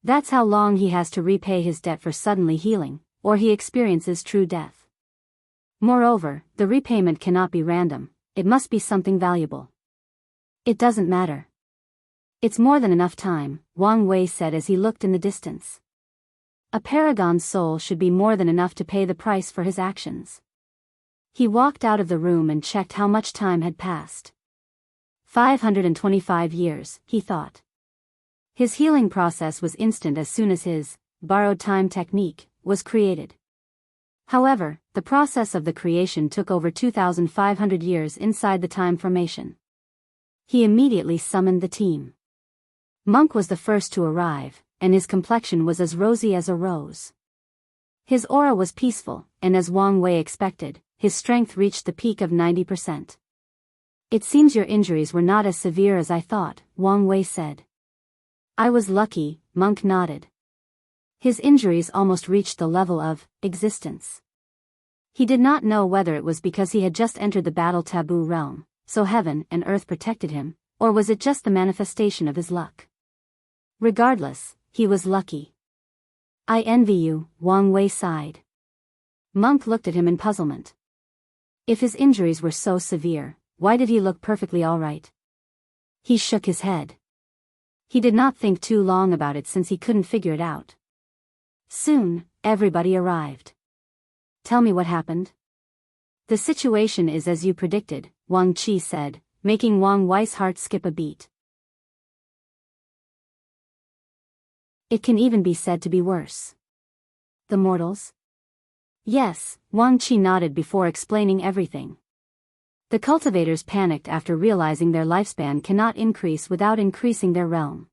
That's how long he has to repay his debt for suddenly healing, or he experiences true death. Moreover, the repayment cannot be random, it must be something valuable. It doesn't matter. It's more than enough time, Wang Wei said as he looked in the distance. A paragon's soul should be more than enough to pay the price for his actions. He walked out of the room and checked how much time had passed. 525 years, he thought. His healing process was instant as soon as his borrowed time technique was created. However, the process of the creation took over 2,500 years inside the time formation. He immediately summoned the team. Monk was the first to arrive, and his complexion was as rosy as a rose. His aura was peaceful, and as Wang Wei expected, his strength reached the peak of 90%. It seems your injuries were not as severe as I thought, Wang Wei said. I was lucky, Monk nodded. His injuries almost reached the level of existence. He did not know whether it was because he had just entered the battle taboo realm, so heaven and earth protected him, or was it just the manifestation of his luck. Regardless, he was lucky. I envy you, Wang Wei sighed. Monk looked at him in puzzlement. If his injuries were so severe, why did he look perfectly all right? He shook his head. He did not think too long about it since he couldn't figure it out. Soon, everybody arrived. Tell me what happened. The situation is as you predicted, Wang Qi said, making Wang Wei's heart skip a beat. It can even be said to be worse. The mortals? Yes, Wang Qi nodded before explaining everything. The cultivators panicked after realizing their lifespan cannot increase without increasing their realm.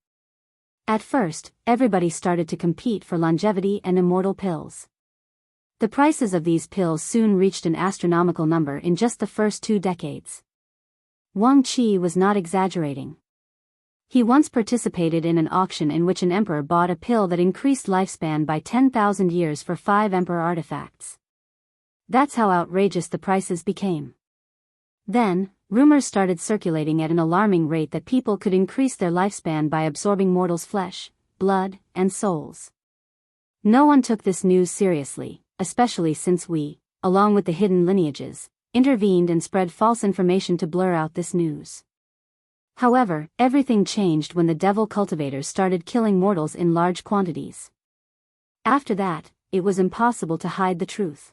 At first, everybody started to compete for longevity and immortal pills. The prices of these pills soon reached an astronomical number in just the first 2 decades. Wang Qi was not exaggerating. He once participated in an auction in which an emperor bought a pill that increased lifespan by 10,000 years for 5 emperor artifacts. That's how outrageous the prices became. Then, rumors started circulating at an alarming rate that people could increase their lifespan by absorbing mortals' flesh, blood, and souls. No one took this news seriously, especially since we, along with the hidden lineages, intervened and spread false information to blur out this news. However, everything changed when the devil cultivators started killing mortals in large quantities. After that, it was impossible to hide the truth.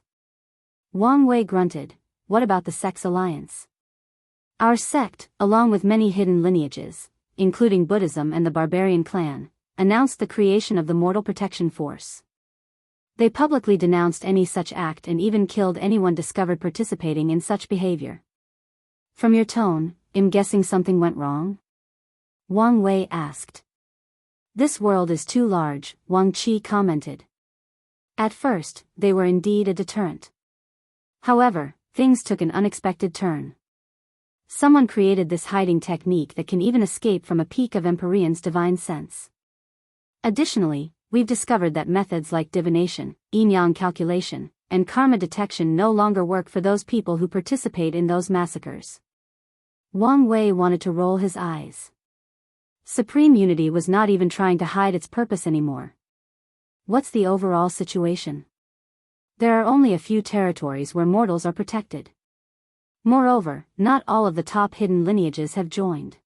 Wang Wei grunted, what about the sex alliance? Our sect, along with many hidden lineages, including Buddhism and the barbarian clan, announced the creation of the Mortal Protection Force. They publicly denounced any such act and even killed anyone discovered participating in such behavior. From your tone, I'm guessing something went wrong? Wang Wei asked. This world is too large, Wang Qi commented. At first, they were indeed a deterrent. However, things took an unexpected turn. Someone created this hiding technique that can even escape from a peak of Empyrean's divine sense. Additionally, we've discovered that methods like divination, yin-yang calculation, and karma detection no longer work for those people who participate in those massacres. Wang Wei wanted to roll his eyes. Supreme Unity was not even trying to hide its purpose anymore. What's the overall situation? There are only a few territories where mortals are protected. Moreover, not all of the top hidden lineages have joined.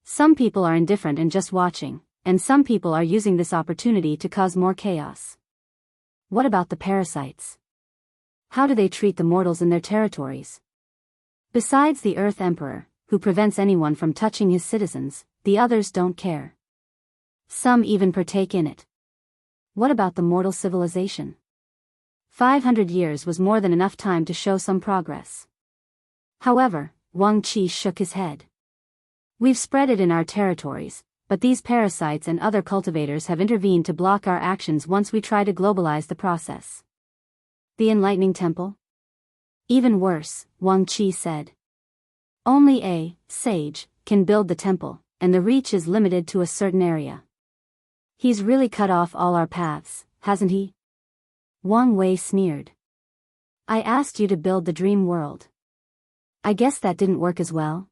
Some people are indifferent and just watching, and some people are using this opportunity to cause more chaos. What about the parasites? How do they treat the mortals in their territories? Besides the Earth Emperor, who prevents anyone from touching his citizens, the others don't care. Some even partake in it. What about the mortal civilization? 500 years was more than enough time to show some progress. However, Wang Qi shook his head. We've spread it in our territories, but these parasites and other cultivators have intervened to block our actions once we try to globalize the process. The Enlightening Temple? Even worse, Wang Qi said. Only a sage can build the temple, and the reach is limited to a certain area. He's really cut off all our paths, hasn't he? Wang Wei sneered. I asked you to build the dream world. I guess that didn't work as well.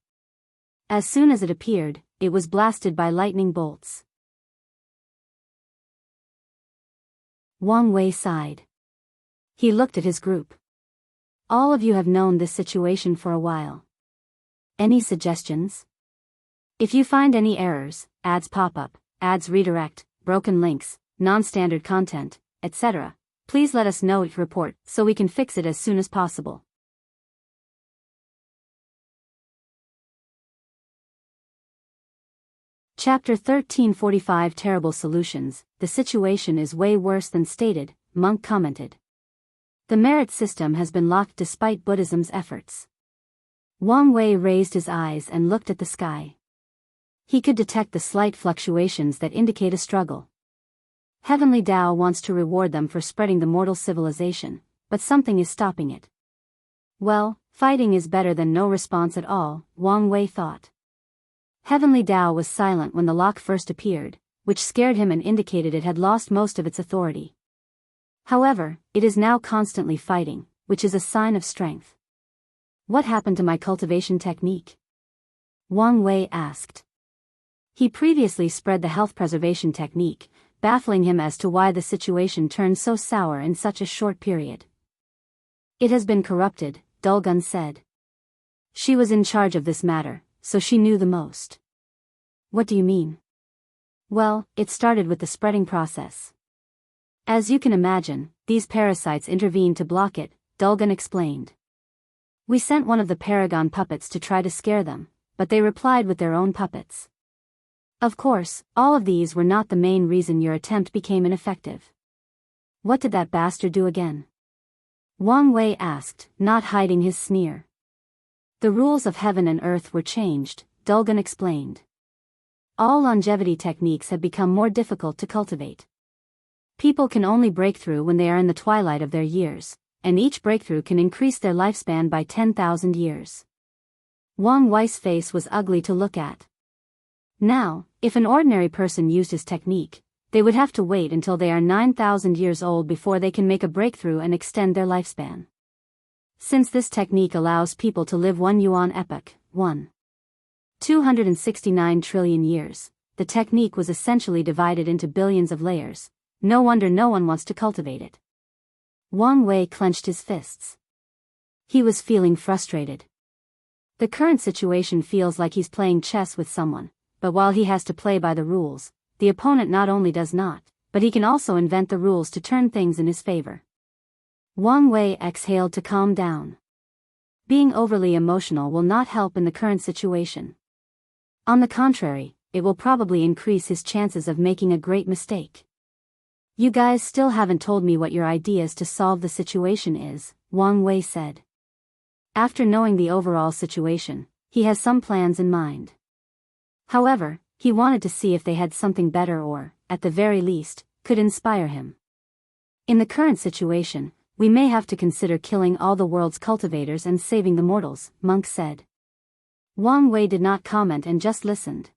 As soon as it appeared, it was blasted by lightning bolts. Wang Wei sighed. He looked at his group. All of you have known this situation for a while. Any suggestions? If you find any errors, ads pop up, ads redirect, broken links, non-standard content, etc., please let us know each report so we can fix it as soon as possible. Chapter 1345 Terrible Solutions. The situation is way worse than stated, Monk commented. The merit system has been locked despite Buddhism's efforts. Wang Wei raised his eyes and looked at the sky. He could detect the slight fluctuations that indicate a struggle. Heavenly Tao wants to reward them for spreading the mortal civilization, but something is stopping it. Well, fighting is better than no response at all, Wang Wei thought. Heavenly Tao was silent when the lock first appeared, which scared him and indicated it had lost most of its authority. However, it is now constantly fighting, which is a sign of strength. What happened to my cultivation technique? Wang Wei asked. He previously spread the health preservation technique, baffling him as to why the situation turned so sour in such a short period. It has been corrupted, Dulgun said. She was in charge of this matter, so she knew the most. What do you mean? Well, it started with the spreading process. As you can imagine, these parasites intervened to block it, Dulgun explained. We sent one of the Paragon puppets to try to scare them, but they replied with their own puppets. Of course, all of these were not the main reason your attempt became ineffective. What did that bastard do again? Wang Wei asked, not hiding his sneer. The rules of heaven and earth were changed, Dulgun explained. All longevity techniques have become more difficult to cultivate. People can only break through when they are in the twilight of their years, and each breakthrough can increase their lifespan by 10,000 years. Wang Wei's face was ugly to look at. Now, if an ordinary person used his technique, they would have to wait until they are 9,000 years old before they can make a breakthrough and extend their lifespan. Since this technique allows people to live one yuan epoch, 269 trillion years, the technique was essentially divided into billions of layers. No wonder no one wants to cultivate it. Wang Wei clenched his fists. He was feeling frustrated. The current situation feels like he's playing chess with someone, but while he has to play by the rules, the opponent not only does not, but he can also invent the rules to turn things in his favor. Wang Wei exhaled to calm down. Being overly emotional will not help in the current situation. On the contrary, it will probably increase his chances of making a great mistake. You guys still haven't told me what your ideas to solve the situation is, Wang Wei said. After knowing the overall situation, he has some plans in mind. However, he wanted to see if they had something better or, at the very least, could inspire him. In the current situation, we may have to consider killing all the world's cultivators and saving the mortals, Monk said. Wang Wei did not comment and just listened.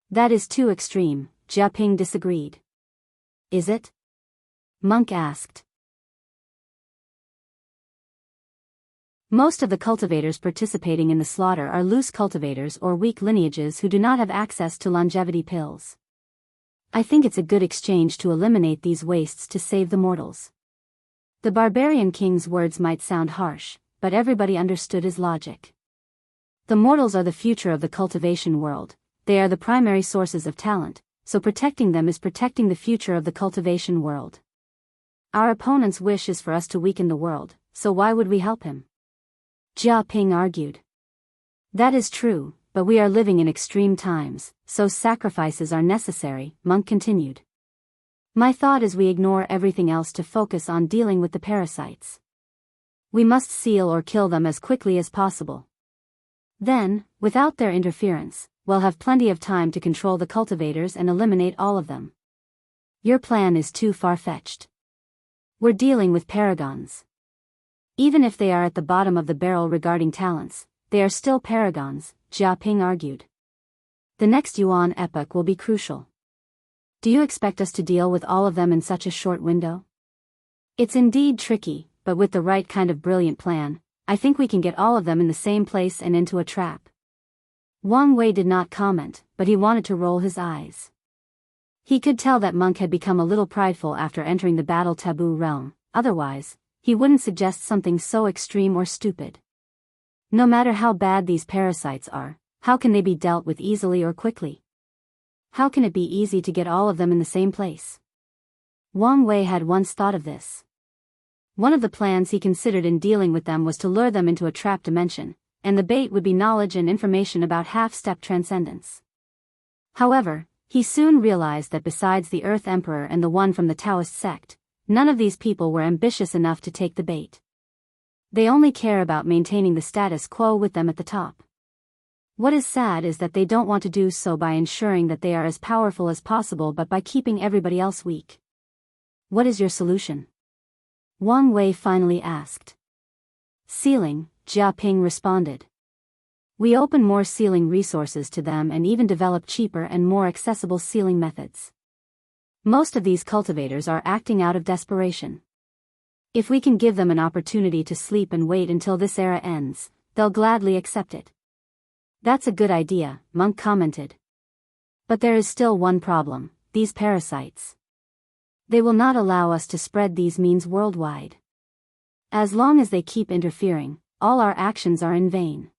That is too extreme, Jia Ping disagreed. is it? Monk asked. Most of the cultivators participating in the slaughter are loose cultivators or weak lineages who do not have access to longevity pills. I think it's a good exchange to eliminate these wastes to save the mortals. The barbarian king's words might sound harsh, but everybody understood his logic. The mortals are the future of the cultivation world, they are the primary sources of talent, so protecting them is protecting the future of the cultivation world. Our opponent's wish is for us to weaken the world, so why would we help him? Jia Ping argued. That is true, but we are living in extreme times, so sacrifices are necessary, Monk continued. My thought is we ignore everything else to focus on dealing with the parasites. We must seal or kill them as quickly as possible. Then, without their interference, we'll have plenty of time to control the cultivators and eliminate all of them. Your plan is too far-fetched. We're dealing with paragons. Even if they are at the bottom of the barrel regarding talents, they are still paragons, Jia Ping argued. The next Yuan epoch will be crucial. Do you expect us to deal with all of them in such a short window? It's indeed tricky, but with the right kind of brilliant plan, I think we can get all of them in the same place and into a trap. Wang Wei did not comment, but he wanted to roll his eyes. He could tell that Monk had become a little prideful after entering the battle taboo realm, otherwise, he wouldn't suggest something so extreme or stupid. No matter how bad these parasites are, how can they be dealt with easily or quickly? How can it be easy to get all of them in the same place? Wang Wei had once thought of this. One of the plans he considered in dealing with them was to lure them into a trap dimension, and the bait would be knowledge and information about half-step transcendence. However, he soon realized that besides the Earth Emperor and the one from the Taoist sect, none of these people were ambitious enough to take the bait. They only care about maintaining the status quo with them at the top. What is sad is that they don't want to do so by ensuring that they are as powerful as possible but by keeping everybody else weak. What is your solution? Wang Wei finally asked. Sealing, Jia Ping responded. We open more sealing resources to them and even develop cheaper and more accessible sealing methods. Most of these cultivators are acting out of desperation. If we can give them an opportunity to sleep and wait until this era ends, they'll gladly accept it. That's a good idea, Monk commented. But there is still one problem, these parasites. They will not allow us to spread these means worldwide. As long as they keep interfering, all our actions are in vain.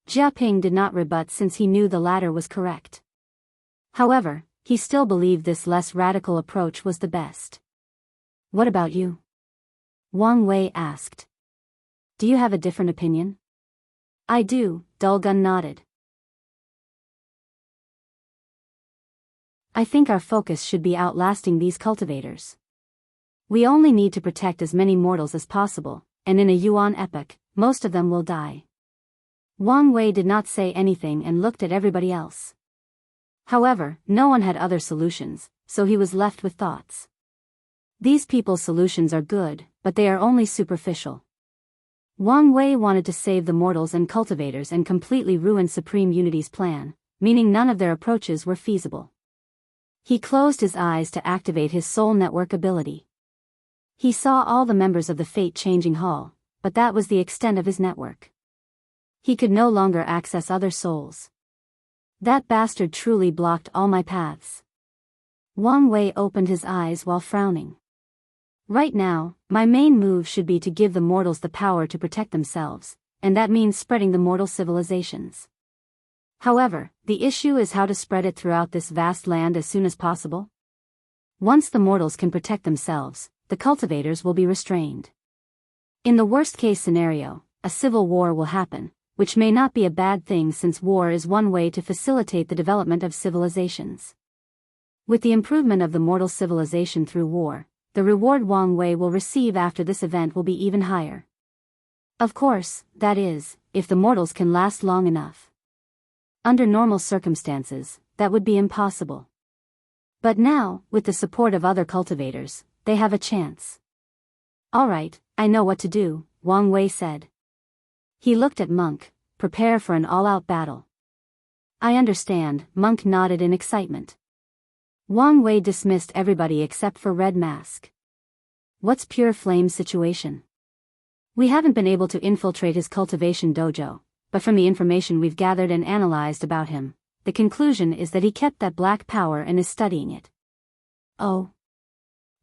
Jia Ping did not rebut since he knew the latter was correct. However, he still believed this less radical approach was the best. What about you? Wang Wei asked. Do you have a different opinion? I do, Dulgun nodded. I think our focus should be outlasting these cultivators. We only need to protect as many mortals as possible, and in a Yuan epoch, most of them will die. Wang Wei did not say anything and looked at everybody else. However, no one had other solutions, so he was left with thoughts. These people's solutions are good, but they are only superficial. Wang Wei wanted to save the mortals and cultivators and completely ruin Supreme Unity's plan, meaning none of their approaches were feasible. He closed his eyes to activate his soul network ability. He saw all the members of the fate-changing hall, but that was the extent of his network. He could no longer access other souls. That bastard truly blocked all my paths. Wang Wei opened his eyes while frowning. Right now, my main move should be to give the mortals the power to protect themselves, and that means spreading the mortal civilizations. However, the issue is how to spread it throughout this vast land as soon as possible. Once the mortals can protect themselves, the cultivators will be restrained. In the worst-case scenario, a civil war will happen, which may not be a bad thing since war is one way to facilitate the development of civilizations. With the improvement of the mortal civilization through war, the reward Wang Wei will receive after this event will be even higher. Of course, that is, if the mortals can last long enough. Under normal circumstances, that would be impossible. But now, with the support of other cultivators, they have a chance. All right, I know what to do, Wang Wei said. He looked at Monk, prepare for an all-out battle. I understand, Monk nodded in excitement. Wang Wei dismissed everybody except for Red Mask. What's Pure Flame's situation? We haven't been able to infiltrate his cultivation dojo, but from the information we've gathered and analyzed about him, the conclusion is that he kept that black power and is studying it. Oh.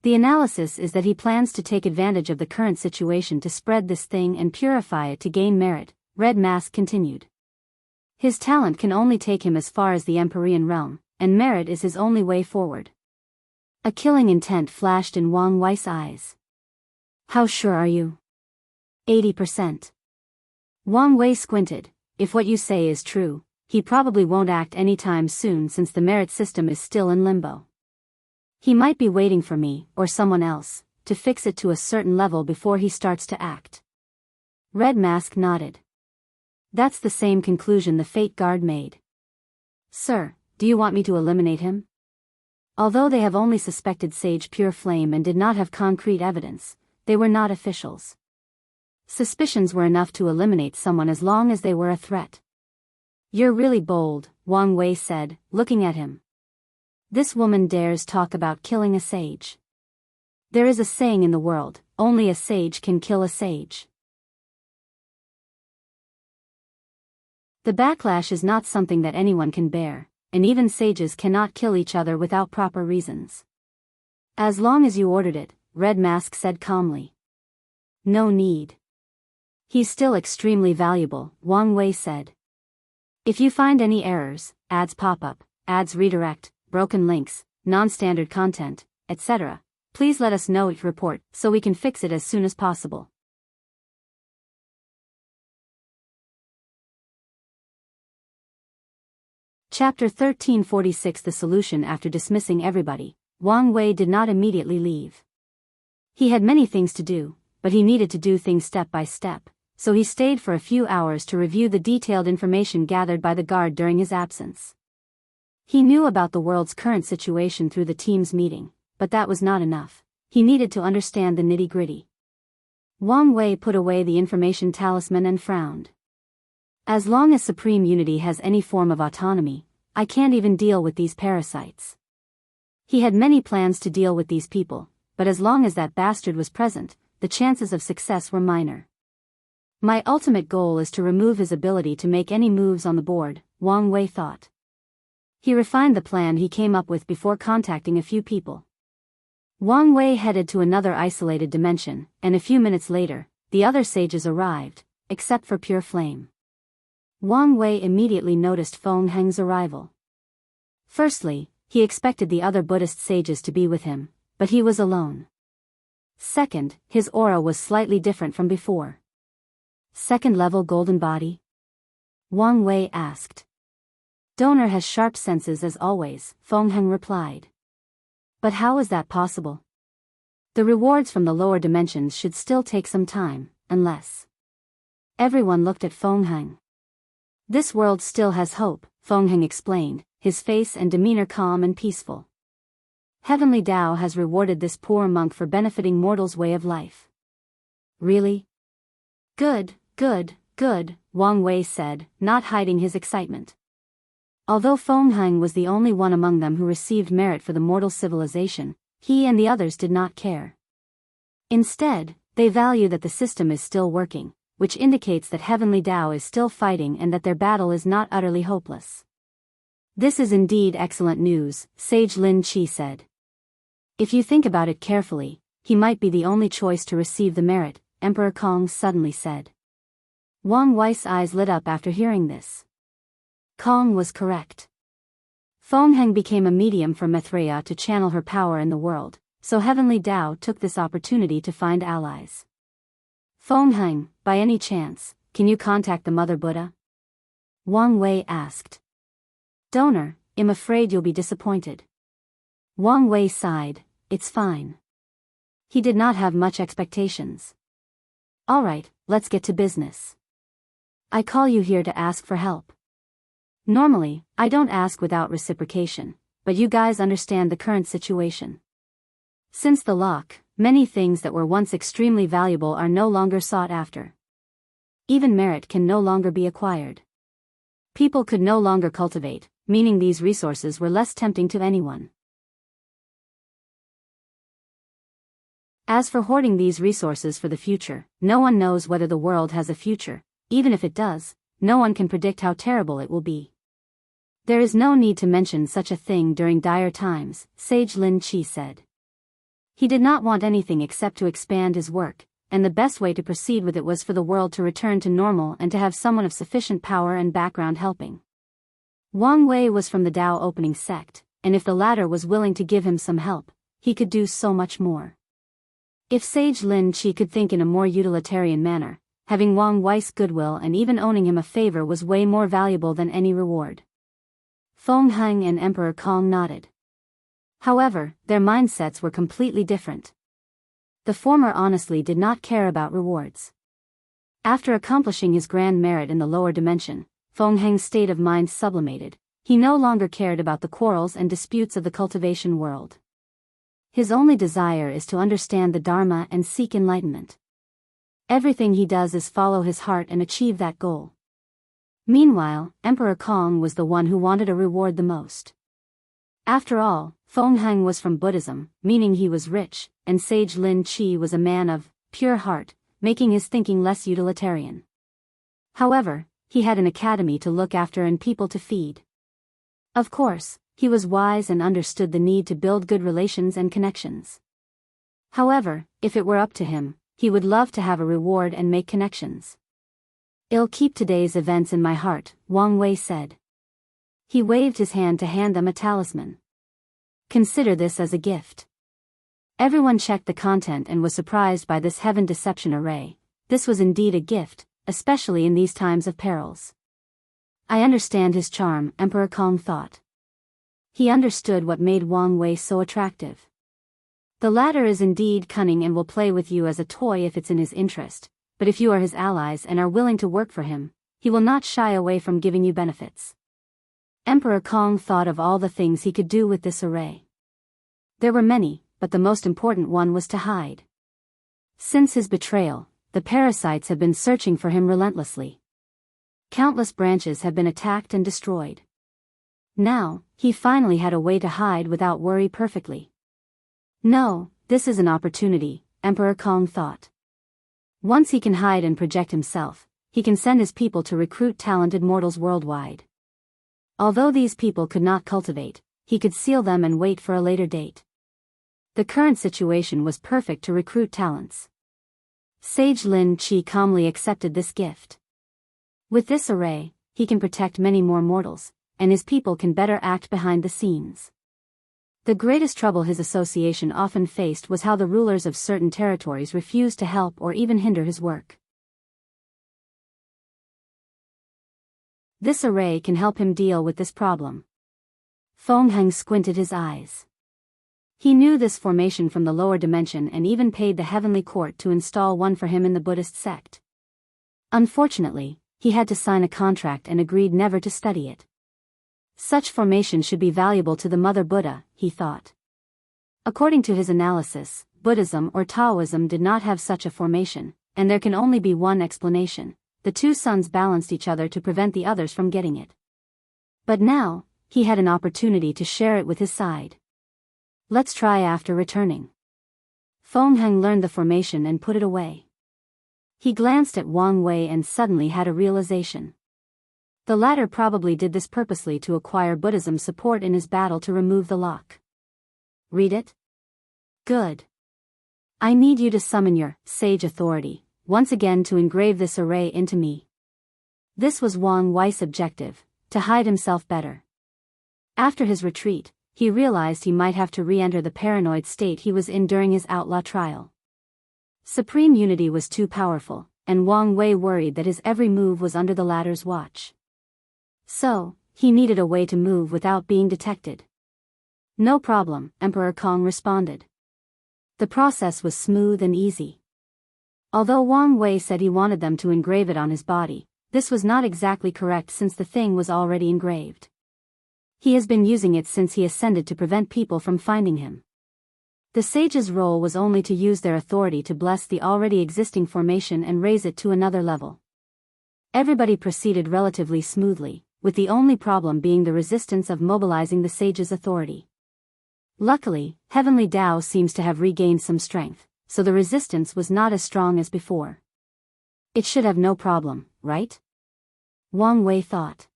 The analysis is that he plans to take advantage of the current situation to spread this thing and purify it to gain merit, Red Mask continued. His talent can only take him as far as the Empyrean realm, and merit is his only way forward. A killing intent flashed in Wang Wei's eyes. How sure are you? 80%. Wang Wei squinted. If what you say is true, he probably won't act anytime soon since the merit system is still in limbo. He might be waiting for me, or someone else, to fix it to a certain level before he starts to act. Red Mask nodded. That's the same conclusion the Fate Guard made. Sir, do you want me to eliminate him? Although they have only suspected Sage Pure Flame and did not have concrete evidence, they were not officials. Suspicions were enough to eliminate someone as long as they were a threat. You're really bold, Wang Wei said, looking at him. This woman dares talk about killing a sage. There is a saying in the world, only a sage can kill a sage. The backlash is not something that anyone can bear, and even sages cannot kill each other without proper reasons. As long as you ordered it, Red Mask said calmly. No need. He's still extremely valuable, Wang Wei said. If you find any errors, ads pop up, ads redirect, broken links, non-standard content, etc., please let us know each report so we can fix it as soon as possible. Chapter 1346 The Solution. After dismissing everybody, Wang Wei did not immediately leave. He had many things to do, but he needed to do things step by step, so he stayed for a few hours to review the detailed information gathered by the guard during his absence. He knew about the world's current situation through the team's meeting, but that was not enough. He needed to understand the nitty-gritty. Wang Wei put away the information talisman and frowned. As long as Supreme Unity has any form of autonomy, I can't even deal with these parasites. He had many plans to deal with these people, but as long as that bastard was present, the chances of success were minor. My ultimate goal is to remove his ability to make any moves on the board, Wang Wei thought. He refined the plan he came up with before contacting a few people. Wang Wei headed to another isolated dimension, and a few minutes later, the other sages arrived, except for Pure Flame. Wang Wei immediately noticed Feng Heng's arrival. Firstly, he expected the other Buddhist sages to be with him, but he was alone. Second, his aura was slightly different from before. Second-level golden body? Wang Wei asked. Donor has sharp senses as always, Feng Heng replied. But how is that possible? The rewards from the lower dimensions should still take some time, unless... Everyone looked at Feng Heng. This world still has hope, Feng Heng explained, his face and demeanor calm and peaceful. Heavenly Tao has rewarded this poor monk for benefiting mortals' way of life. Really? Good, good, good, Wang Wei said, not hiding his excitement. Although Feng Heng was the only one among them who received merit for the mortal civilization, he and the others did not care. Instead, they value that the system is still working, which indicates that Heavenly Tao is still fighting and that their battle is not utterly hopeless. This is indeed excellent news, Sage Lin Qi said. If you think about it carefully, he might be the only choice to receive the merit, Emperor Kong suddenly said. Wang Wei's eyes lit up after hearing this. Kong was correct. Feng Heng became a medium for Maitreya to channel her power in the world, so Heavenly Tao took this opportunity to find allies. Feng Heng, by any chance, can you contact the Mother Buddha? Wang Wei asked. Donor, I'm afraid you'll be disappointed. Wang Wei sighed, it's fine. He did not have much expectations. Alright, let's get to business. I call you here to ask for help. Normally, I don't ask without reciprocation, but you guys understand the current situation. Since the lock, many things that were once extremely valuable are no longer sought after. Even merit can no longer be acquired. People could no longer cultivate, meaning these resources were less tempting to anyone. As for hoarding these resources for the future, no one knows whether the world has a future. Even if it does, no one can predict how terrible it will be. There is no need to mention such a thing during dire times, Sage Lin Qi said. He did not want anything except to expand his work, and the best way to proceed with it was for the world to return to normal and to have someone of sufficient power and background helping. Wang Wei was from the Dao opening sect, and if the latter was willing to give him some help, he could do so much more. If Sage Lin Qi could think in a more utilitarian manner, having Wang Wei's goodwill and even owning him a favor was way more valuable than any reward. Feng Heng and Emperor Kong nodded. However, their mindsets were completely different. The former honestly did not care about rewards. After accomplishing his grand merit in the lower dimension, Feng Heng's state of mind sublimated. He no longer cared about the quarrels and disputes of the cultivation world. His only desire is to understand the Dharma and seek enlightenment. Everything he does is follow his heart and achieve that goal. Meanwhile, Emperor Kong was the one who wanted a reward the most. After all, Feng Heng was from Buddhism, meaning he was rich, and Sage Lin Qi was a man of pure heart, making his thinking less utilitarian. However, he had an academy to look after and people to feed. Of course, he was wise and understood the need to build good relations and connections. However, if it were up to him, he would love to have a reward and make connections. "I'll keep today's events in my heart," Wang Wei said. He waved his hand to hand them a talisman. "Consider this as a gift." Everyone checked the content and was surprised by this heaven deception array. This was indeed a gift, especially in these times of perils. I understand his charm, Emperor Kong thought. He understood what made Wang Wei so attractive. The latter is indeed cunning and will play with you as a toy if it's in his interest, but if you are his allies and are willing to work for him, he will not shy away from giving you benefits. Emperor Kong thought of all the things he could do with this array. There were many, but the most important one was to hide. Since his betrayal, the parasites have been searching for him relentlessly. Countless branches have been attacked and destroyed. Now, he finally had a way to hide without worry perfectly. No, this is an opportunity, Emperor Kong thought. Once he can hide and project himself, he can send his people to recruit talented mortals worldwide. Although these people could not cultivate, he could seal them and wait for a later date. The current situation was perfect to recruit talents. Sage Lin Qi calmly accepted this gift. With this array, he can protect many more mortals, and his people can better act behind the scenes. The greatest trouble his association often faced was how the rulers of certain territories refused to help or even hinder his work. This array can help him deal with this problem. Feng Heng squinted his eyes. He knew this formation from the lower dimension and even paid the heavenly court to install one for him in the Buddhist sect. Unfortunately, he had to sign a contract and agreed never to study it. Such formation should be valuable to the Mother Buddha, he thought. According to his analysis, Buddhism or Taoism did not have such a formation, and there can only be one explanation: the two suns balanced each other to prevent the others from getting it. But now, he had an opportunity to share it with his side. Let's try after returning. Feng Heng learned the formation and put it away. He glanced at Wang Wei and suddenly had a realization. The latter probably did this purposely to acquire Buddhism's support in his battle to remove the lock. Read it? Good. I need you to summon your sage authority once again to engrave this array into me. This was Wang Wei's objective, to hide himself better. After his retreat, he realized he might have to re-enter the paranoid state he was in during his outlaw trial. Supreme unity was too powerful, and Wang Wei worried that his every move was under the latter's watch. So, he needed a way to move without being detected. No problem, Emperor Kong responded. The process was smooth and easy. Although Wang Wei said he wanted them to engrave it on his body, this was not exactly correct since the thing was already engraved. He has been using it since he ascended to prevent people from finding him. The sage's role was only to use their authority to bless the already existing formation and raise it to another level. Everybody proceeded relatively smoothly, with the only problem being the resistance of mobilizing the sage's authority. Luckily, Heavenly Tao seems to have regained some strength, so the resistance was not as strong as before. It should have no problem, right? Wang Wei thought.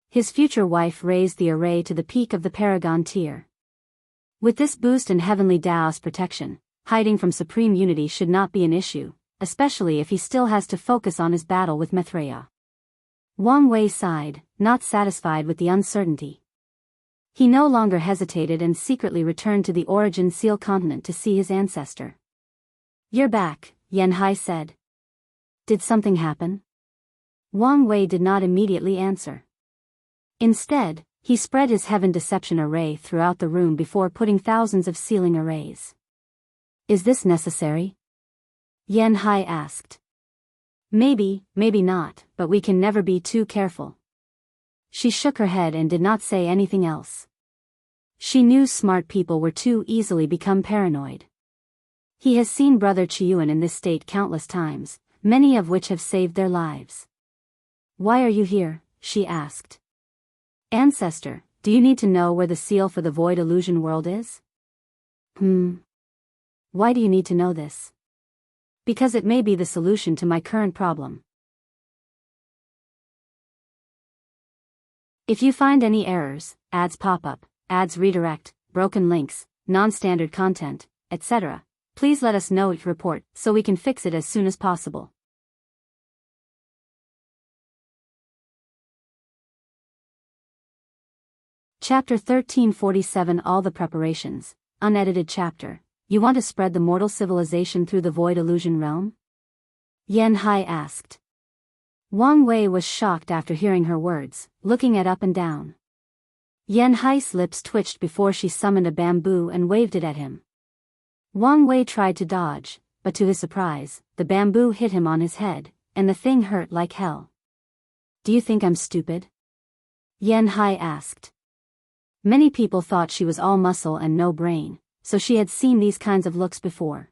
His future wife raised the array to the peak of the Paragon tier. With this boost in heavenly Dao's protection, hiding from supreme unity should not be an issue, especially if he still has to focus on his battle with Maitreya. Wang Wei sighed, not satisfied with the uncertainty. He no longer hesitated and secretly returned to the Origin Seal continent to see his ancestor. "You're back," Yan Hai said. "Did something happen?" Wang Wei did not immediately answer. Instead, he spread his heaven deception array throughout the room before putting thousands of sealing arrays. "Is this necessary?" Yan Hai asked. Maybe not, but we can never be too careful." She shook her head and did not say anything else. She knew smart people were too easily become paranoid. He has seen Brother Chiyuan in this state countless times, many of which have saved their lives. "Why are you here?" she asked. "Ancestor, do you need to know where the seal for the void illusion world is?" Why do you need to know this?" "Because it may be the solution to my current problem." If you find any errors, ads pop up, ads redirect, broken links, non-standard content, etc., please let us know each report so we can fix it as soon as possible. Chapter 1347 All the Preparations, unedited chapter. You want to spread the mortal civilization through the void illusion realm? Yan Hai asked. Wang Wei was shocked after hearing her words, looking at up and down. Yan Hai's lips twitched before she summoned a bamboo and waved it at him. Wang Wei tried to dodge, but to his surprise, the bamboo hit him on his head, and the thing hurt like hell. "Do you think I'm stupid?" Yan Hai asked. Many people thought she was all muscle and no brain, so she had seen these kinds of looks before.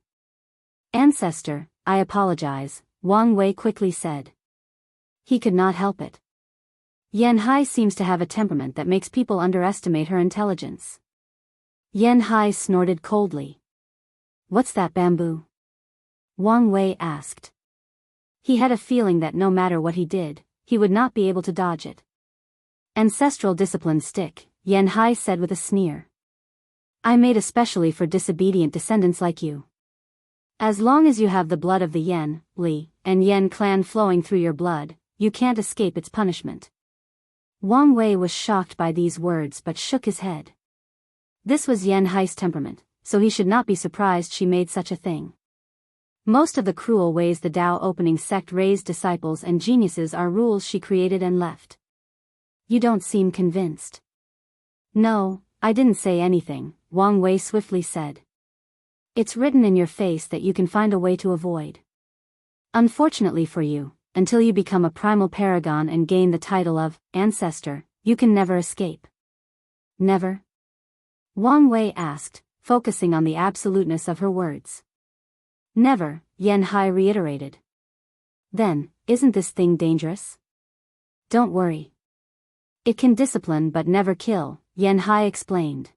"Ancestor, I apologize," Wang Wei quickly said. He could not help it. Yan Hai seems to have a temperament that makes people underestimate her intelligence. Yan Hai snorted coldly. "What's that bamboo?" Wang Wei asked. He had a feeling that no matter what he did, he would not be able to dodge it. "Ancestral discipline stick," Yan Hai said with a sneer. "I made especially for disobedient descendants like you. As long as you have the blood of the Yan, Li, and Yan clan flowing through your blood, you can't escape its punishment." Wang Wei was shocked by these words but shook his head. This was Yan Hai's temperament, so he should not be surprised she made such a thing. Most of the cruel ways the Tao opening sect raised disciples and geniuses are rules she created and left. "You don't seem convinced." "No, I didn't say anything," Wang Wei swiftly said. "It's written in your face that you can find a way to avoid. Unfortunately for you, until you become a primal paragon and gain the title of ancestor, you can never escape." "Never?" Wang Wei asked, focusing on the absoluteness of her words. "Never," Yan Hai reiterated. "Then, isn't this thing dangerous?" "Don't worry. It can discipline but never kill," Yan Hai explained.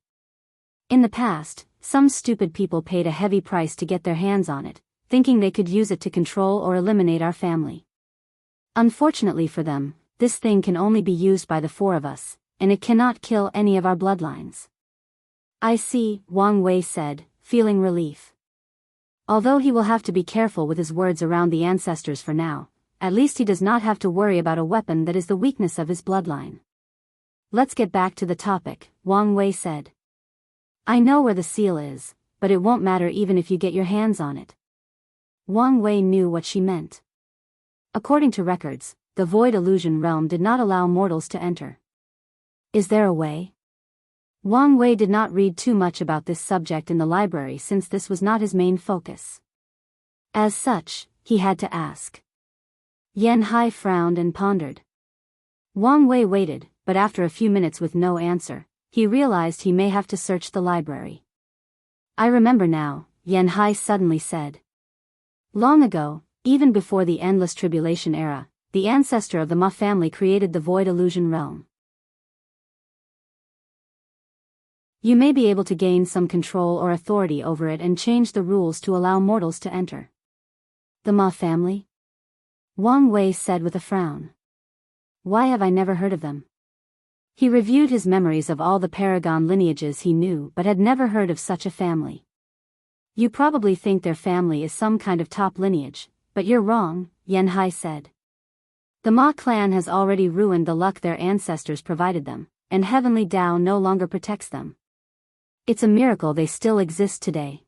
"In the past, some stupid people paid a heavy price to get their hands on it, thinking they could use it to control or eliminate our family. Unfortunately for them, this thing can only be used by the four of us, and it cannot kill any of our bloodlines." "I see," Wang Wei said, feeling relief. Although he will have to be careful with his words around the ancestors for now, at least he does not have to worry about a weapon that is the weakness of his bloodline. "Let's get back to the topic," Wang Wei said. "I know where the seal is, but it won't matter even if you get your hands on it." Wang Wei knew what she meant. According to records, the void illusion realm did not allow mortals to enter. Is there a way? Wang Wei did not read too much about this subject in the library since this was not his main focus. As such, he had to ask. Yan Hai frowned and pondered. Wang Wei waited, but after a few minutes with no answer, he realized he may have to search the library. "I remember now," Yan Hai suddenly said. "Long ago, even before the endless tribulation era, the ancestor of the Ma family created the void illusion realm. You may be able to gain some control or authority over it and change the rules to allow mortals to enter. The Ma family? Wang Wei said with a frown. Why have I never heard of them? He reviewed his memories of all the paragon lineages he knew but had never heard of such a family. You probably think their family is some kind of top lineage, but you're wrong, Yan Hai said. The Ma clan has already ruined the luck their ancestors provided them, and Heavenly Tao no longer protects them. It's a miracle they still exist today.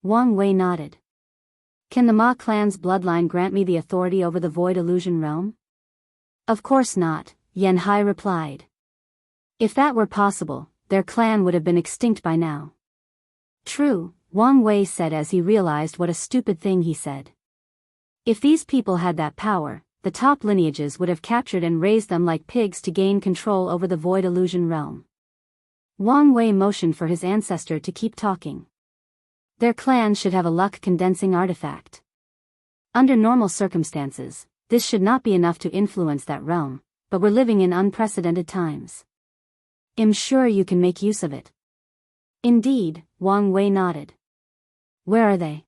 Wang Wei nodded. Can the Ma clan's bloodline grant me the authority over the Void Illusion realm? Of course not, Yan Hai replied. If that were possible, their clan would have been extinct by now. True, Wang Wei said as he realized what a stupid thing he said. If these people had that power, the top lineages would have captured and raised them like pigs to gain control over the Void Illusion realm. Wang Wei motioned for his ancestor to keep talking. Their clan should have a luck-condensing artifact. Under normal circumstances, this should not be enough to influence that realm, but we're living in unprecedented times. I'm sure you can make use of it. Indeed, Wang Wei nodded. Where are they?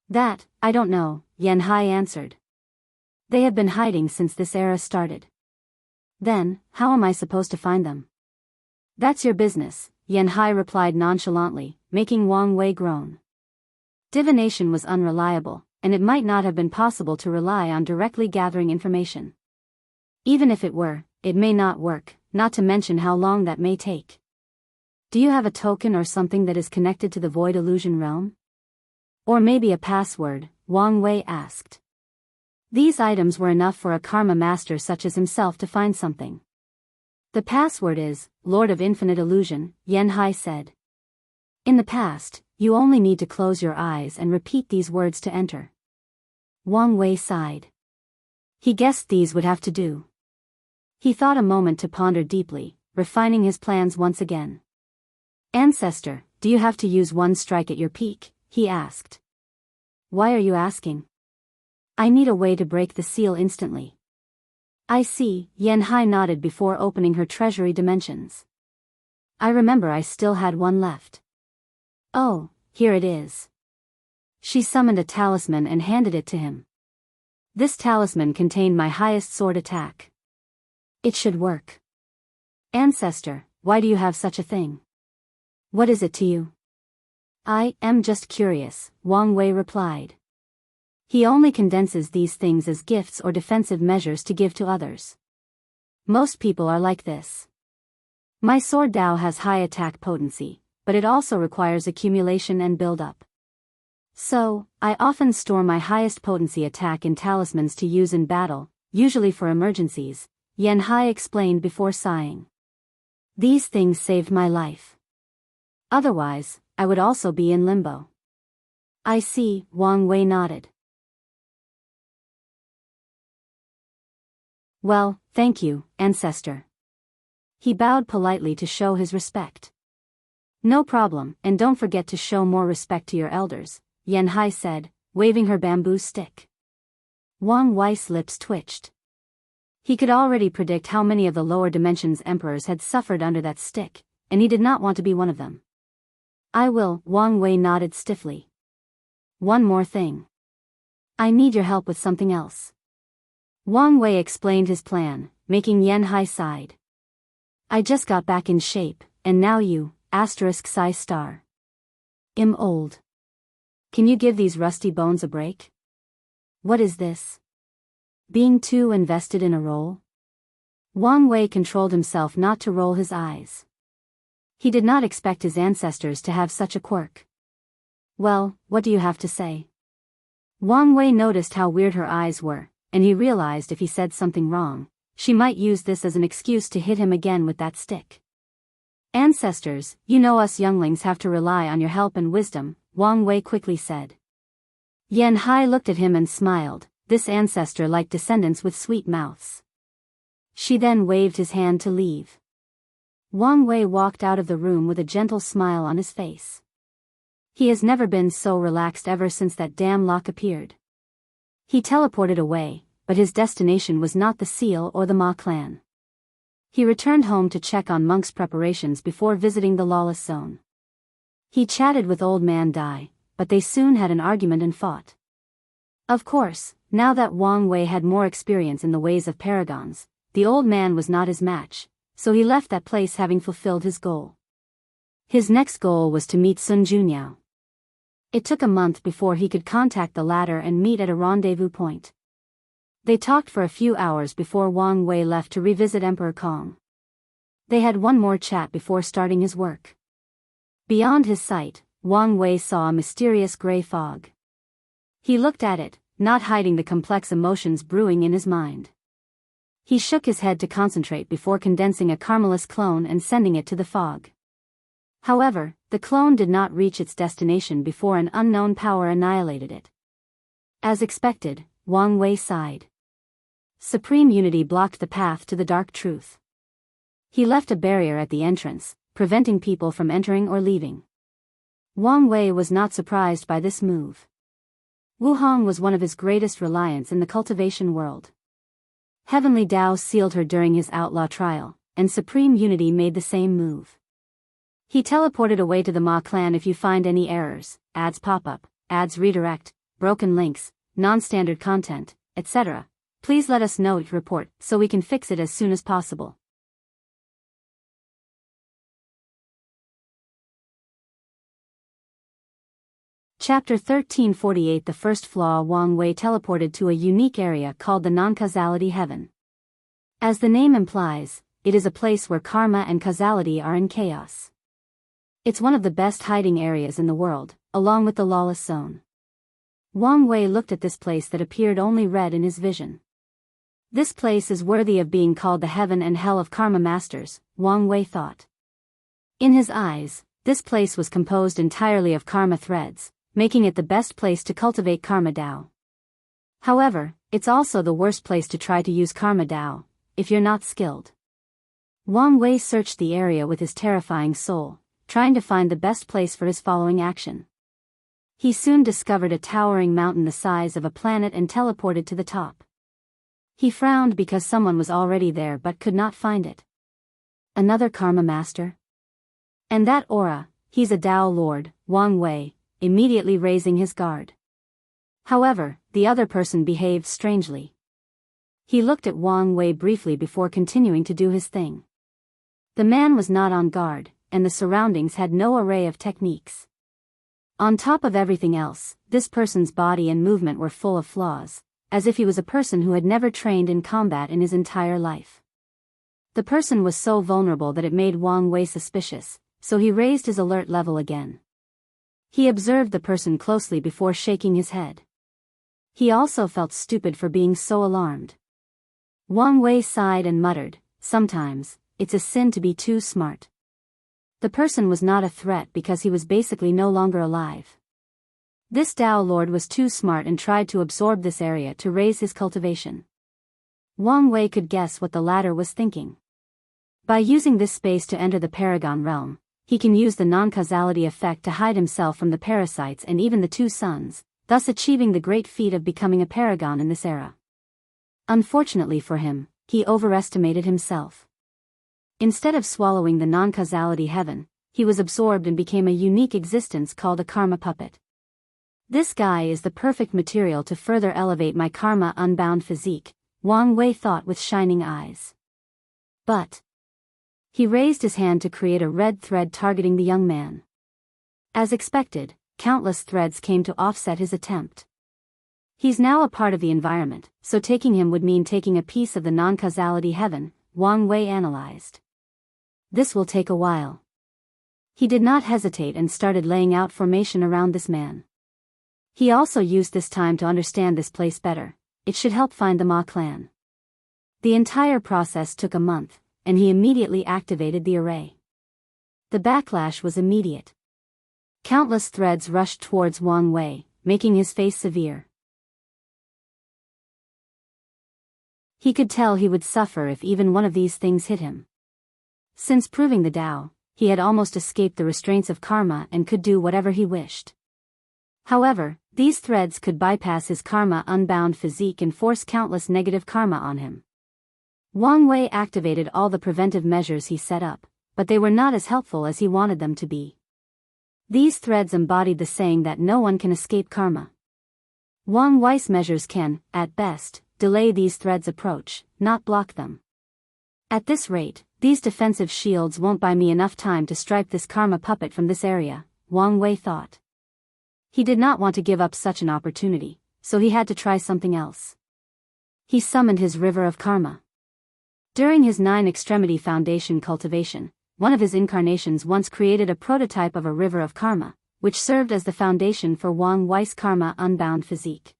That, I don't know, Yan Hai answered. They have been hiding since this era started. Then, how am I supposed to find them? That's your business, Yan Hai replied nonchalantly, making Wang Wei groan. Divination was unreliable, and it might not have been possible to rely on directly gathering information. Even if it were, it may not work, not to mention how long that may take. Do you have a token or something that is connected to the Void Illusion realm? Or maybe a password, Wang Wei asked. These items were enough for a karma master such as himself to find something. The password is, Lord of Infinite Illusion, Yan Hai said. In the past, you only need to close your eyes and repeat these words to enter. Wang Wei sighed. He guessed these would have to do. He thought a moment to ponder deeply, refining his plans once again. Ancestor, do you have to use one strike at your peak? He asked. Why are you asking? I need a way to break the seal instantly. I see, Yan Hai nodded before opening her treasury dimensions. I remember I still had one left. Oh, here it is. She summoned a talisman and handed it to him. This talisman contained my highest sword attack. It should work. Ancestor, why do you have such a thing? What is it to you? I am just curious, Wang Wei replied. He only condenses these things as gifts or defensive measures to give to others. Most people are like this. My sword Dao has high attack potency, but it also requires accumulation and build-up. So, I often store my highest potency attack in talismans to use in battle, usually for emergencies, Yan Hai explained before sighing. These things saved my life. Otherwise, I would also be in limbo. I see, Wang Wei nodded. Well, thank you, ancestor. He bowed politely to show his respect. No problem, and don't forget to show more respect to your elders, Yan Hai said, waving her bamboo stick. Wang Wei's lips twitched. He could already predict how many of the lower dimensions emperors had suffered under that stick, and he did not want to be one of them. I will, Wang Wei nodded stiffly. One more thing. I need your help with something else. Wang Wei explained his plan, making Yan Hai sighed. I just got back in shape, and now you, *Psi star. I'm old. Can you give these rusty bones a break? What is this? Being too invested in a role? Wang Wei controlled himself not to roll his eyes. He did not expect his ancestors to have such a quirk. Well, what do you have to say? Wang Wei noticed how weird her eyes were, and he realized if he said something wrong, she might use this as an excuse to hit him again with that stick. Ancestors, you know us younglings have to rely on your help and wisdom, Wang Wei quickly said. Yan Hai looked at him and smiled, this ancestor liked descendants with sweet mouths. She then waved his hand to leave. Wang Wei walked out of the room with a gentle smile on his face. He has never been so relaxed ever since that damn lock appeared. He teleported away, but his destination was not the seal or the Ma clan. He returned home to check on Monk's preparations before visiting the lawless zone. He chatted with Old Man Dai, but they soon had an argument and fought. Of course, now that Wang Wei had more experience in the ways of paragons, the old man was not his match, so he left that place having fulfilled his goal. His next goal was to meet Sun Junyao. It took a month before he could contact the latter and meet at a rendezvous point. They talked for a few hours before Wang Wei left to revisit Emperor Kong. They had one more chat before starting his work. Beyond his sight, Wang Wei saw a mysterious gray fog. He looked at it, not hiding the complex emotions brewing in his mind. He shook his head to concentrate before condensing a Carmelis clone and sending it to the fog. However, the clone did not reach its destination before an unknown power annihilated it. As expected, Wang Wei sighed. Supreme unity blocked the path to the dark truth. He left a barrier at the entrance, preventing people from entering or leaving. Wang Wei was not surprised by this move. Wu Hong was one of his greatest reliants in the cultivation world. Heavenly Tao sealed her during his outlaw trial, and Supreme Unity made the same move. He teleported away to the Ma clan. If you find any errors, ads pop up, ads redirect, broken links, non-standard content, etc., please let us know. Report so we can fix it as soon as possible. Chapter 1348. The first flaw. Wang Wei teleported to a unique area called the non-causality heaven. As the name implies, it is a place where karma and causality are in chaos. It's one of the best hiding areas in the world, along with the lawless zone. Wang Wei looked at this place that appeared only red in his vision. This place is worthy of being called the heaven and hell of karma masters, Wang Wei thought. In his eyes, this place was composed entirely of karma threads, making it the best place to cultivate karma Dao. However, it's also the worst place to try to use karma Dao, if you're not skilled. Wang Wei searched the area with his terrifying soul, trying to find the best place for his following action. He soon discovered a towering mountain the size of a planet and teleported to the top. He frowned because someone was already there but could not find it. Another karma master? And that aura, he's a Dao Lord, Wang Wei, immediately raising his guard. However, the other person behaved strangely. He looked at Wang Wei briefly before continuing to do his thing. The man was not on guard, and the surroundings had no array of techniques. On top of everything else, this person's body and movement were full of flaws, as if he was a person who had never trained in combat in his entire life. The person was so vulnerable that it made Wang Wei suspicious, so he raised his alert level again. He observed the person closely before shaking his head. He also felt stupid for being so alarmed. Wang Wei sighed and muttered, "Sometimes, it's a sin to be too smart." The person was not a threat because he was basically no longer alive. This Dao Lord was too smart and tried to absorb this area to raise his cultivation. Wang Wei could guess what the latter was thinking. By using this space to enter the Paragon realm, he can use the non-causality effect to hide himself from the parasites and even the two suns, thus achieving the great feat of becoming a paragon in this era. Unfortunately for him, he overestimated himself. Instead of swallowing the non-causality heaven, he was absorbed and became a unique existence called a karma puppet. This guy is the perfect material to further elevate my karma unbound physique, Wang Wei thought with shining eyes. But he raised his hand to create a red thread targeting the young man. As expected, countless threads came to offset his attempt. He's now a part of the environment, so taking him would mean taking a piece of the non-causality heaven, Wang Wei analyzed. This will take a while. He did not hesitate and started laying out formation around this man. He also used this time to understand this place better. It should help find the Ma clan. The entire process took a month, and he immediately activated the array. The backlash was immediate. Countless threads rushed towards Wang Wei, making his face severe. He could tell he would suffer if even one of these things hit him. Since proving the Tao, he had almost escaped the restraints of karma and could do whatever he wished. However, these threads could bypass his karma unbound physique and force countless negative karma on him. Wang Wei activated all the preventive measures he set up, but they were not as helpful as he wanted them to be. These threads embodied the saying that no one can escape karma. Wang Wei's measures can, at best, delay these threads' approach, not block them. At this rate, these defensive shields won't buy me enough time to stripe this karma puppet from this area, Wang Wei thought. He did not want to give up such an opportunity, so he had to try something else. He summoned his river of karma. During his 9-extremity foundation cultivation, one of his incarnations once created a prototype of a river of karma, which served as the foundation for Wang Wei's karma unbound physique.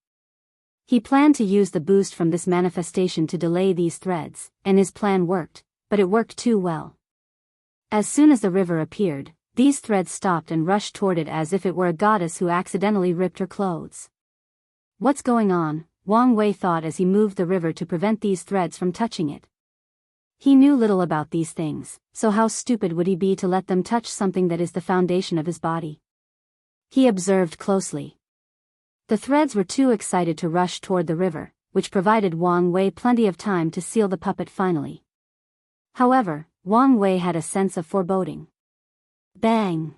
He planned to use the boost from this manifestation to delay these threads, and his plan worked, but it worked too well. As soon as the river appeared, these threads stopped and rushed toward it as if it were a goddess who accidentally ripped her clothes. What's going on? Wang Wei thought as he moved the river to prevent these threads from touching it. He knew little about these things, so how stupid would he be to let them touch something that is the foundation of his body? He observed closely. The threads were too excited to rush toward the river, which provided Wang Wei plenty of time to seal the puppet finally. However, Wang Wei had a sense of foreboding. Bang!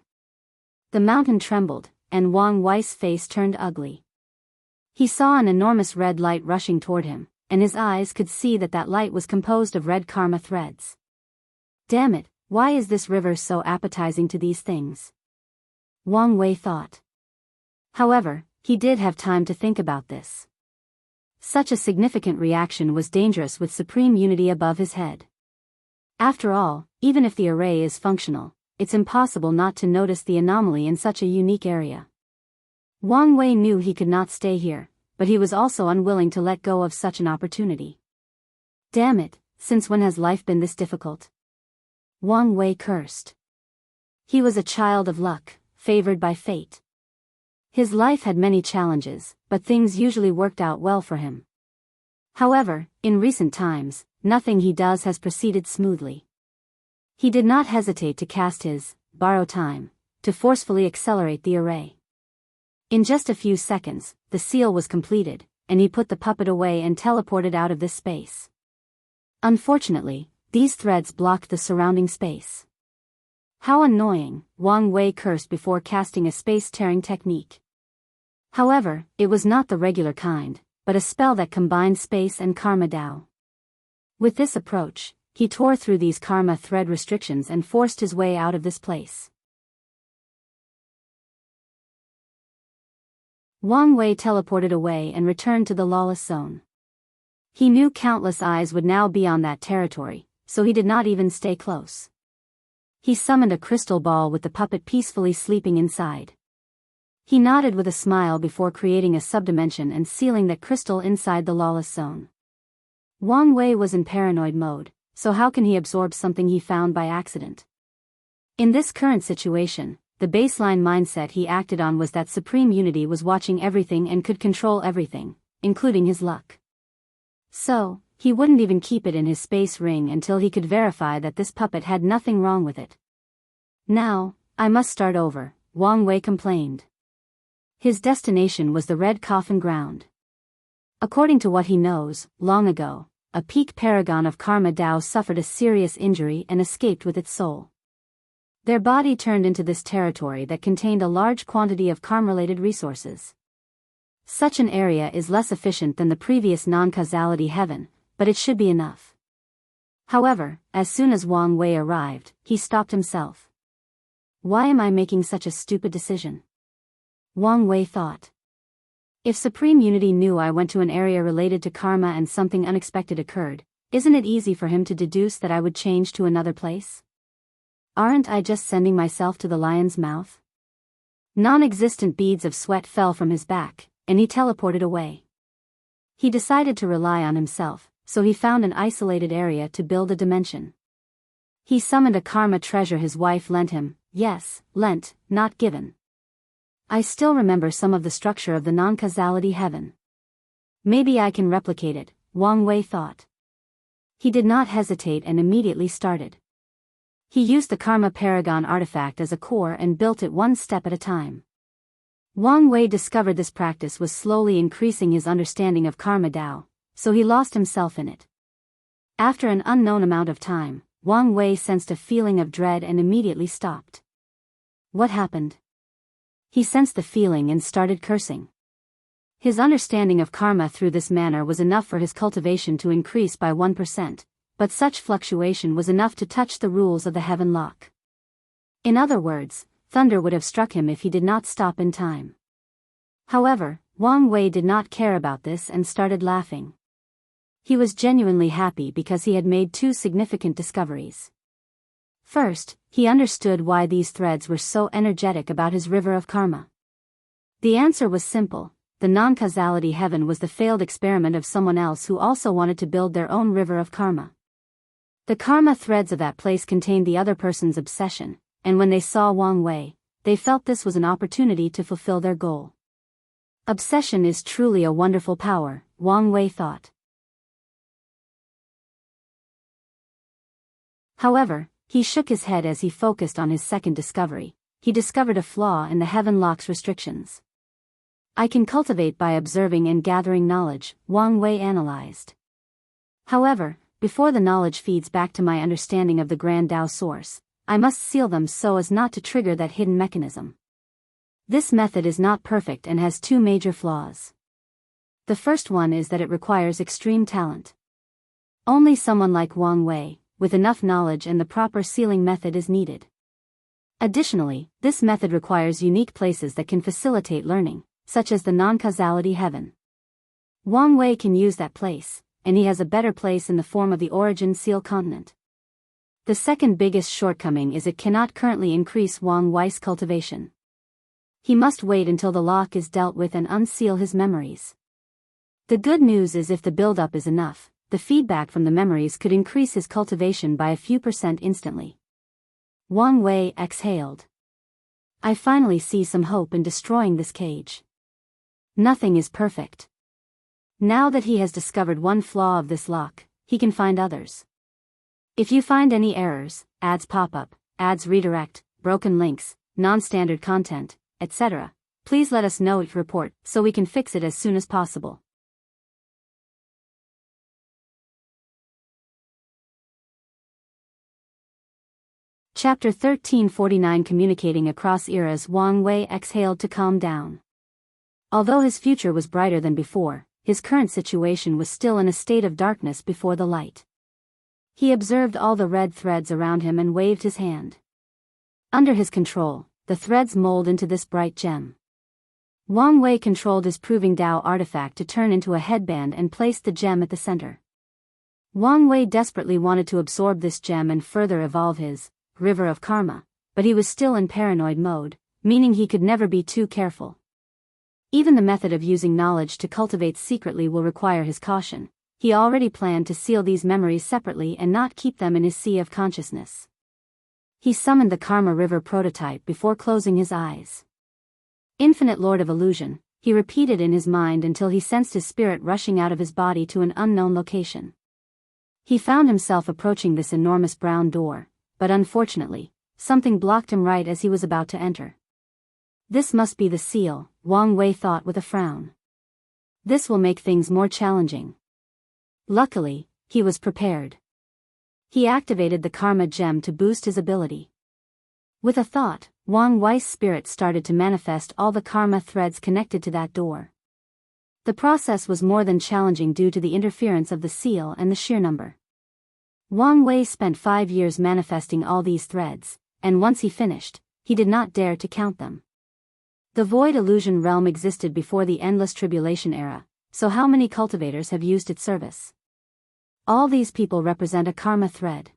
The mountain trembled, and Wang Wei's face turned ugly. He saw an enormous red light rushing toward him, and his eyes could see that that light was composed of red karma threads. Damn it, why is this river so appetizing to these things? Wang Wei thought. However, he did have time to think about this. Such a significant reaction was dangerous with supreme unity above his head. After all, even if the array is functional, it's impossible not to notice the anomaly in such a unique area. Wang Wei knew he could not stay here, but he was also unwilling to let go of such an opportunity. Damn it, since when has life been this difficult? Wang Wei cursed. He was a child of luck, favored by fate. His life had many challenges, but things usually worked out well for him. However, in recent times, nothing he does has proceeded smoothly. He did not hesitate to cast his borrow time to forcefully accelerate the array. In just a few seconds, the seal was completed, and he put the puppet away and teleported out of this space. Unfortunately, these threads blocked the surrounding space. How annoying, Wang Wei cursed before casting a space-tearing technique. However, it was not the regular kind, but a spell that combined space and karma Dao. With this approach, he tore through these karma thread restrictions and forced his way out of this place. Wang Wei teleported away and returned to the lawless zone. He knew countless eyes would now be on that territory, so he did not even stay close. He summoned a crystal ball with the puppet peacefully sleeping inside. He nodded with a smile before creating a subdimension and sealing that crystal inside the lawless zone. Wang Wei was in paranoid mode, so how can he absorb something he found by accident? In this current situation, the baseline mindset he acted on was that Supreme Unity was watching everything and could control everything, including his luck. So, he wouldn't even keep it in his space ring until he could verify that this puppet had nothing wrong with it. Now, I must start over, Wang Wei complained. His destination was the red coffin ground. According to what he knows, long ago, a peak paragon of Karma Dao suffered a serious injury and escaped with its soul. Their body turned into this territory that contained a large quantity of karma-related resources. Such an area is less efficient than the previous non-causality heaven, but it should be enough. However, as soon as Wang Wei arrived, he stopped himself. Why am I making such a stupid decision? Wang Wei thought. If Supreme Unity knew I went to an area related to karma and something unexpected occurred, isn't it easy for him to deduce that I would change to another place? Aren't I just sending myself to the lion's mouth? Non-existent beads of sweat fell from his back, and he teleported away. He decided to rely on himself, so he found an isolated area to build a dimension. He summoned a karma treasure his wife lent him, yes, lent, not given. I still remember some of the structure of the non-causality heaven. Maybe I can replicate it, Wang Wei thought. He did not hesitate and immediately started. He used the Karma Paragon artifact as a core and built it one step at a time. Wang Wei discovered this practice was slowly increasing his understanding of Karma Dao, so he lost himself in it. After an unknown amount of time, Wang Wei sensed a feeling of dread and immediately stopped. What happened? He sensed the feeling and started cursing. His understanding of karma through this manner was enough for his cultivation to increase by 1%, but such fluctuation was enough to touch the rules of the heaven lock. In other words, thunder would have struck him if he did not stop in time. However, Wang Wei did not care about this and started laughing. He was genuinely happy because he had made two significant discoveries. First, he understood why these threads were so energetic about his river of karma. The answer was simple: the non-causality heaven was the failed experiment of someone else who also wanted to build their own river of karma. The karma threads of that place contained the other person's obsession, and when they saw Wang Wei, they felt this was an opportunity to fulfill their goal. Obsession is truly a wonderful power, Wang Wei thought. However, he shook his head as he focused on his second discovery. He discovered a flaw in the heaven lock's restrictions. I can cultivate by observing and gathering knowledge, Wang Wei analyzed. However, before the knowledge feeds back to my understanding of the Grand Tao source, I must seal them so as not to trigger that hidden mechanism. This method is not perfect and has two major flaws. The first one is that it requires extreme talent. Only someone like Wang Wei, with enough knowledge and the proper sealing method is needed. Additionally, this method requires unique places that can facilitate learning, such as the non-causality heaven. Wang Wei can use that place, and he has a better place in the form of the origin seal continent. The second biggest shortcoming is it cannot currently increase Wang Wei's cultivation. He must wait until the lock is dealt with and unseal his memories. The good news is if the build-up is enough, the feedback from the memories could increase his cultivation by a few % instantly. Wang Wei exhaled. I finally see some hope in destroying this cage. Nothing is perfect. Now that he has discovered one flaw of this lock, he can find others. If you find any errors, ads pop up, ads redirect, broken links, non-standard content, etc., please let us know it report so we can fix it as soon as possible. Chapter 1349 Communicating Across Eras. Wang Wei exhaled to calm down. Although his future was brighter than before, his current situation was still in a state of darkness before the light. He observed all the red threads around him and waved his hand. Under his control, the threads mold into this bright gem. Wang Wei controlled his Proving Tao artifact to turn into a headband and placed the gem at the center. Wang Wei desperately wanted to absorb this gem and further evolve his river of karma, but he was still in paranoid mode, meaning he could never be too careful. Even the method of using knowledge to cultivate secretly will require his caution. He already planned to seal these memories separately and not keep them in his sea of consciousness. He summoned the Karma River prototype before closing his eyes. Infinite Lord of Illusion, he repeated in his mind until he sensed his spirit rushing out of his body to an unknown location. He found himself approaching this enormous brown door, but unfortunately, something blocked him right as he was about to enter. This must be the seal, Wang Wei thought with a frown. This will make things more challenging. Luckily, he was prepared. He activated the Karma Gem to boost his ability. With a thought, Wang Wei's spirit started to manifest all the karma threads connected to that door. The process was more than challenging due to the interference of the seal and the sheer number. Wang Wei spent 5 years manifesting all these threads, and once he finished, he did not dare to count them. The void illusion realm existed before the endless tribulation era, so how many cultivators have used its service? All these people represent a karma thread.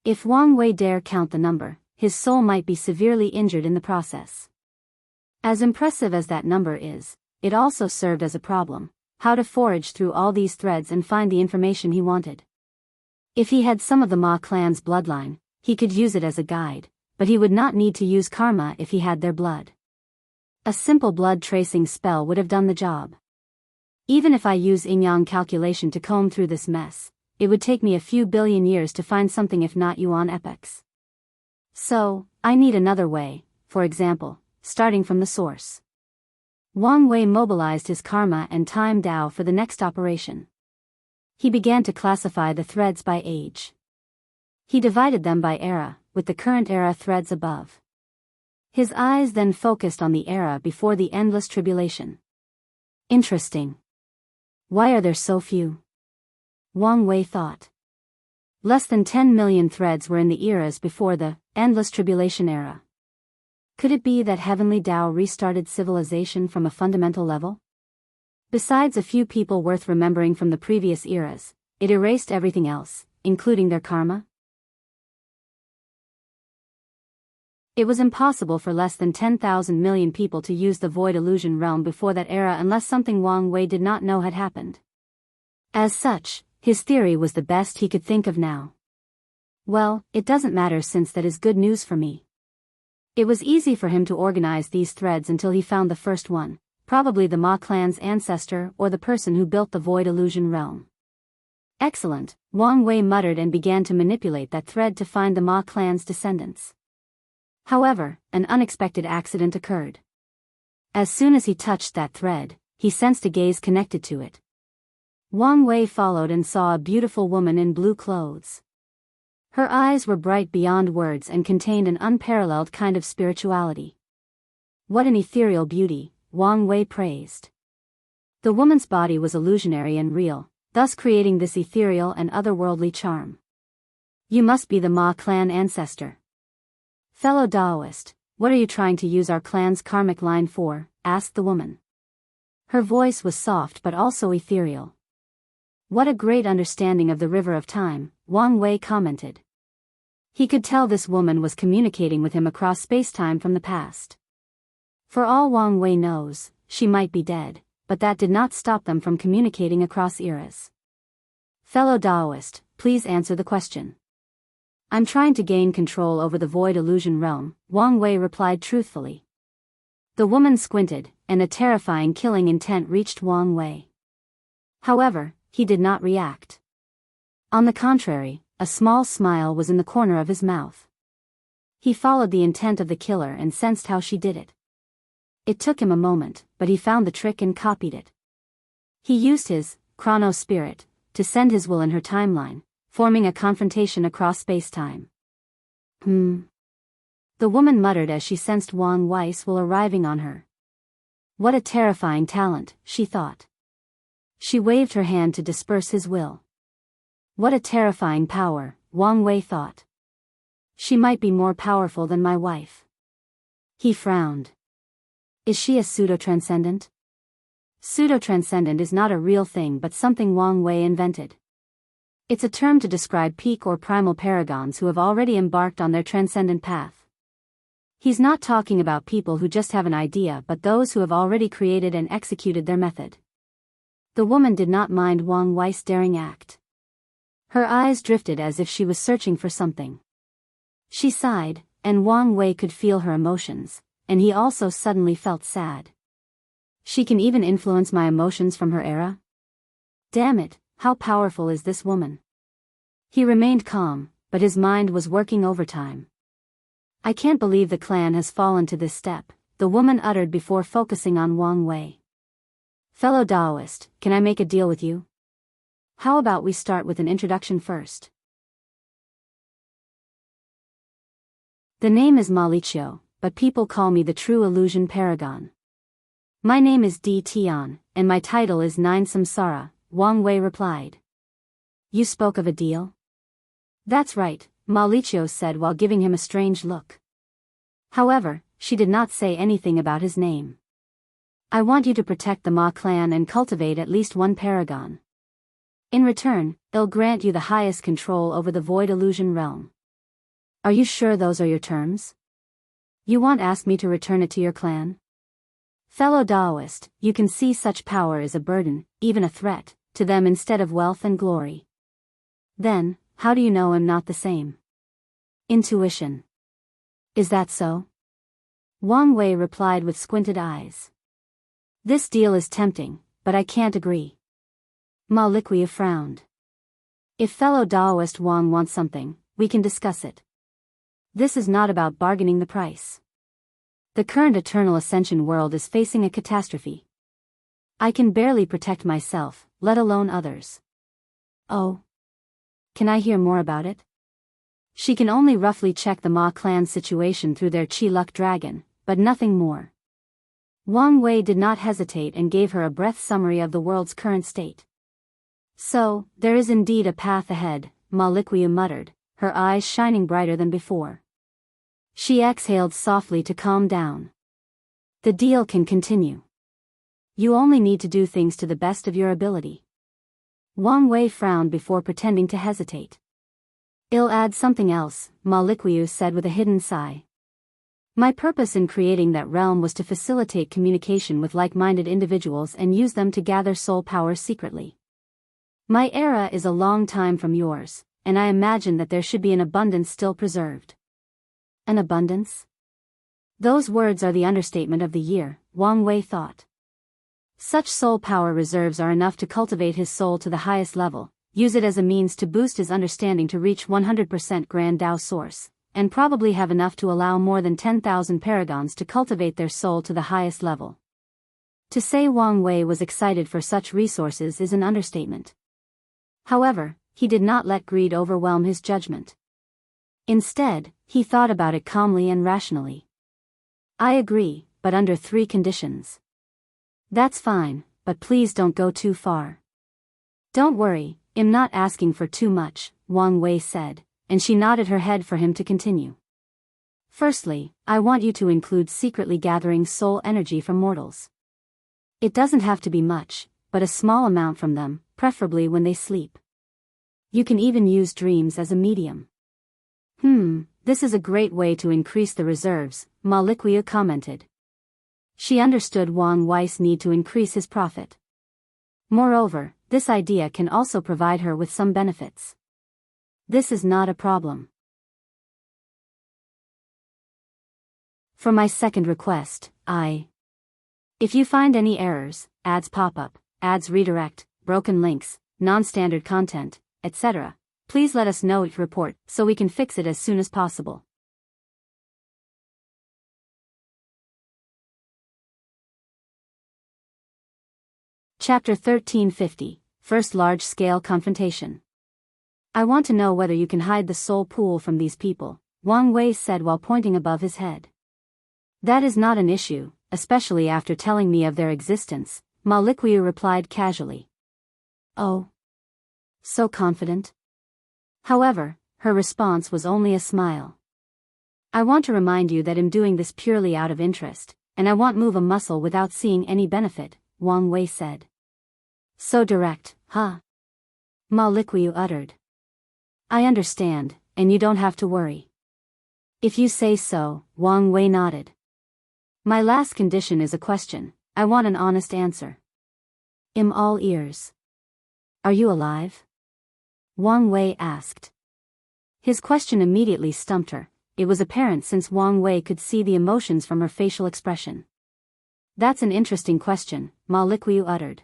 If Wang Wei dare count the number, his soul might be severely injured in the process. As impressive as that number is, it also served as a problem: how to forage through all these threads and find the information he wanted. If he had some of the Ma clan's bloodline, he could use it as a guide, but he would not need to use karma if he had their blood. A simple blood tracing spell would have done the job. Even if I use yin-yang calculation to comb through this mess, it would take me a few billion years to find something, if not yuan epochs. So, I need another way, for example, starting from the source. Wang Wei mobilized his karma and time Tao for the next operation. He began to classify the threads by age. He divided them by era, with the current era threads above. His eyes then focused on the era before the endless tribulation. Interesting. Why are there so few? Wang Wei thought. Less than 10 million threads were in the eras before the endless tribulation era. Could it be that heavenly Tao restarted civilization from a fundamental level? Besides a few people worth remembering from the previous eras, it erased everything else, including their karma? It was impossible for less than 10,000 million people to use the void illusion realm before that era unless something Wang Wei did not know had happened. As such, his theory was the best he could think of now. Well, it doesn't matter since that is good news for me. It was easy for him to organize these threads until he found the first one, probably the Ma clan's ancestor or the person who built the void illusion realm. Excellent, Wang Wei muttered and began to manipulate that thread to find the Ma clan's descendants. However, an unexpected accident occurred. As soon as he touched that thread, he sensed a gaze connected to it. Wang Wei followed and saw a beautiful woman in blue clothes. Her eyes were bright beyond words and contained an unparalleled kind of spirituality. What an ethereal beauty, Wang Wei praised. The woman's body was illusionary and real, thus creating this ethereal and otherworldly charm. You must be the Ma clan ancestor. Fellow Taoist, what are you trying to use our clan's karmic line for? Asked the woman. Her voice was soft but also ethereal. What a great understanding of the river of time, Wang Wei commented. He could tell this woman was communicating with him across space-time from the past. For all Wang Wei knows, she might be dead, but that did not stop them from communicating across eras. Fellow Taoist, please answer the question. I'm trying to gain control over the void illusion realm, Wang Wei replied truthfully. The woman squinted, and a terrifying killing intent reached Wang Wei. However, he did not react. On the contrary, a small smile was in the corner of his mouth. He followed the intent of the killer and sensed how she did it. It took him a moment, but he found the trick and copied it. He used his chrono spirit to send his will in her timeline, forming a confrontation across space-time. The woman muttered as she sensed Wang Wei's will arriving on her. What a terrifying talent, she thought. She waved her hand to disperse his will. What a terrifying power, Wang Wei thought. She might be more powerful than my wife. He frowned. Is she a pseudo-transcendent? Pseudo-transcendent is not a real thing but something Wang Wei invented. It's a term to describe peak or primal paragons who have already embarked on their transcendent path. He's not talking about people who just have an idea but those who have already created and executed their method. The woman did not mind Wang Wei's daring act. Her eyes drifted as if she was searching for something. She sighed, and Wang Wei could feel her emotions, and he also suddenly felt sad. She can even influence my emotions from her era? Damn it, how powerful is this woman? He remained calm, but his mind was working overtime. I can't believe the clan has fallen to this step, the woman uttered before focusing on Wang Wei. Fellow Taoist, can I make a deal with you? How about we start with an introduction first? The name is Malicio, but people call me the true illusion paragon. My name is D. Tian, and my title is Nine Samsara, Wang Wei replied. You spoke of a deal? That's right, Malicio said while giving him a strange look. However, she did not say anything about his name. I want you to protect the Ma clan and cultivate at least one paragon. In return, they'll grant you the highest control over the void illusion realm. Are you sure those are your terms? You won't ask me to return it to your clan? Fellow Taoist, you can see such power is a burden, even a threat, to them instead of wealth and glory. Then, how do you know I'm not the same? Intuition. Is that so? Wang Wei replied with squinted eyes. This deal is tempting, but I can't agree. Malicia frowned. If fellow Taoist Wang wants something, we can discuss it. This is not about bargaining the price. The current eternal ascension world is facing a catastrophe. I can barely protect myself, let alone others. Oh. Can I hear more about it? She can only roughly check the Ma clan's situation through their Qi Luck Dragon, but nothing more. Wang Wei did not hesitate and gave her a breath summary of the world's current state. So, there is indeed a path ahead, Ma Liquiu muttered, her eyes shining brighter than before. She exhaled softly to calm down. The deal can continue. You only need to do things to the best of your ability. Wang Wei frowned before pretending to hesitate. I'll add something else, Ma Liquiu said with a hidden sigh. My purpose in creating that realm was to facilitate communication with like-minded individuals and use them to gather soul power secretly. My era is a long time from yours, and I imagine that there should be an abundance still preserved. An abundance? Those words are the understatement of the year, Wang Wei thought. Such soul power reserves are enough to cultivate his soul to the highest level, use it as a means to boost his understanding to reach 100% Grand Tao Source, and probably have enough to allow more than 10,000 paragons to cultivate their soul to the highest level. To say Wang Wei was excited for such resources is an understatement. However, he did not let greed overwhelm his judgment. Instead, he thought about it calmly and rationally. I agree, but under 3 conditions. That's fine, but please don't go too far. Don't worry, I'm not asking for too much, Wang Wei said, and she nodded her head for him to continue. Firstly, I want you to include secretly gathering soul energy from mortals. It doesn't have to be much, but a small amount from them, preferably when they sleep. You can even use dreams as a medium. This is a great way to increase the reserves, Ma Liquiu commented. She understood Wang Wei's need to increase his profit. Moreover, this idea can also provide her with some benefits. This is not a problem. For my second request, if you find any errors, ads pop up, ads redirect, broken links, non-standard content, etc., please let us know each report so we can fix it as soon as possible. Chapter 1350, First Large-Scale Confrontation. I want to know whether you can hide the soul pool from these people, Wang Wei said while pointing above his head. That is not an issue, especially after telling me of their existence, Ma Liquiu replied casually. Oh. So confident? However, her response was only a smile. I want to remind you that I'm doing this purely out of interest, and I won't move a muscle without seeing any benefit, Wang Wei said. So direct, huh? Ma Liquiu uttered. I understand, and you don't have to worry. If you say so, Wang Wei nodded. My last condition is a question. I want an honest answer. I'm all ears. Are you alive? Wang Wei asked. His question immediately stumped her. It was apparent since Wang Wei could see the emotions from her facial expression. That's an interesting question, Ma Liquiu uttered.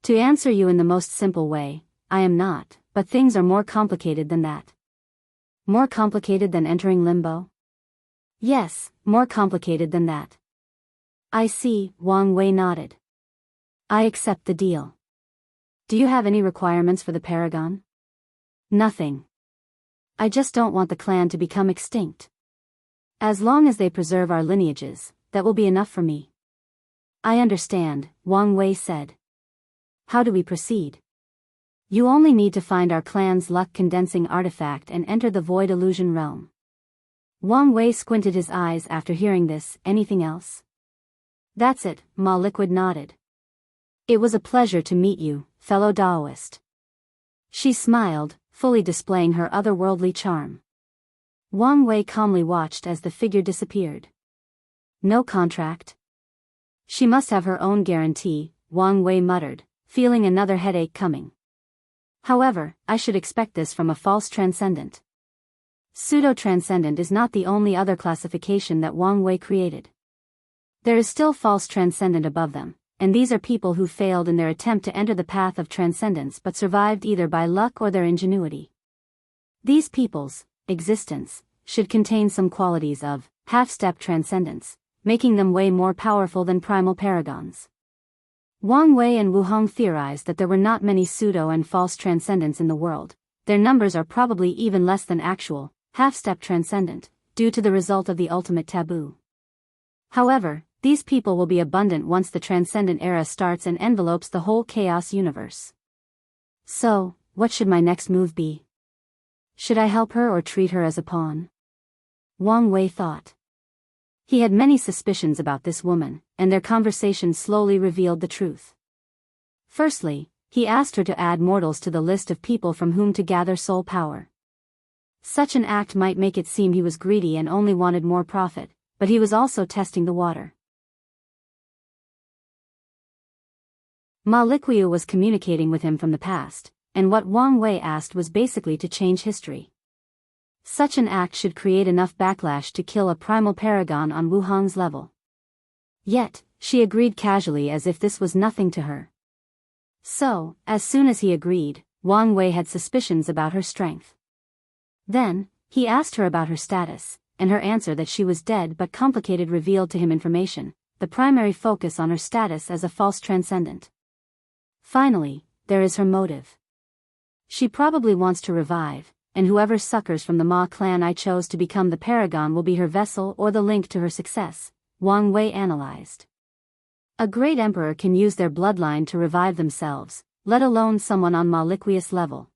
To answer you in the most simple way, I am not, but things are more complicated than that. More complicated than entering limbo? Yes, more complicated than that. I see, Wang Wei nodded. I accept the deal. Do you have any requirements for the Paragon? Nothing. I just don't want the clan to become extinct. As long as they preserve our lineages, that will be enough for me. I understand, Wang Wei said. How do we proceed? You only need to find our clan's luck condensing artifact and enter the void illusion realm. Wang Wei squinted his eyes after hearing this. Anything else? That's it, Ma Liquid nodded. It was a pleasure to meet you, fellow Daoist. She smiled, fully displaying her otherworldly charm. Wang Wei calmly watched as the figure disappeared. No contract? She must have her own guarantee, Wang Wei muttered, feeling another headache coming. However, I should expect this from a false transcendent. Pseudo-transcendent is not the only other classification that Wang Wei created. There is still false transcendent above them, and these are people who failed in their attempt to enter the path of transcendence but survived either by luck or their ingenuity. These people's existence should contain some qualities of half-step transcendence, making them way more powerful than primal paragons. Wang Wei and Wu Hong theorized that there were not many pseudo and false transcendents in the world. Their numbers are probably even less than actual, half-step transcendent, due to the result of the ultimate taboo. However, these people will be abundant once the transcendent era starts and envelopes the whole chaos universe. So, what should my next move be? Should I help her or treat her as a pawn? Wang Wei thought. He had many suspicions about this woman, and their conversation slowly revealed the truth. Firstly, he asked her to add mortals to the list of people from whom to gather soul power. Such an act might make it seem he was greedy and only wanted more profit, but he was also testing the water. Ma Liqiu was communicating with him from the past, and what Wang Wei asked was basically to change history. Such an act should create enough backlash to kill a primal paragon on Wu Hong's level. Yet, she agreed casually as if this was nothing to her. So, as soon as he agreed, Wang Wei had suspicions about her strength. Then, he asked her about her status, and her answer that she was dead but complicated revealed to him information, the primary focus on her status as a false transcendent. Finally, there is her motive. She probably wants to revive, and whoever succors from the Ma clan I chose to become the paragon will be her vessel or the link to her success, Wang Wei analyzed. A great emperor can use their bloodline to revive themselves, let alone someone on Ma Liquius level.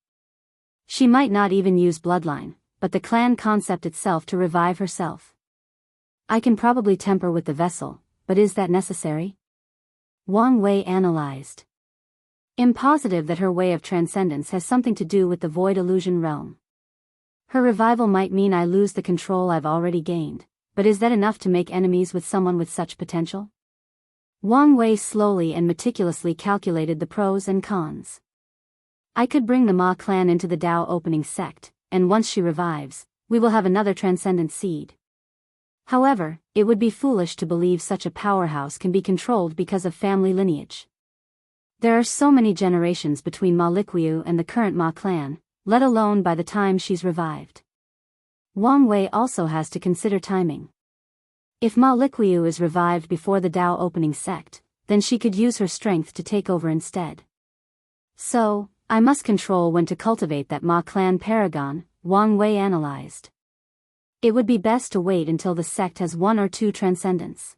She might not even use bloodline, but the clan concept itself to revive herself. I can probably temper with the vessel, but is that necessary? Wang Wei analyzed. I'm positive that her way of transcendence has something to do with the void illusion realm. Her revival might mean I lose the control I've already gained, but is that enough to make enemies with someone with such potential? Wang Wei slowly and meticulously calculated the pros and cons. I could bring the Ma clan into the Dao opening sect, and once she revives, we will have another transcendent seed. However, it would be foolish to believe such a powerhouse can be controlled because of family lineage. There are so many generations between Ma Liqiu and the current Ma clan, let alone by the time she's revived. Wang Wei also has to consider timing. If Ma Liqiu is revived before the Dao opening sect, then she could use her strength to take over instead. So, I must control when to cultivate that Ma clan paragon, Wang Wei analyzed. It would be best to wait until the sect has 1 or 2 transcendents.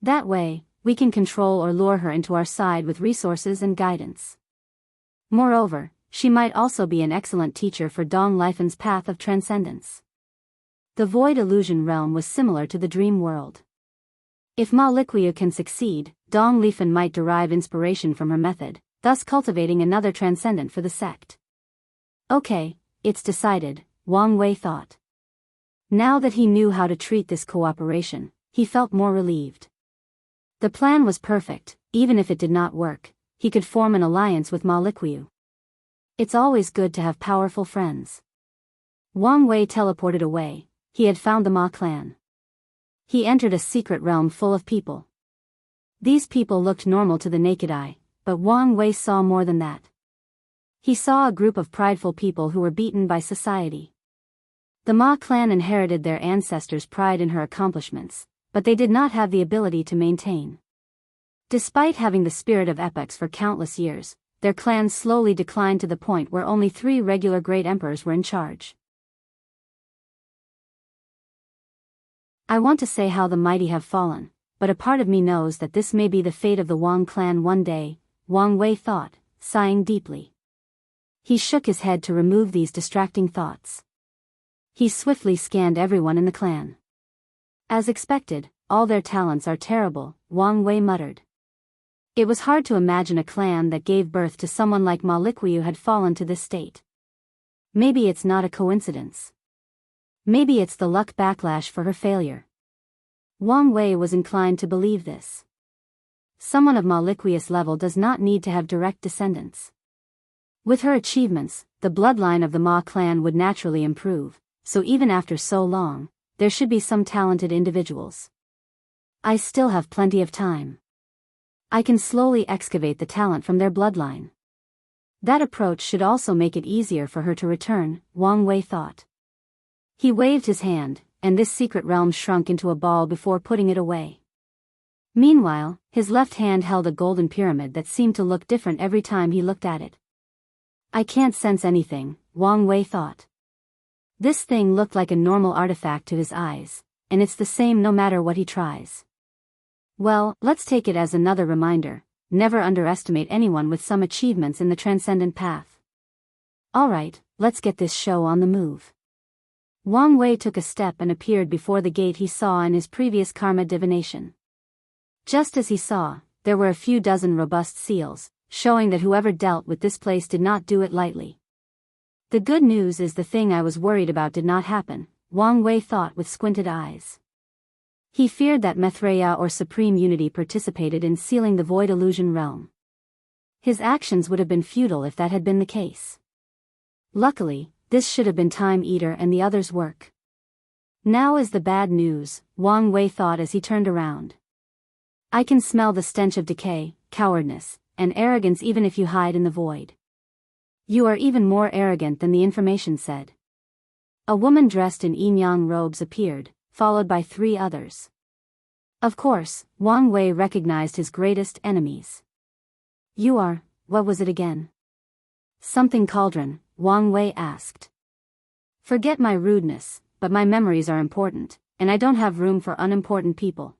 That way, we can control or lure her into our side with resources and guidance. Moreover, she might also be an excellent teacher for Dong Lifen's path of transcendence. The void illusion realm was similar to the dream world. If Ma Liqiu can succeed, Dong Lifen might derive inspiration from her method, thus cultivating another transcendent for the sect. Okay, it's decided, Wang Wei thought. Now that he knew how to treat this cooperation, he felt more relieved. The plan was perfect. Even if it did not work, he could form an alliance with Ma Liqiu. It's always good to have powerful friends. Wang Wei teleported away. He had found the Ma clan. He entered a secret realm full of people. These people looked normal to the naked eye, but Wang Wei saw more than that. He saw a group of prideful people who were beaten by society. The Ma clan inherited their ancestors' pride in her accomplishments, but they did not have the ability to maintain. Despite having the spirit of epochs for countless years, their clans slowly declined to the point where only 3 regular great emperors were in charge. I want to say how the mighty have fallen, but a part of me knows that this may be the fate of the Wang clan one day, Wang Wei thought, sighing deeply. He shook his head to remove these distracting thoughts. He swiftly scanned everyone in the clan. As expected, all their talents are terrible, Wang Wei muttered. It was hard to imagine a clan that gave birth to someone like Ma Liqiu had fallen to this state. Maybe it's not a coincidence. Maybe it's the luck backlash for her failure. Wang Wei was inclined to believe this. Someone of Ma Liquius level does not need to have direct descendants. With her achievements, the bloodline of the Ma clan would naturally improve, so even after so long, there should be some talented individuals. I still have plenty of time. I can slowly excavate the talent from their bloodline. That approach should also make it easier for her to return, Wang Wei thought. He waved his hand, and this secret realm shrunk into a ball before putting it away. Meanwhile, his left hand held a golden pyramid that seemed to look different every time he looked at it. I can't sense anything, Wang Wei thought. This thing looked like a normal artifact to his eyes, and it's the same no matter what he tries. Well, let's take it as another reminder, never underestimate anyone with some achievements in the transcendent path. Alright, let's get this show on the move. Wang Wei took a step and appeared before the gate he saw in his previous karma divination. Just as he saw, there were a few dozen robust seals, showing that whoever dealt with this place did not do it lightly. The good news is the thing I was worried about did not happen, Wang Wei thought with squinted eyes. He feared that Maitreya or Supreme Unity participated in sealing the Void Illusion realm. His actions would have been futile if that had been the case. Luckily, this should have been Time Eater and the others' work. Now is the bad news, Wang Wei thought as he turned around. I can smell the stench of decay, cowardice, and arrogance even if you hide in the void. You are even more arrogant than the information said. A woman dressed in yin-yang robes appeared, followed by 3 others. Of course, Wang Wei recognized his greatest enemies. You are, what was it again? Something cauldron, Wang Wei asked. Forget my rudeness, but my memories are important, and I don't have room for unimportant people.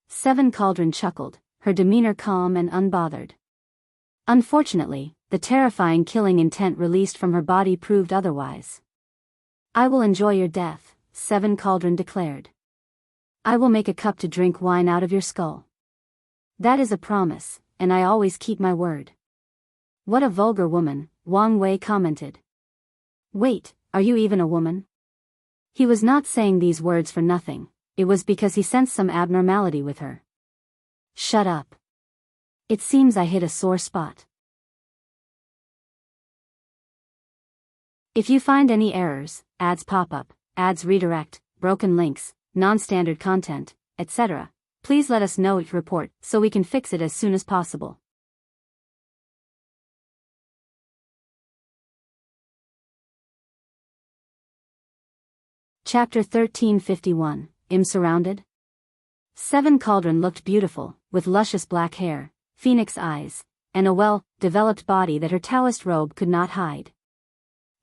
7 Cauldron chuckled, her demeanor calm and unbothered. Unfortunately, the terrifying killing intent released from her body proved otherwise. I will enjoy your death, 7 Cauldron declared. I will make a cup to drink wine out of your skull. That is a promise, and I always keep my word. What a vulgar woman, Wang Wei commented. Wait, are you even a woman? He was not saying these words for nothing, it was because he sensed some abnormality with her. Shut up. It seems I hit a sore spot. If you find any errors, ads pop up, ads redirect, broken links, non-standard content, etc., please let us know each report so we can fix it as soon as possible. Chapter 1351, Im Surrounded? 7 Cauldron looked beautiful, with luscious black hair, phoenix eyes, and a well-developed body that her Taoist robe could not hide.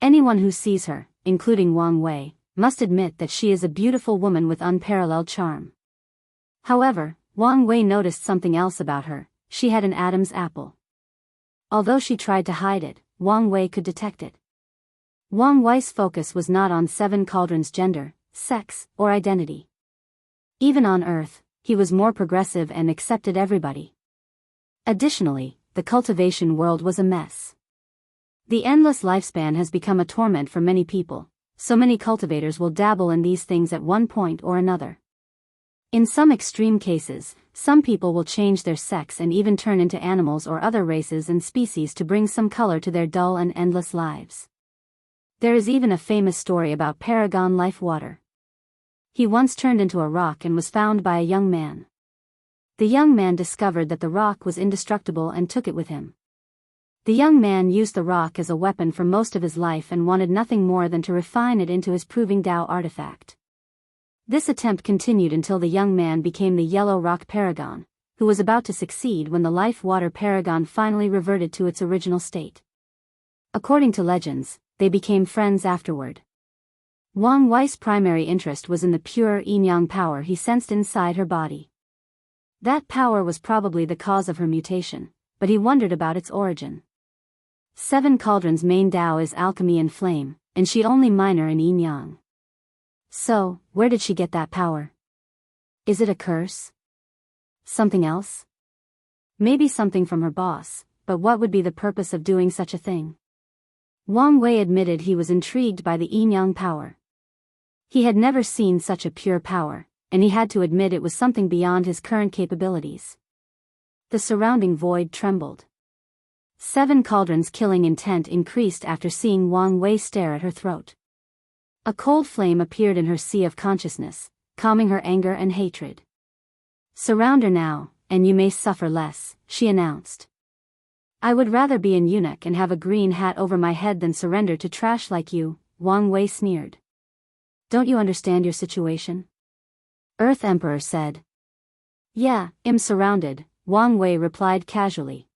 Anyone who sees her, including Wang Wei, must admit that she is a beautiful woman with unparalleled charm. However, Wang Wei noticed something else about her, she had an Adam's apple. Although she tried to hide it, Wang Wei could detect it. Wang Wei's focus was not on 7 Cauldron's gender, sex, or identity. Even on Earth, he was more progressive and accepted everybody. Additionally, the cultivation world was a mess. The endless lifespan has become a torment for many people, so many cultivators will dabble in these things at one point or another. In some extreme cases, some people will change their sex and even turn into animals or other races and species to bring some color to their dull and endless lives. There is even a famous story about Paragon Life Water. He once turned into a rock and was found by a young man. The young man discovered that the rock was indestructible and took it with him. The young man used the rock as a weapon for most of his life and wanted nothing more than to refine it into his proving Tao artifact. This attempt continued until the young man became the Yellow Rock Paragon, who was about to succeed when the Life Water Paragon finally reverted to its original state. According to legends, they became friends afterward. Wang Wei's primary interest was in the pure yin-yang power he sensed inside her body. That power was probably the cause of her mutation, but he wondered about its origin. 7 Cauldron's main Tao is alchemy and flame, and she only minor in yin-yang. So, where did she get that power? Is it a curse? Something else? Maybe something from her boss, but what would be the purpose of doing such a thing? Wang Wei admitted he was intrigued by the yin-yang power. He had never seen such a pure power, and he had to admit it was something beyond his current capabilities. The surrounding void trembled. 7 Cauldron's killing intent increased after seeing Wang Wei stare at her throat. A cold flame appeared in her sea of consciousness, calming her anger and hatred. Surround her now, and you may suffer less, she announced. I would rather be an eunuch and have a green hat over my head than surrender to trash like you, Wang Wei sneered. Don't you understand your situation? Earth Emperor said. Yeah, I'm surrounded, Wang Wei replied casually.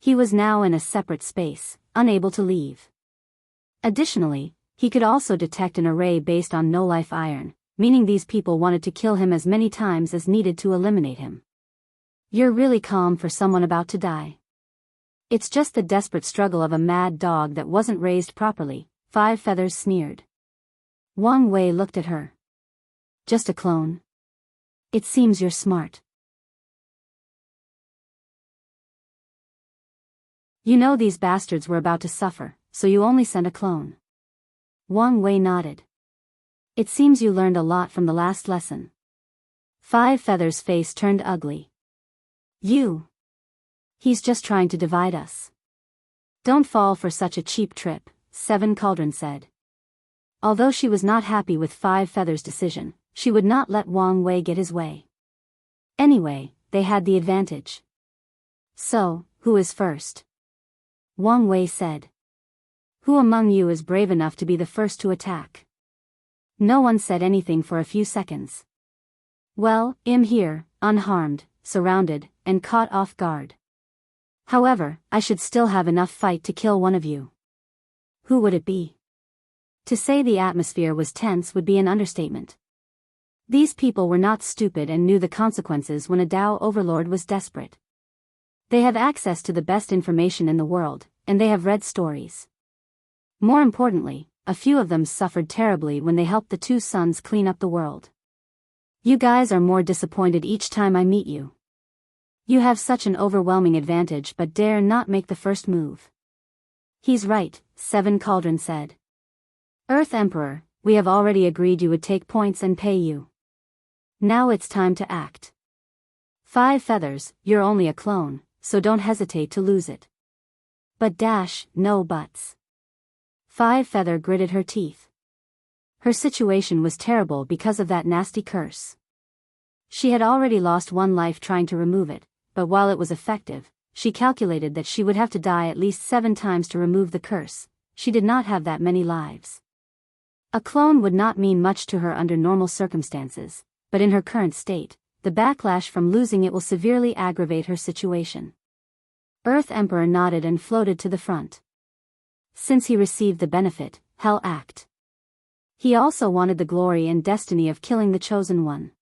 He was now in a separate space, unable to leave. Additionally, he could also detect an array based on no-life iron, meaning these people wanted to kill him as many times as needed to eliminate him. You're really calm for someone about to die. It's just the desperate struggle of a mad dog that wasn't raised properly, Five Feathers sneered. Wang Wei looked at her. Just a clone. It seems you're smart. You know these bastards were about to suffer, so you only sent a clone. Wang Wei nodded. It seems you learned a lot from the last lesson. Five Feathers' face turned ugly. He's just trying to divide us. Don't fall for such a cheap trip, Seven Cauldron said. Although she was not happy with Five Feathers' decision, she would not let Wang Wei get his way. Anyway, they had the advantage. So, who is first? Wang Wei said. Who among you is brave enough to be the first to attack? No one said anything for a few seconds. Well, I'm here, unharmed, surrounded, and caught off guard. However, I should still have enough fight to kill one of you. Who would it be? To say the atmosphere was tense would be an understatement. These people were not stupid and knew the consequences when a Dao overlord was desperate. They have access to the best information in the world, and they have read stories. More importantly, a few of them suffered terribly when they helped the two sons clean up the world. You guys are more disappointed each time I meet you. You have such an overwhelming advantage but dare not make the first move. He's right, Seven Cauldron said. Earth Emperor, we have already agreed you would take points and pay you. Now it's time to act. Five Feathers, you're only a clone, so don't hesitate to lose it. But no buts. Five Feather gritted her teeth. Her situation was terrible because of that nasty curse. She had already lost one life trying to remove it, but while it was effective, she calculated that she would have to die at least 7 times to remove the curse. She did not have that many lives. A clone would not mean much to her under normal circumstances, but in her current state, the backlash from losing it will severely aggravate her situation. Earth Emperor nodded and floated to the front. Since he received the benefit, Hell Act. He also wanted the glory and destiny of killing the Chosen One.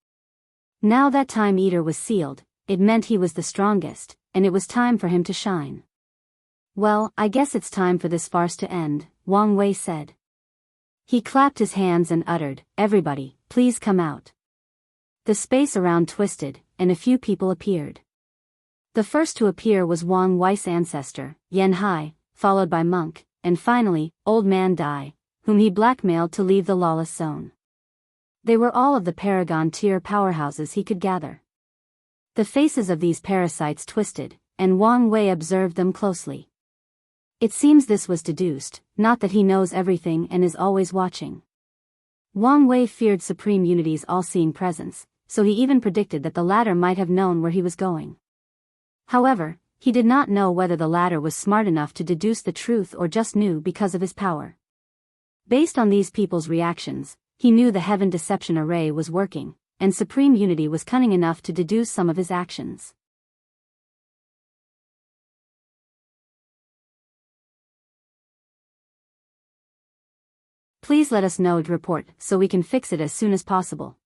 Now that Time Eater was sealed, it meant he was the strongest, and it was time for him to shine. Well, I guess it's time for this farce to end, Wang Wei said. He clapped his hands and uttered, Everybody, please come out. The space around twisted, and a few people appeared. The first to appear was Wang Wei's ancestor, Yan Hai, followed by Monk, and finally, Old Man Dai, whom he blackmailed to leave the lawless zone. They were all of the Paragon tier powerhouses he could gather. The faces of these parasites twisted, and Wang Wei observed them closely. It seems this was deduced, not that he knows everything and is always watching. Wang Wei feared Supreme Unity's all-seeing presence, so he even predicted that the latter might have known where he was going. However, he did not know whether the latter was smart enough to deduce the truth or just knew because of his power. Based on these people's reactions, he knew the Heaven Deception Array was working, and Supreme Unity was cunning enough to deduce some of his actions. Please let us know the report so we can fix it as soon as possible.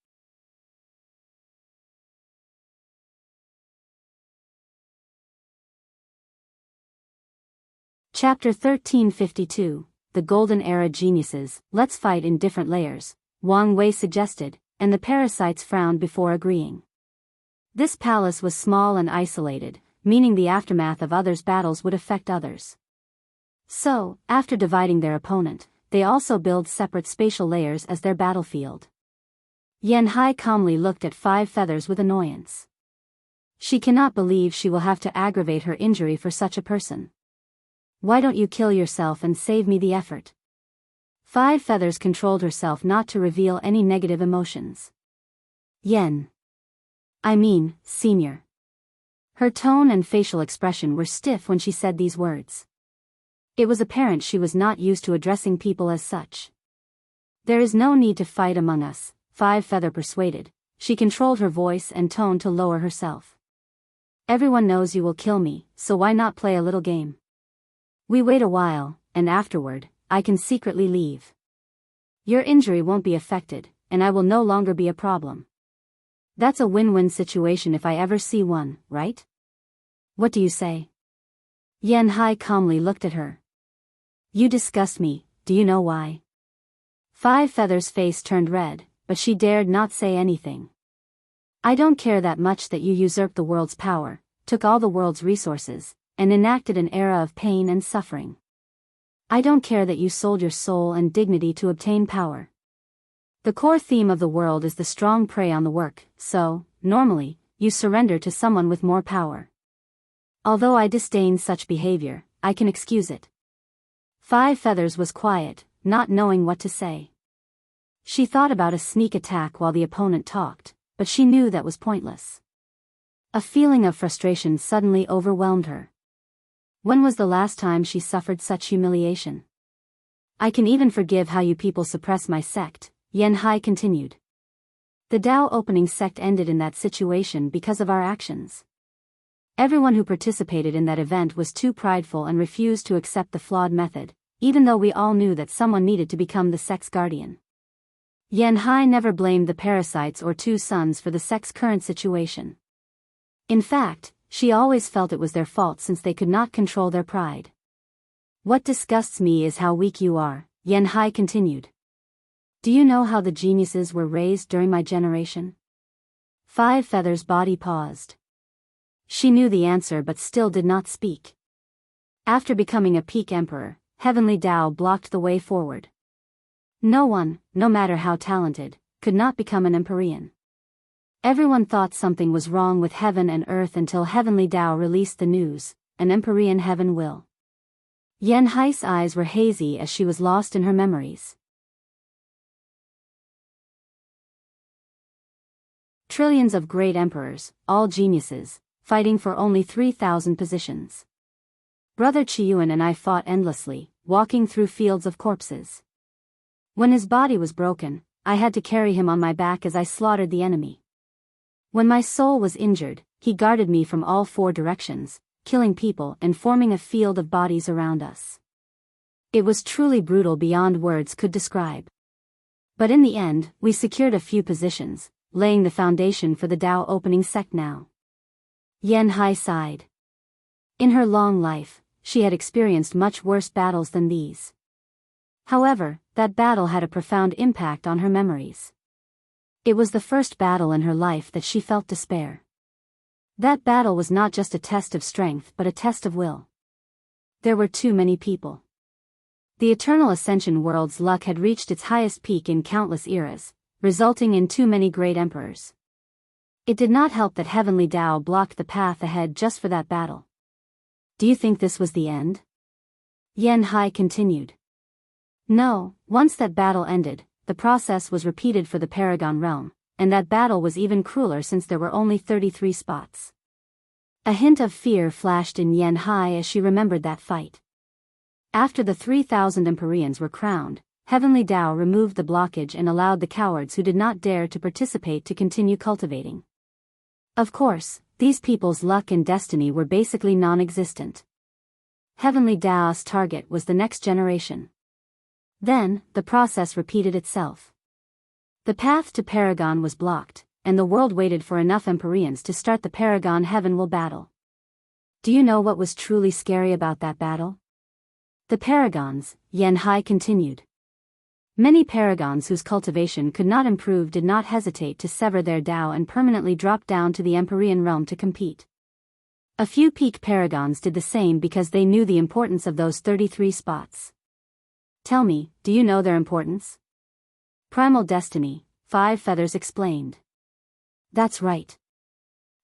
Chapter 1352, The Golden Era Geniuses, Let's fight in different layers, Wang Wei suggested, and the parasites frowned before agreeing. This palace was small and isolated, meaning the aftermath of others' battles would affect others. So, after dividing their opponent, they also build separate spatial layers as their battlefield. Yan Hai calmly looked at Five Feathers with annoyance. She cannot believe she will have to aggravate her injury for such a person. Why don't you kill yourself and save me the effort? Five Feathers controlled herself not to reveal any negative emotions. Senior. Her tone and facial expression were stiff when she said these words. It was apparent she was not used to addressing people as such. There is no need to fight among us, Five Feather persuaded. she controlled her voice and tone to lower herself. Everyone knows you will kill me, so why not play a little game? We wait a while, and afterward, I can secretly leave. Your injury won't be affected, and I will no longer be a problem. That's a win-win situation if I ever see one, right? What do you say? Yan Hai calmly looked at her. You disgust me, do you know why? Five Feathers' face turned red, but she dared not say anything. I don't care that much that you usurped the world's power, took all the world's resources, and enacted an era of pain and suffering. I don't care that you sold your soul and dignity to obtain power. The core theme of the world is the strong prey on the work, so, normally, you surrender to someone with more power. Although I disdain such behavior, I can excuse it. Five Feathers was quiet, not knowing what to say. She thought about a sneak attack while the opponent talked, but she knew that was pointless. A feeling of frustration suddenly overwhelmed her. When was the last time she suffered such humiliation? I can even forgive how you people suppress my sect, Yan Hai continued. The Dao opening sect ended in that situation because of our actions. Everyone who participated in that event was too prideful and refused to accept the flawed method, even though we all knew that someone needed to become the sect's guardian. Yan Hai never blamed the parasites or two sons for the sect's current situation. In fact, she always felt it was their fault since they could not control their pride. What disgusts me is how weak you are, Yan Hai continued. Do you know how the geniuses were raised during my generation? Five Feathers' body paused. She knew the answer but still did not speak. After becoming a peak emperor, Heavenly Dao blocked the way forward. No one, no matter how talented, could not become an Empyrean. Everyone thought something was wrong with heaven and earth until Heavenly Dao released the news, an Empyrean heaven will. Yan Hai's eyes were hazy as she was lost in her memories. Trillions of great emperors, all geniuses, fighting for only 3,000 positions. Brother Qiyuan and I fought endlessly, walking through fields of corpses. When his body was broken, I had to carry him on my back as I slaughtered the enemy. When my soul was injured, he guarded me from all four directions, killing people and forming a field of bodies around us. It was truly brutal beyond words could describe. But in the end, we secured a few positions, laying the foundation for the Dao opening sect now. Yan Hai sighed. In her long life, she had experienced much worse battles than these. However, that battle had a profound impact on her memories. It was the first battle in her life that she felt despair. That battle was not just a test of strength but a test of will. There were too many people. The Eternal Ascension world's luck had reached its highest peak in countless eras, resulting in too many great emperors. It did not help that Heavenly Dao blocked the path ahead just for that battle. Do you think this was the end? Yan Hai continued. No, once that battle ended, the process was repeated for the Paragon realm, and that battle was even crueler since there were only 33 spots. A hint of fear flashed in Yan Hai as she remembered that fight. After the 3,000 Empyreans were crowned, Heavenly Dao removed the blockage and allowed the cowards who did not dare to participate to continue cultivating. Of course, these people's luck and destiny were basically non-existent. Heavenly Dao's target was the next generation. Then, the process repeated itself. The path to Paragon was blocked, and the world waited for enough Empyreans to start the Paragon Heaven will battle. Do you know what was truly scary about that battle? The Paragons, Yan Hai continued. Many Paragons whose cultivation could not improve did not hesitate to sever their Dao and permanently drop down to the Empyrean realm to compete. A few peak Paragons did the same because they knew the importance of those 33 spots. Tell me, do you know their importance? Primal destiny, Five Feathers explained. That's right.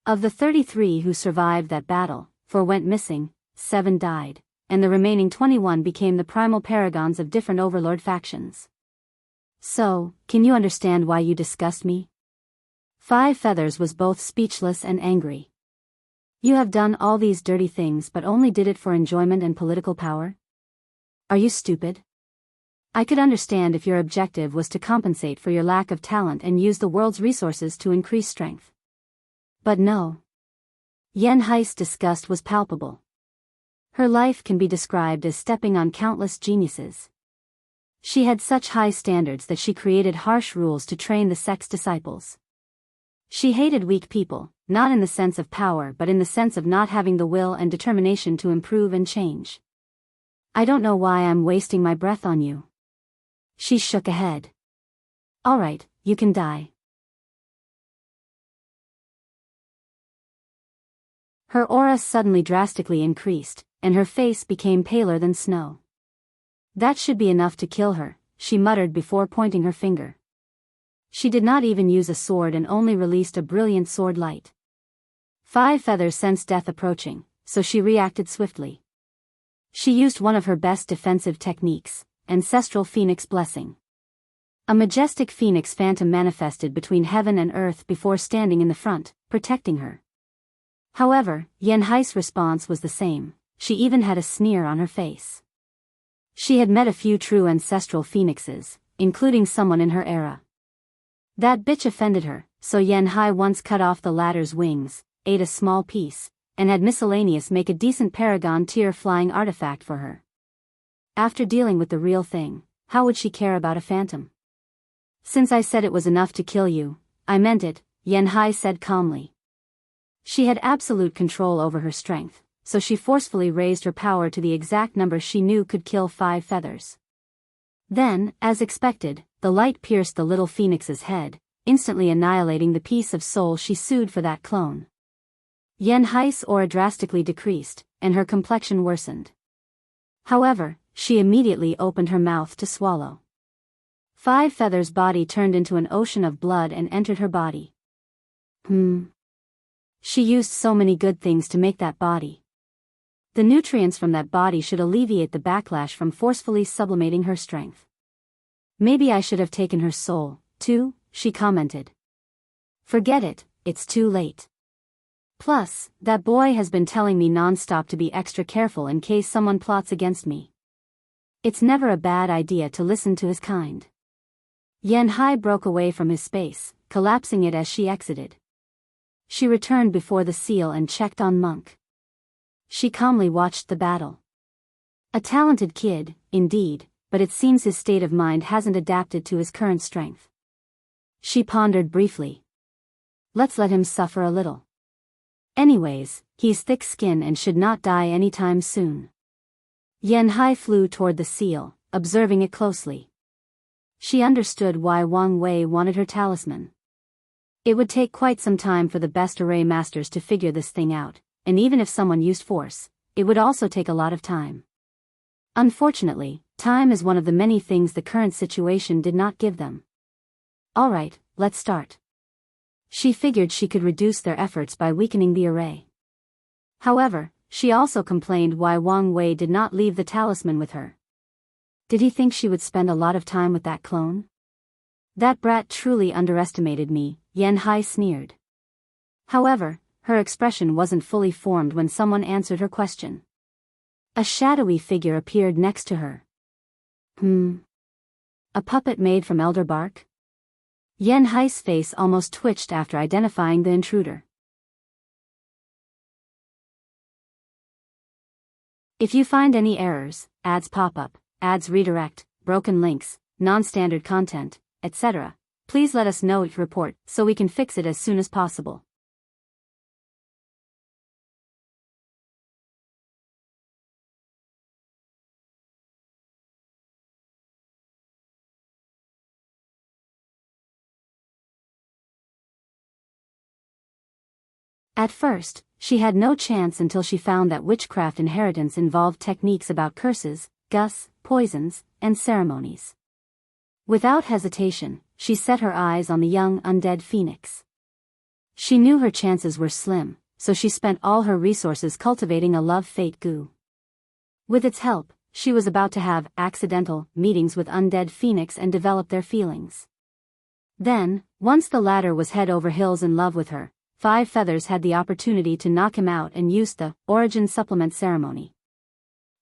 Of the 33 who survived that battle, 4 went missing, 7 died, and the remaining 21 became the primal paragons of different overlord factions. So, can you understand why you disgust me? Five Feathers was both speechless and angry. You have done all these dirty things but only did it for enjoyment and political power? Are you stupid? I could understand if your objective was to compensate for your lack of talent and use the world's resources to increase strength. But no. Yan Hai's disgust was palpable. Her life can be described as stepping on countless geniuses. She had such high standards that she created harsh rules to train the sect's disciples. She hated weak people, not in the sense of power but in the sense of not having the will and determination to improve and change. I don't know why I'm wasting my breath on you. She shook a head. All right, you can die. Her aura suddenly drastically increased, and her face became paler than snow. That should be enough to kill her, she muttered before pointing her finger. She did not even use a sword and only released a brilliant sword light. 5 Feathers sensed death approaching, so she reacted swiftly. She used one of her best defensive techniques, Ancestral Phoenix Blessing. A majestic phoenix phantom manifested between heaven and earth before standing in the front, protecting her. However, Yan Hai's response was the same. She even had a sneer on her face. She had met a few true ancestral phoenixes, including someone in her era. That bitch offended her, so Yan Hai once cut off the latter's wings, ate a small piece, and had Miscellaneous make a decent paragon tier flying artifact for her. After dealing with the real thing, how would she care about a phantom? Since I said it was enough to kill you, I meant it, Yan Hai said calmly. She had absolute control over her strength, so she forcefully raised her power to the exact number she knew could kill 5 feathers. Then, as expected, the light pierced the little phoenix's head, instantly annihilating the piece of soul she sued for that clone. Yan Hai's aura drastically decreased, and her complexion worsened. However, she immediately opened her mouth to swallow. 5 Feathers' body turned into an ocean of blood and entered her body. She used so many good things to make that body. The nutrients from that body should alleviate the backlash from forcefully sublimating her strength. Maybe I should have taken her soul, too, she commented. Forget it, it's too late. Plus, that boy has been telling me non-stop to be extra careful in case someone plots against me. It's never a bad idea to listen to his kind. Yan Hai broke away from his space, collapsing it as she exited. She returned before the seal and checked on Monk. She calmly watched the battle. A talented kid, indeed, but it seems his state of mind hasn't adapted to his current strength. She pondered briefly. Let's let him suffer a little. Anyways, he's thick-skinned and should not die anytime soon. Yan Hai flew toward the seal, observing it closely. She understood why Wang Wei wanted her talisman. It would take quite some time for the best array masters to figure this thing out, and even if someone used force, it would also take a lot of time. Unfortunately, time is one of the many things the current situation did not give them. Alright, let's start. She figured she could reduce their efforts by weakening the array. However, she also complained why Wang Wei did not leave the talisman with her. Did he think she would spend a lot of time with that clone? That brat truly underestimated me, Yan Hai sneered. However, her expression wasn't fully formed when someone answered her question. A shadowy figure appeared next to her. A puppet made from elder bark? Yan Hai's face almost twitched after identifying the intruder. If you find any errors, ads pop up, ads redirect, broken links, non-standard content, etc., please let us know each report so we can fix it as soon as possible. At first, she had no chance until she found that witchcraft inheritance involved techniques about curses, poisons, and ceremonies. Without hesitation, she set her eyes on the young undead phoenix. She knew her chances were slim, so she spent all her resources cultivating a love-fate goo. With its help, she was about to have accidental meetings with undead phoenix and develop their feelings. Then, once the latter was head over heels in love with her, 5 Feathers had the opportunity to knock him out and use the origin supplement ceremony.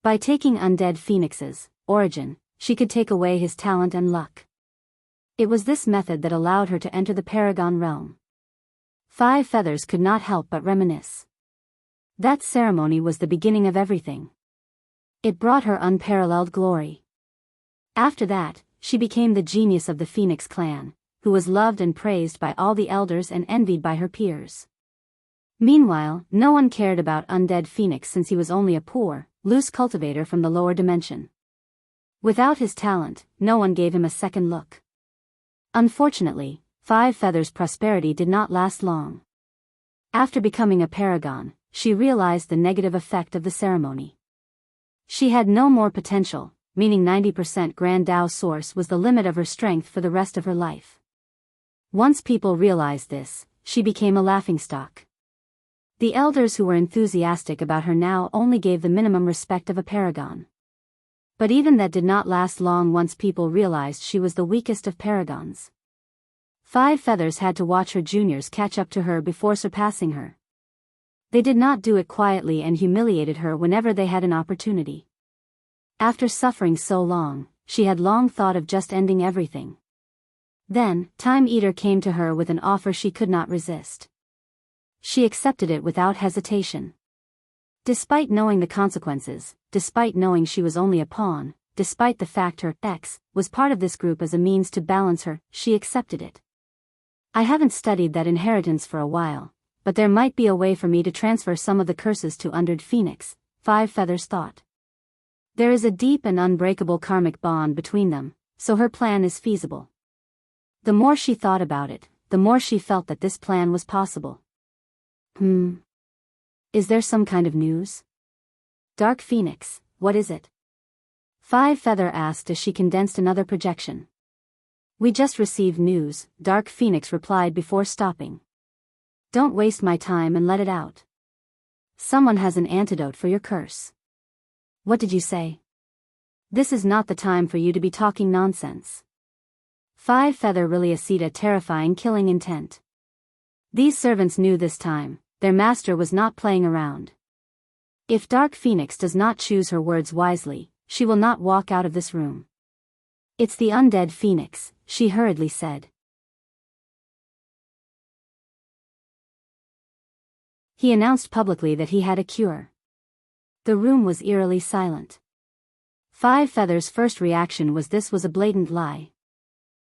By taking undead phoenixes, origin, she could take away his talent and luck. It was this method that allowed her to enter the Paragon realm. 5 Feathers could not help but reminisce. That ceremony was the beginning of everything. It brought her unparalleled glory. After that, she became the genius of the Phoenix clan, who was loved and praised by all the elders and envied by her peers. Meanwhile, no one cared about Undead Phoenix since he was only a poor, loose cultivator from the lower dimension. Without his talent, no one gave him a second look. Unfortunately, 5 Feathers' prosperity did not last long. After becoming a paragon, she realized the negative effect of the ceremony. She had no more potential, meaning 90% Grand Dao Source was the limit of her strength for the rest of her life. Once people realized this, she became a laughingstock. The elders who were enthusiastic about her now only gave the minimum respect of a paragon. But even that did not last long once people realized she was the weakest of paragons. 5 Feathers had to watch her juniors catch up to her before surpassing her. They did not do it quietly and humiliated her whenever they had an opportunity. After suffering so long, she had long thought of just ending everything. Then, Time Eater came to her with an offer she could not resist. She accepted it without hesitation. Despite knowing the consequences, despite knowing she was only a pawn, despite the fact her ex was part of this group as a means to balance her, she accepted it. I haven't studied that inheritance for a while, but there might be a way for me to transfer some of the curses to Undead Phoenix, 5 Feathers thought. There is a deep and unbreakable karmic bond between them, so her plan is feasible. The more she thought about it, the more she felt that this plan was possible. Is there some kind of news? Dark Phoenix, what is it? 5 Feather asked as she condensed another projection. We just received news, Dark Phoenix replied before stopping. Don't waste my time and let it out. Someone has an antidote for your curse. What did you say? This is not the time for you to be talking nonsense. 5 Feather really seed a terrifying killing intent. These servants knew this time, their master was not playing around. If Dark Phoenix does not choose her words wisely, she will not walk out of this room. It's the Undead Phoenix, she hurriedly said. He announced publicly that he had a cure. The room was eerily silent. 5 Feathers' first reaction was this was a blatant lie.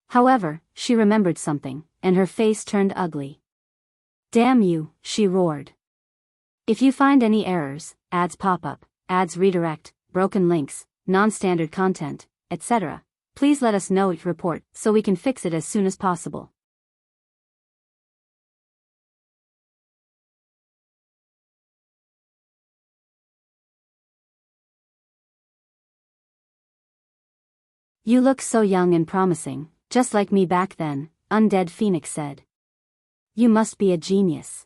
However, she remembered something, and her face turned ugly. Damn you, she roared. If you find any errors, ads pop up, ads redirect, broken links, non-standard content, etc., please let us know each report so we can fix it as soon as possible. You look so young and promising, just like me back then, Undead Phoenix said. You must be a genius.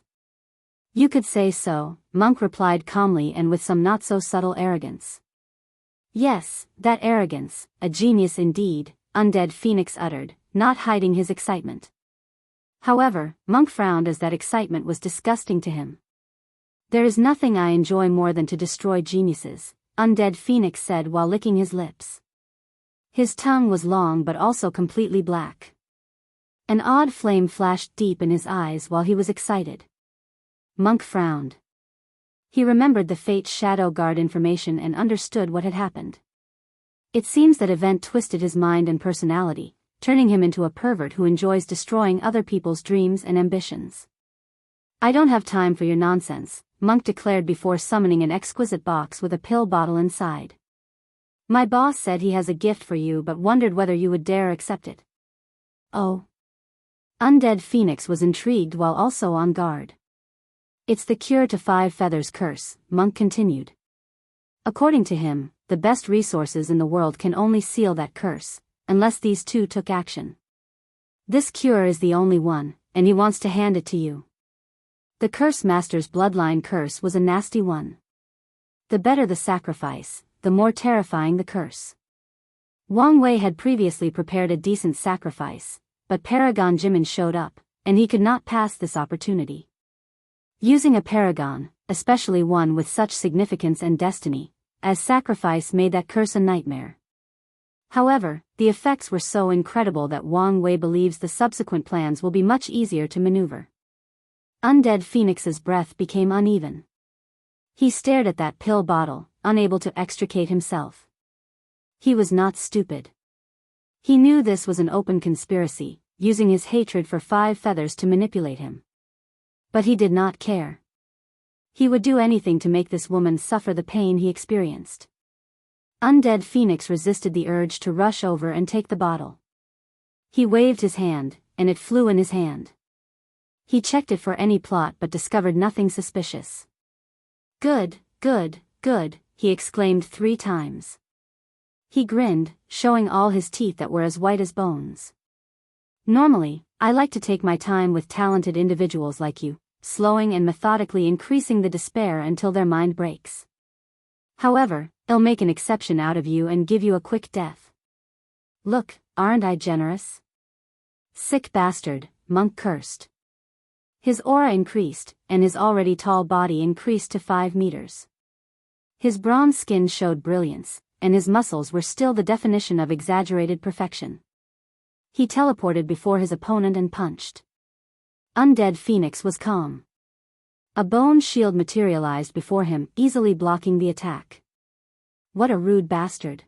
You could say so, Monk replied calmly and with some not-so-subtle arrogance. Yes, that arrogance, a genius indeed, Undead Phoenix uttered, not hiding his excitement. However, Monk frowned as that excitement was disgusting to him. There is nothing I enjoy more than to destroy geniuses, Undead Phoenix said while licking his lips. His tongue was long but also completely black. An odd flame flashed deep in his eyes while he was excited. Monk frowned. He remembered the Fate's Shadow Guard information and understood what had happened. It seems that event twisted his mind and personality, turning him into a pervert who enjoys destroying other people's dreams and ambitions. I don't have time for your nonsense, Monk declared before summoning an exquisite box with a pill bottle inside. My boss said he has a gift for you but wondered whether you would dare accept it. Oh. Undead Phoenix was intrigued while also on guard. It's the cure to 5 Feathers' curse, Monk continued. According to him, the best resources in the world can only seal that curse, unless these two took action. This cure is the only one, and he wants to hand it to you. The Curse Master's bloodline curse was a nasty one. The better the sacrifice, the more terrifying the curse. Wang Wei had previously prepared a decent sacrifice, but Paragon Jimin showed up, and he could not pass this opportunity. Using a paragon, especially one with such significance and destiny, as sacrifice made that curse a nightmare. However, the effects were so incredible that Wang Wei believes the subsequent plans will be much easier to maneuver. Undead Phoenix's breath became uneven. He stared at that pill bottle, unable to extricate himself. He was not stupid. He knew this was an open conspiracy, using his hatred for 5 feathers to manipulate him. But he did not care. He would do anything to make this woman suffer the pain he experienced. Undead Phoenix resisted the urge to rush over and take the bottle. He waved his hand, and it flew in his hand. He checked it for any plot but discovered nothing suspicious. Good, good, good, he exclaimed 3 times. He grinned, showing all his teeth that were as white as bones. Normally, I like to take my time with talented individuals like you, slowing and methodically increasing the despair until their mind breaks. However, I'll make an exception out of you and give you a quick death. Look, aren't I generous? Sick bastard, Monk cursed. His aura increased, and his already tall body increased to 5 meters. His bronze skin showed brilliance, and his muscles were still the definition of exaggerated perfection. He teleported before his opponent and punched. Undead Phoenix was calm. A bone shield materialized before him, easily blocking the attack. What a rude bastard.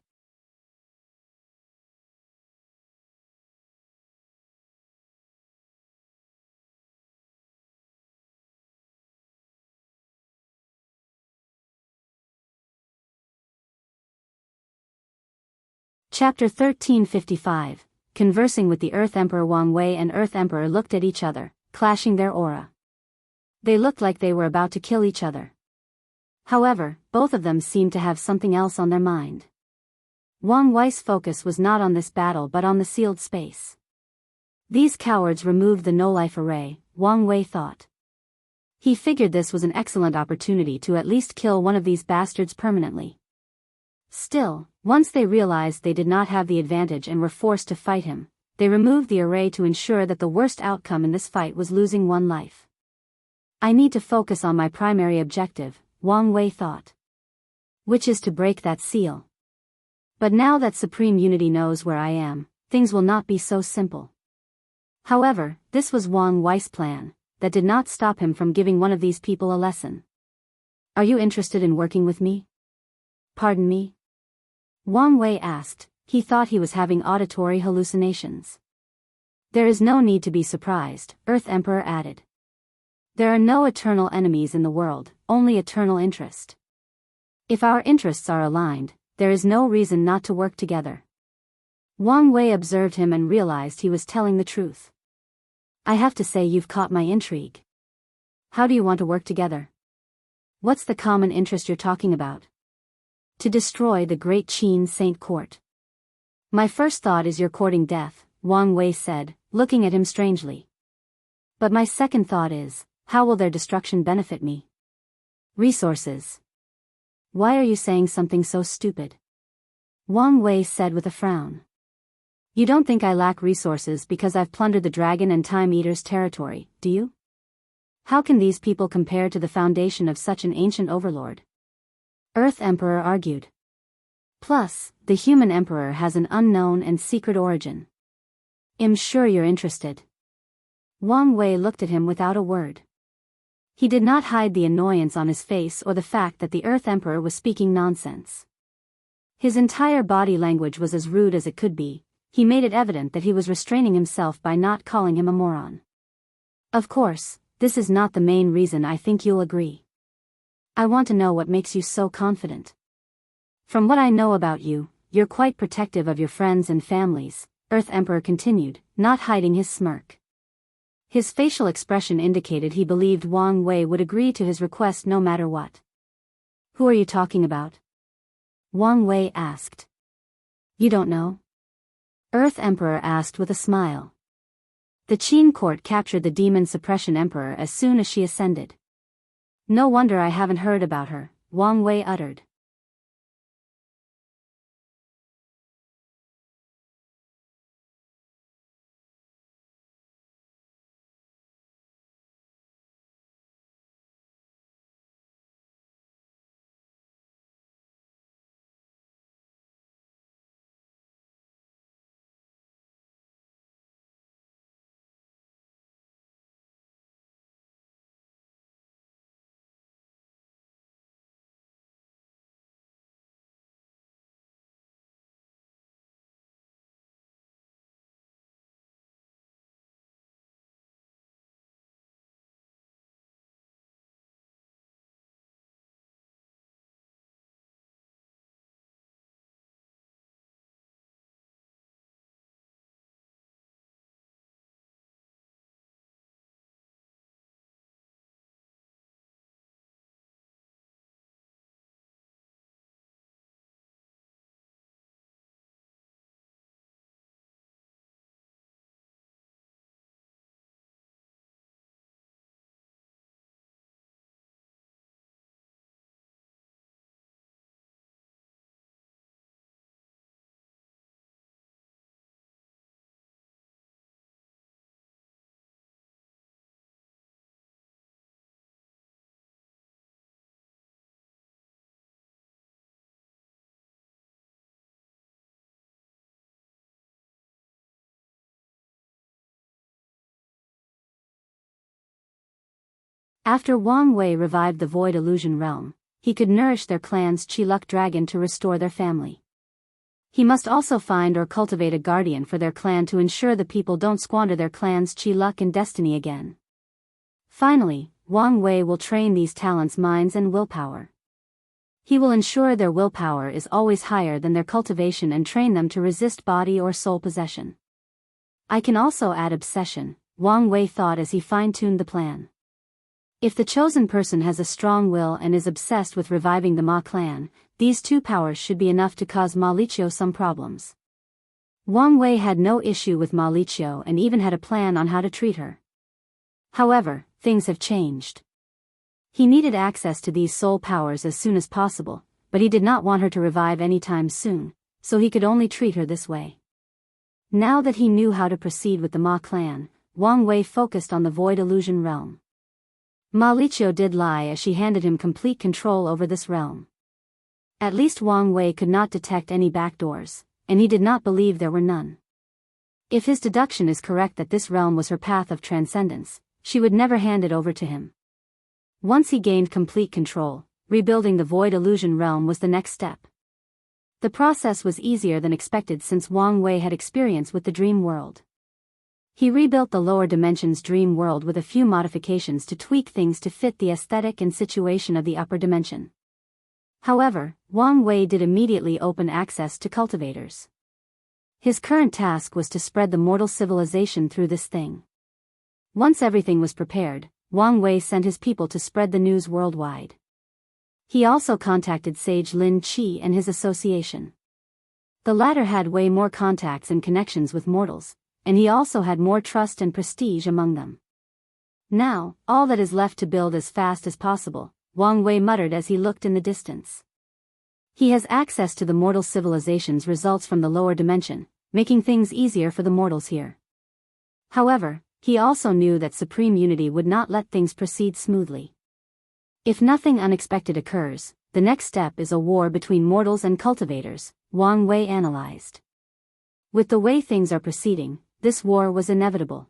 Chapter 1355. Conversing with the Earth Emperor. Wang Wei and Earth Emperor looked at each other, clashing their aura. They looked like they were about to kill each other. However, both of them seemed to have something else on their mind. Wang Wei's focus was not on this battle but on the sealed space. These cowards removed the no-life array, Wang Wei thought. He figured this was an excellent opportunity to at least kill one of these bastards permanently. Still, once they realized they did not have the advantage and were forced to fight him, they removed the array to ensure that the worst outcome in this fight was losing 1 life. I need to focus on my primary objective, Wang Wei thought. Which is to break that seal. But now that Supreme Unity knows where I am, things will not be so simple. However, this was Wang Wei's plan, that did not stop him from giving one of these people a lesson. Are you interested in working with me? Pardon me? Wang Wei asked. He thought he was having auditory hallucinations. There is no need to be surprised, Earth Emperor added. There are no eternal enemies in the world, only eternal interest. If our interests are aligned, there is no reason not to work together. Wang Wei observed him and realized he was telling the truth. I have to say you've caught my intrigue. How do you want to work together? What's the common interest you're talking about? To destroy the great Qin Saint Court. My first thought is you're courting death, Wang Wei said, looking at him strangely. But my second thought is, how will their destruction benefit me? Resources. Why are you saying something so stupid? Wang Wei said with a frown. You don't think I lack resources because I've plundered the Dragon and Time Eater's territory, do you? How can these people compare to the foundation of such an ancient overlord? Earth Emperor argued. Plus, the human emperor has an unknown and secret origin. I'm sure you're interested. Wang Wei looked at him without a word. He did not hide the annoyance on his face or the fact that the Earth Emperor was speaking nonsense. His entire body language was as rude as it could be. He made it evident that he was restraining himself by not calling him a moron. Of course, this is not the main reason. I think you'll agree. I want to know what makes you so confident. From what I know about you, you're quite protective of your friends and families, Earth Emperor continued, not hiding his smirk. His facial expression indicated he believed Wang Wei would agree to his request no matter what. Who are you talking about? Wang Wei asked. You don't know? Earth Emperor asked with a smile. The Qin court captured the Demon Suppression Emperor as soon as she ascended. No wonder I haven't heard about her, Wang Wei uttered. After Wang Wei revived the Void Illusion realm, he could nourish their clan's Qi Luck dragon to restore their family. He must also find or cultivate a guardian for their clan to ensure the people don't squander their clan's Qi Luck and destiny again. Finally, Wang Wei will train these talents' minds and willpower. He will ensure their willpower is always higher than their cultivation and train them to resist body or soul possession. I can also add obsession, Wang Wei thought as he fine-tuned the plan. If the chosen person has a strong will and is obsessed with reviving the Ma clan, these two powers should be enough to cause Ma Liqiu some problems. Wang Wei had no issue with Ma Liqiu and even had a plan on how to treat her. However, things have changed. He needed access to these soul powers as soon as possible, but he did not want her to revive anytime soon, so he could only treat her this way. Now that he knew how to proceed with the Ma clan, Wang Wei focused on the Void Illusion realm. Ma Liqiu did lie as she handed him complete control over this realm. At least Wang Wei could not detect any backdoors, and he did not believe there were none. If his deduction is correct that this realm was her path of transcendence, she would never hand it over to him. Once he gained complete control, rebuilding the Void Illusion realm was the next step. The process was easier than expected since Wang Wei had experience with the dream world. He rebuilt the lower dimension's dream world with a few modifications to tweak things to fit the aesthetic and situation of the upper dimension. However, Wang Wei did immediately open access to cultivators. His current task was to spread the mortal civilization through this thing. Once everything was prepared, Wang Wei sent his people to spread the news worldwide. He also contacted Sage Lin Qi and his association. The latter had way more contacts and connections with mortals, and he also had more trust and prestige among them. Now, all that is left to build as fast as possible, Wang Wei muttered as he looked in the distance. He has access to the mortal civilization's results from the lower dimension, making things easier for the mortals here. However, he also knew that Supreme Unity would not let things proceed smoothly. If nothing unexpected occurs, the next step is a war between mortals and cultivators, Wang Wei analyzed. With the way things are proceeding, this war was inevitable.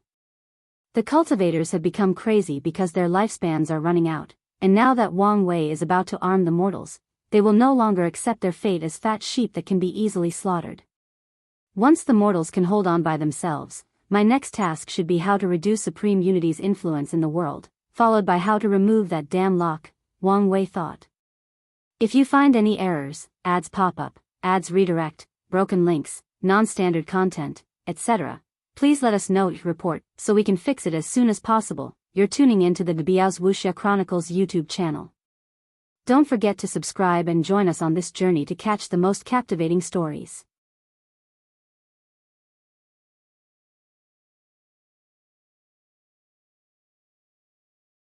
The cultivators have become crazy because their lifespans are running out, and now that Wang Wei is about to arm the mortals, they will no longer accept their fate as fat sheep that can be easily slaughtered. Once the mortals can hold on by themselves, my next task should be how to reduce Supreme Unity's influence in the world, followed by how to remove that damn lock, Wang Wei thought. If you find any errors, ads pop up, ads redirect, broken links, non-standard content, etc., please let us know your report so we can fix it as soon as possible. You're tuning in to the Biyao's Wuxia Chronicles YouTube channel. Don't forget to subscribe and join us on this journey to catch the most captivating stories.